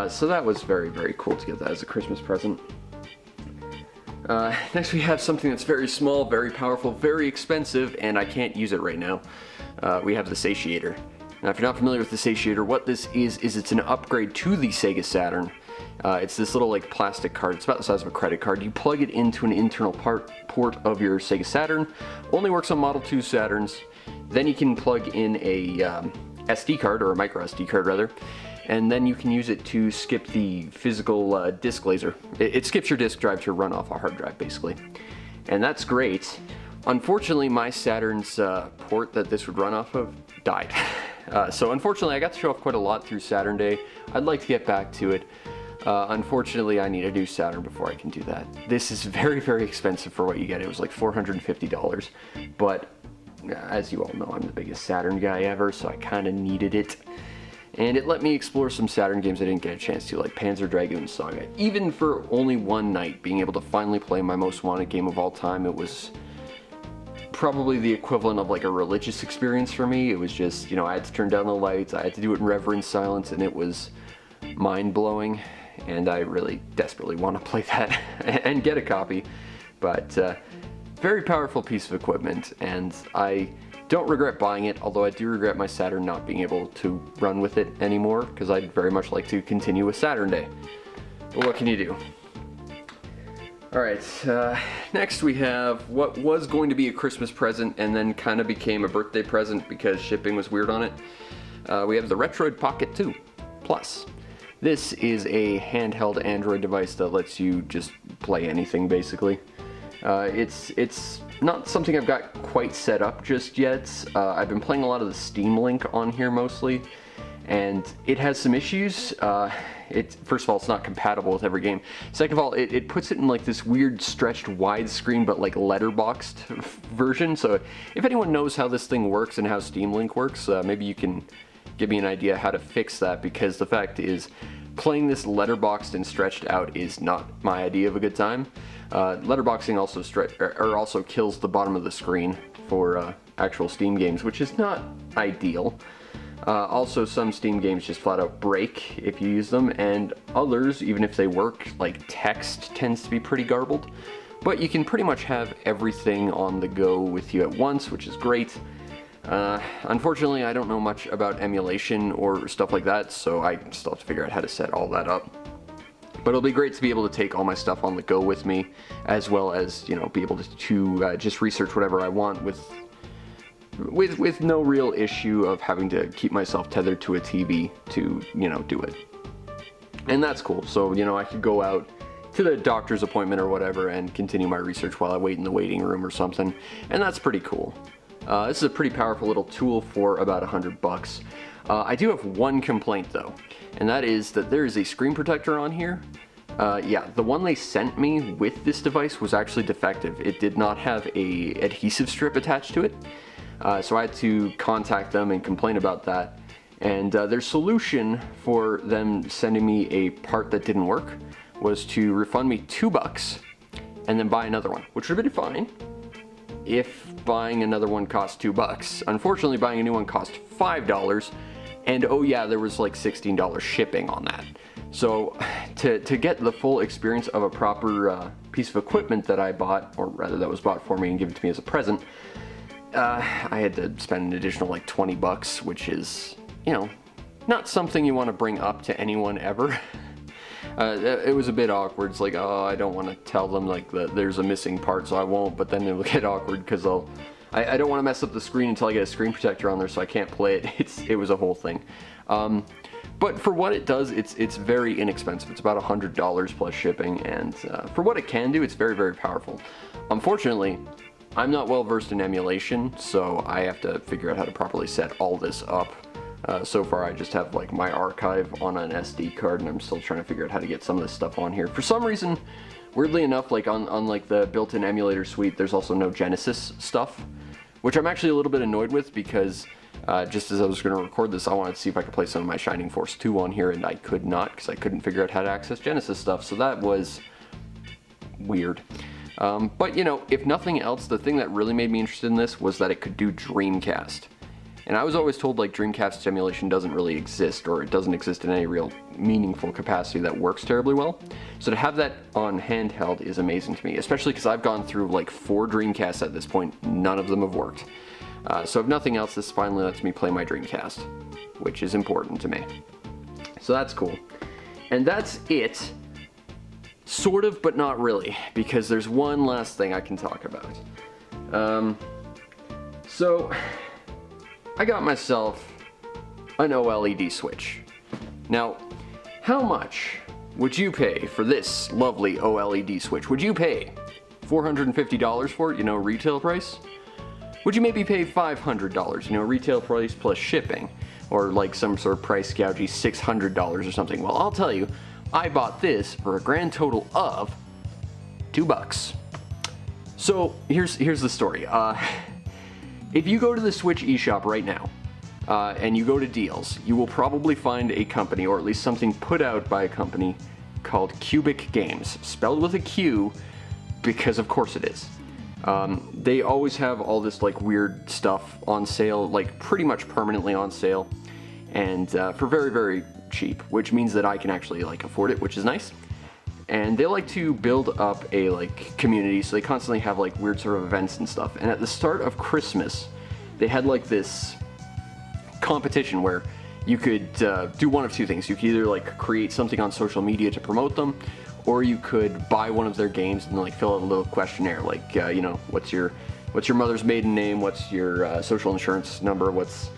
So that was very, very cool to get that as a Christmas present. Next we have something that's very small, very powerful, very expensive, and I can't use it right now. We have the Satiator. Now, if you're not familiar with the satiator, what this is it's an upgrade to the Sega Saturn. It's this little like plastic card. It's about the size of a credit card. You plug it into an internal port of your Sega Saturn. Only works on Model 2 Saturns. Then you can plug in a SD card, or a micro SD card rather, and then you can use it to skip the physical disk laser. It skips your disk drive to run off a hard drive basically. And that's great. Unfortunately, my Saturn's port that this would run off of died. So unfortunately, I got to show off quite a lot through Saturn Day. I'd like to get back to it. Unfortunately, I need a new Saturn before I can do that. This is very, very expensive for what you get. It was like $450, but as you all know, I'm the biggest Saturn guy ever, so I kind of needed it. And it let me explore some Saturn games I didn't get a chance to, like Panzer Dragoon Saga. Even for only one night, being able to finally play my most wanted game of all time, it was probably the equivalent of like a religious experience for me. It was just, you know, I had to turn down the lights, I had to do it in reverent silence, and it was mind-blowing. And I really desperately want to play that and get a copy. But very powerful piece of equipment, and I don't regret buying it, although I do regret my Saturn not being able to run with it anymore, because I'd very much like to continue with Saturn Day. But what can you do? Alright, next we have what was going to be a Christmas present and then kind of became a birthday present because shipping was weird on it. We have the Retroid Pocket 2 Plus. This is a handheld Android device that lets you just play anything basically. It's not something I've got quite set up just yet. I've been playing a lot of the Steam Link on here mostly, and it has some issues. First of all, it's not compatible with every game. Second of all, it puts it in like this weird stretched widescreen but like letterboxed version. So if anyone knows how this thing works and how Steam Link works, maybe you can give me an idea how to fix that, because the fact is, playing this letterboxed and stretched out is not my idea of a good time. Letterboxing also kills the bottom of the screen for actual Steam games, which is not ideal. Also, some Steam games just flat out break if you use them, and others, even if they work, like text tends to be pretty garbled. But you can pretty much have everything on the go with you at once, which is great. Unfortunately, I don't know much about emulation or stuff like that, so I still have to figure out how to set all that up. But it'll be great to be able to take all my stuff on the go with me, as well as, you know, be able to just research whatever I want with no real issue of having to keep myself tethered to a TV to, you know, do it. And that's cool. So, you know, I could go out to the doctor's appointment or whatever and continue my research while I wait in the waiting room or something, and that's pretty cool. This is a pretty powerful little tool for about $100. I do have one complaint though, and that is that there is a screen protector on here. Yeah, the one they sent me with this device was actually defective. It did not have a adhesive strip attached to it, so I had to contact them and complain about that. And their solution for them sending me a part that didn't work was to refund me $2 and then buy another one, which would have been fine if buying another one cost $2. Unfortunately, buying a new one cost $5, and oh yeah, there was like $16 shipping on that. So to get the full experience of a proper piece of equipment that I bought, or rather that was bought for me and given to me as a present, I had to spend an additional like $20, which is, you know, not something you want to bring up to anyone ever. It was a bit awkward. It's like, oh, I don't want to tell them like that there's a missing part, so I won't, but then it'll get awkward because I don't want to mess up the screen until I get a screen protector on there so I can't play it. It was a whole thing. But for what it does, it's very inexpensive. It's about $100 plus shipping, and for what it can do, it's very, very powerful. Unfortunately, I'm not well versed in emulation, so I have to figure out how to properly set all this up. So far I just have like my archive on an SD card, and I'm still trying to figure out how to get some of this stuff on here. For some reason, weirdly enough, like on like the built-in emulator suite, there's also no Genesis stuff, which I'm actually a little bit annoyed with, because just as I was going to record this, I wanted to see if I could play some of my Shining Force 2 on here, and I could not, because I couldn't figure out how to access Genesis stuff, so that was weird. But you know, if nothing else, the thing that really made me interested in this was that it could do Dreamcast. And I was always told like Dreamcast emulation doesn't really exist, or it doesn't exist in any real meaningful capacity that works terribly well. So to have that on handheld is amazing to me, especially because I've gone through like 4 Dreamcasts at this point. None of them have worked. So if nothing else, this finally lets me play my Dreamcast, which is important to me. So that's cool. And that's it. Sort of, but not really, because there's one last thing I can talk about. So, I got myself an OLED Switch. Now, how much would you pay for this lovely OLED Switch? Would you pay $450 for it, retail price? Would you maybe pay $500, retail price plus shipping? Or like some sort of price gougy $600 or something? Well, I'll tell you, I bought this for a grand total of $2. So here's the story. If you go to the Switch eShop right now, and you go to deals, you will probably find a company, or at least something put out by a company called Cubic Games, spelled with a Q, because of course it is. They always have all this like weird stuff on sale, like pretty much permanently on sale, and for very, very cheap, which means that I can actually like afford it, which is nice. And they like to build up a like community, so they constantly have like weird sort of events and stuff. And at the start of Christmas, they had like this competition where you could do one of two things. You could either like create something on social media to promote them, or you could buy one of their games and like fill out a little questionnaire, like what's your mother's maiden name, what's your social insurance number, what's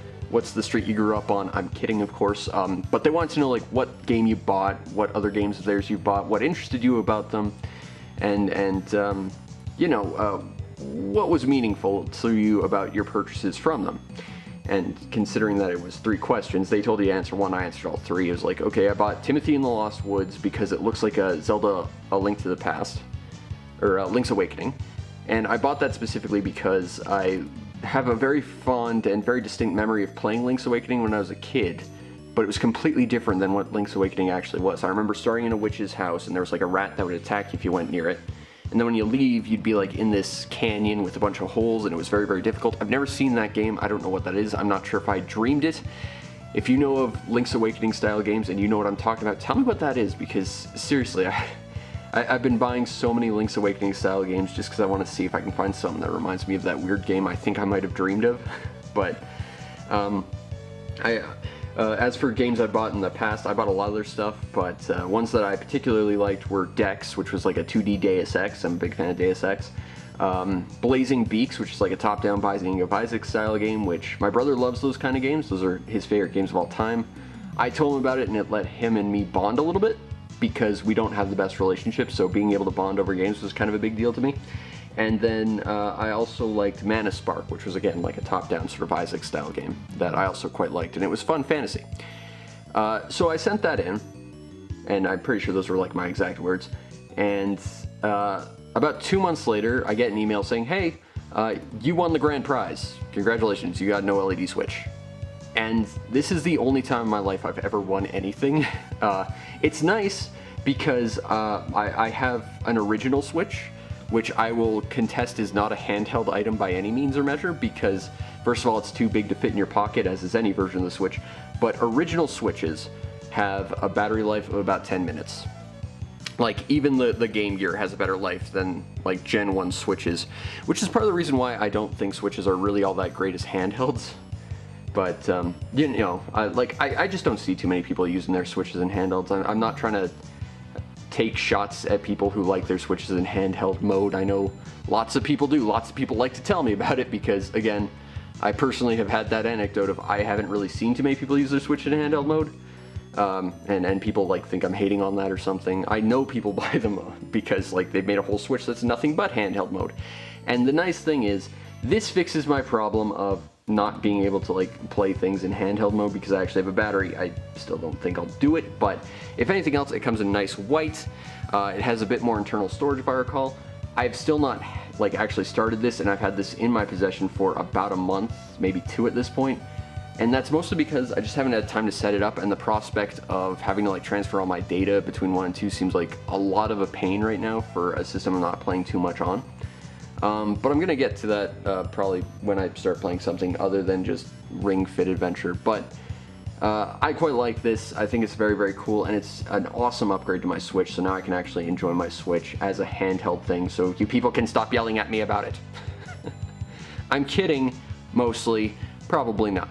the street you grew up on. I'm kidding, of course, but they wanted to know like what game you bought, what other games of theirs you bought, what interested you about them, and what was meaningful to you about your purchases from them. And considering that it was 3 questions, they told you to answer one, I answered all 3. It was like, okay, I bought Timothy and the Lost Woods because it looks like a Zelda A Link to the Past, or Link's Awakening. And I bought that specifically because I have a very fond and very distinct memory of playing Link's Awakening when I was a kid, but it was completely different than what Link's Awakening actually was. I remember starting in a witch's house, and there was like a rat that would attack you if you went near it. And then when you leave, you'd be like in this canyon with a bunch of holes, and it was very, very difficult. I've never seen that game. I don't know what that is. I'm not sure if I dreamed it. If you know of Link's Awakening style games and you know what I'm talking about, tell me what that is, because seriously, I've been buying so many Link's Awakening style games just because I want to see if I can find something that reminds me of that weird game I think I might have dreamed of. But as for games I bought in the past, I bought a lot of their stuff, but ones that I particularly liked were Dex, which was like a 2D Deus Ex. I'm a big fan of Deus Ex. Blazing Beaks, which is like a top-down Binding of Isaac style game, which my brother loves those kind of games. Those are his favorite games of all time. I told him about it, and it let him and me bond a little bit, because we don't have the best relationship, so being able to bond over games was kind of a big deal to me. And then I also liked Mana Spark, which was again like a top-down sort of Isaac style game that I also quite liked, and it was fun fantasy. So I sent that in, and I'm pretty sure those were like my exact words. And about 2 months later, I get an email saying, hey, you won the grand prize. Congratulations, you got an OLED Switch. And this is the only time in my life I've ever won anything. It's nice because I have an original Switch, which I will contest is not a handheld item by any means or measure, because first of all, it's too big to fit in your pocket, as is any version of the Switch, but original Switches have a battery life of about 10 minutes. Like, even the Game Gear has a better life than like Gen 1 Switches, which is part of the reason why I don't think Switches are really all that great as handhelds. But, I just don't see too many people using their Switches in handhelds. I'm not trying to take shots at people who like their Switches in handheld mode. I know lots of people do. Lots of people like to tell me about it because, again, I personally have had that anecdote of I haven't really seen too many people use their Switch in handheld mode. And people like think I'm hating on that or something. I know people buy them because like they've made a whole Switch that's nothing but handheld mode. And the nice thing is, this fixes my problem of not being able to like play things in handheld mode because I actually have a battery. I still don't think I'll do it, but if anything else, it comes in nice white. It has a bit more internal storage if I recall. I've still not like actually started this, and I've had this in my possession for about a month, maybe 2 at this point. And that's mostly because I just haven't had time to set it up, and the prospect of having to like transfer all my data between 1 and 2 seems like a lot of a pain right now for a system I'm not playing too much on. But I'm gonna get to that probably when I start playing something other than just Ring Fit Adventure. But I quite like this. I think it's very, very cool, and it's an awesome upgrade to my Switch, so now I can actually enjoy my Switch as a handheld thing, so you people can stop yelling at me about it. I'm kidding, mostly, probably not.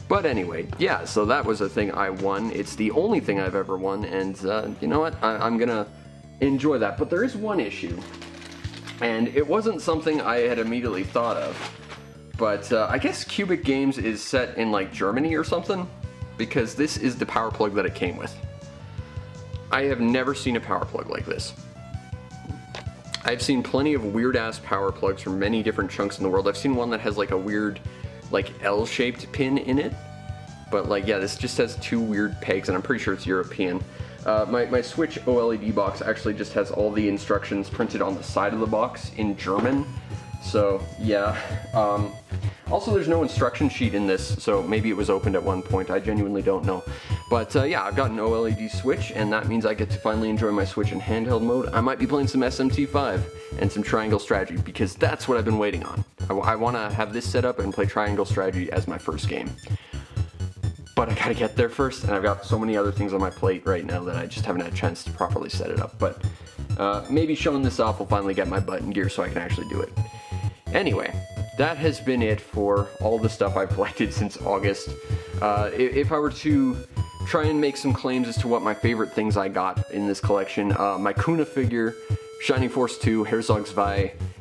But anyway, yeah, so that was a thing I won. It's the only thing I've ever won, and you know what? I'm gonna enjoy that. But there is one issue, and it wasn't something I had immediately thought of. But I guess Cubic Games is set in like Germany or something, because this is the power plug that it came with. I have never seen a power plug like this. I've seen plenty of weird-ass power plugs from many different chunks in the world. I've seen one that has like a weird, like L-shaped pin in it. But like, yeah, this just has two weird pegs, and I'm pretty sure it's European. My Switch OLED box actually just has all the instructions printed on the side of the box in German. So, yeah. Also, there's no instruction sheet in this, so maybe it was opened at one point. I genuinely don't know. But yeah, I've got an OLED Switch, and that means I get to finally enjoy my Switch in handheld mode. I might be playing some SMT5 and some Triangle Strategy, because that's what I've been waiting on. I want to have this set up and play Triangle Strategy as my first game. But I gotta get there first, and I've got so many other things on my plate right now that I just haven't had a chance to properly set it up. But maybe showing this off will finally get my butt in gear so I can actually do it. Anyway, that has been it for all the stuff I've collected since August. If I were to try and make some claims as to what my favorite things I got in this collection, my Kuna figure, Shining Force 2, Herzog 2,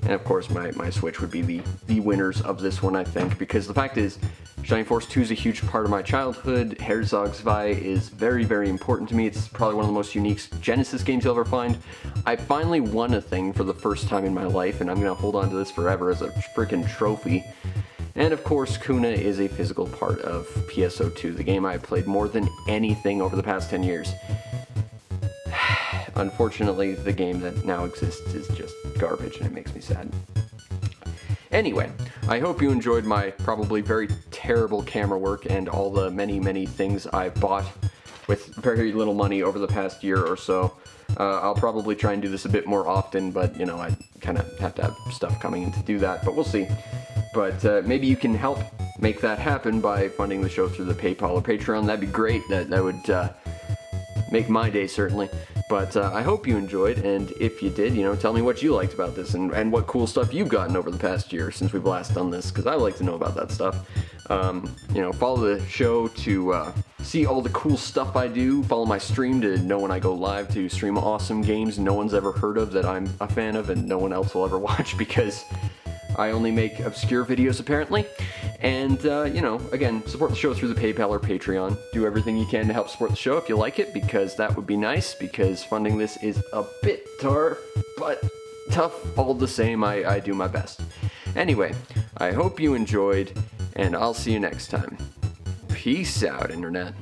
and of course my Switch would be the winners of this one, I think, because the fact is, Shining Force 2 is a huge part of my childhood. Herzog 2 is very, very important to me. It's probably one of the most unique Genesis games you'll ever find. I finally won a thing for the first time in my life, and I'm going to hold on to this forever as a freaking trophy. And of course, Kuna is a physical part of PSO2, the game I've played more than anything over the past 10 years. Unfortunately, the game that now exists is just garbage, and it makes me sad. Anyway, I hope you enjoyed my probably very terrible camera work and all the many, many things I've bought with very little money over the past year or so. I'll probably try and do this a bit more often, but, you know, I kind of have to have stuff coming in to do that, but we'll see. But maybe you can help make that happen by funding the show through the PayPal or Patreon. That'd be great. That would make my day, certainly. But I hope you enjoyed, and if you did, you know, tell me what you liked about this and what cool stuff you've gotten over the past year since we've last done this, because I like to know about that stuff. You know, follow the show to see all the cool stuff I do. Follow my stream to know when I go live to stream awesome games no one's ever heard of that I'm a fan of and no one else will ever watch because I only make obscure videos apparently. And, you know, again, support the show through the PayPal or Patreon. Do everything you can to help support the show if you like it, because that would be nice, because funding this is a bit tough, but tough all the same. I do my best. Anyway, I hope you enjoyed, and I'll see you next time. Peace out, Internet.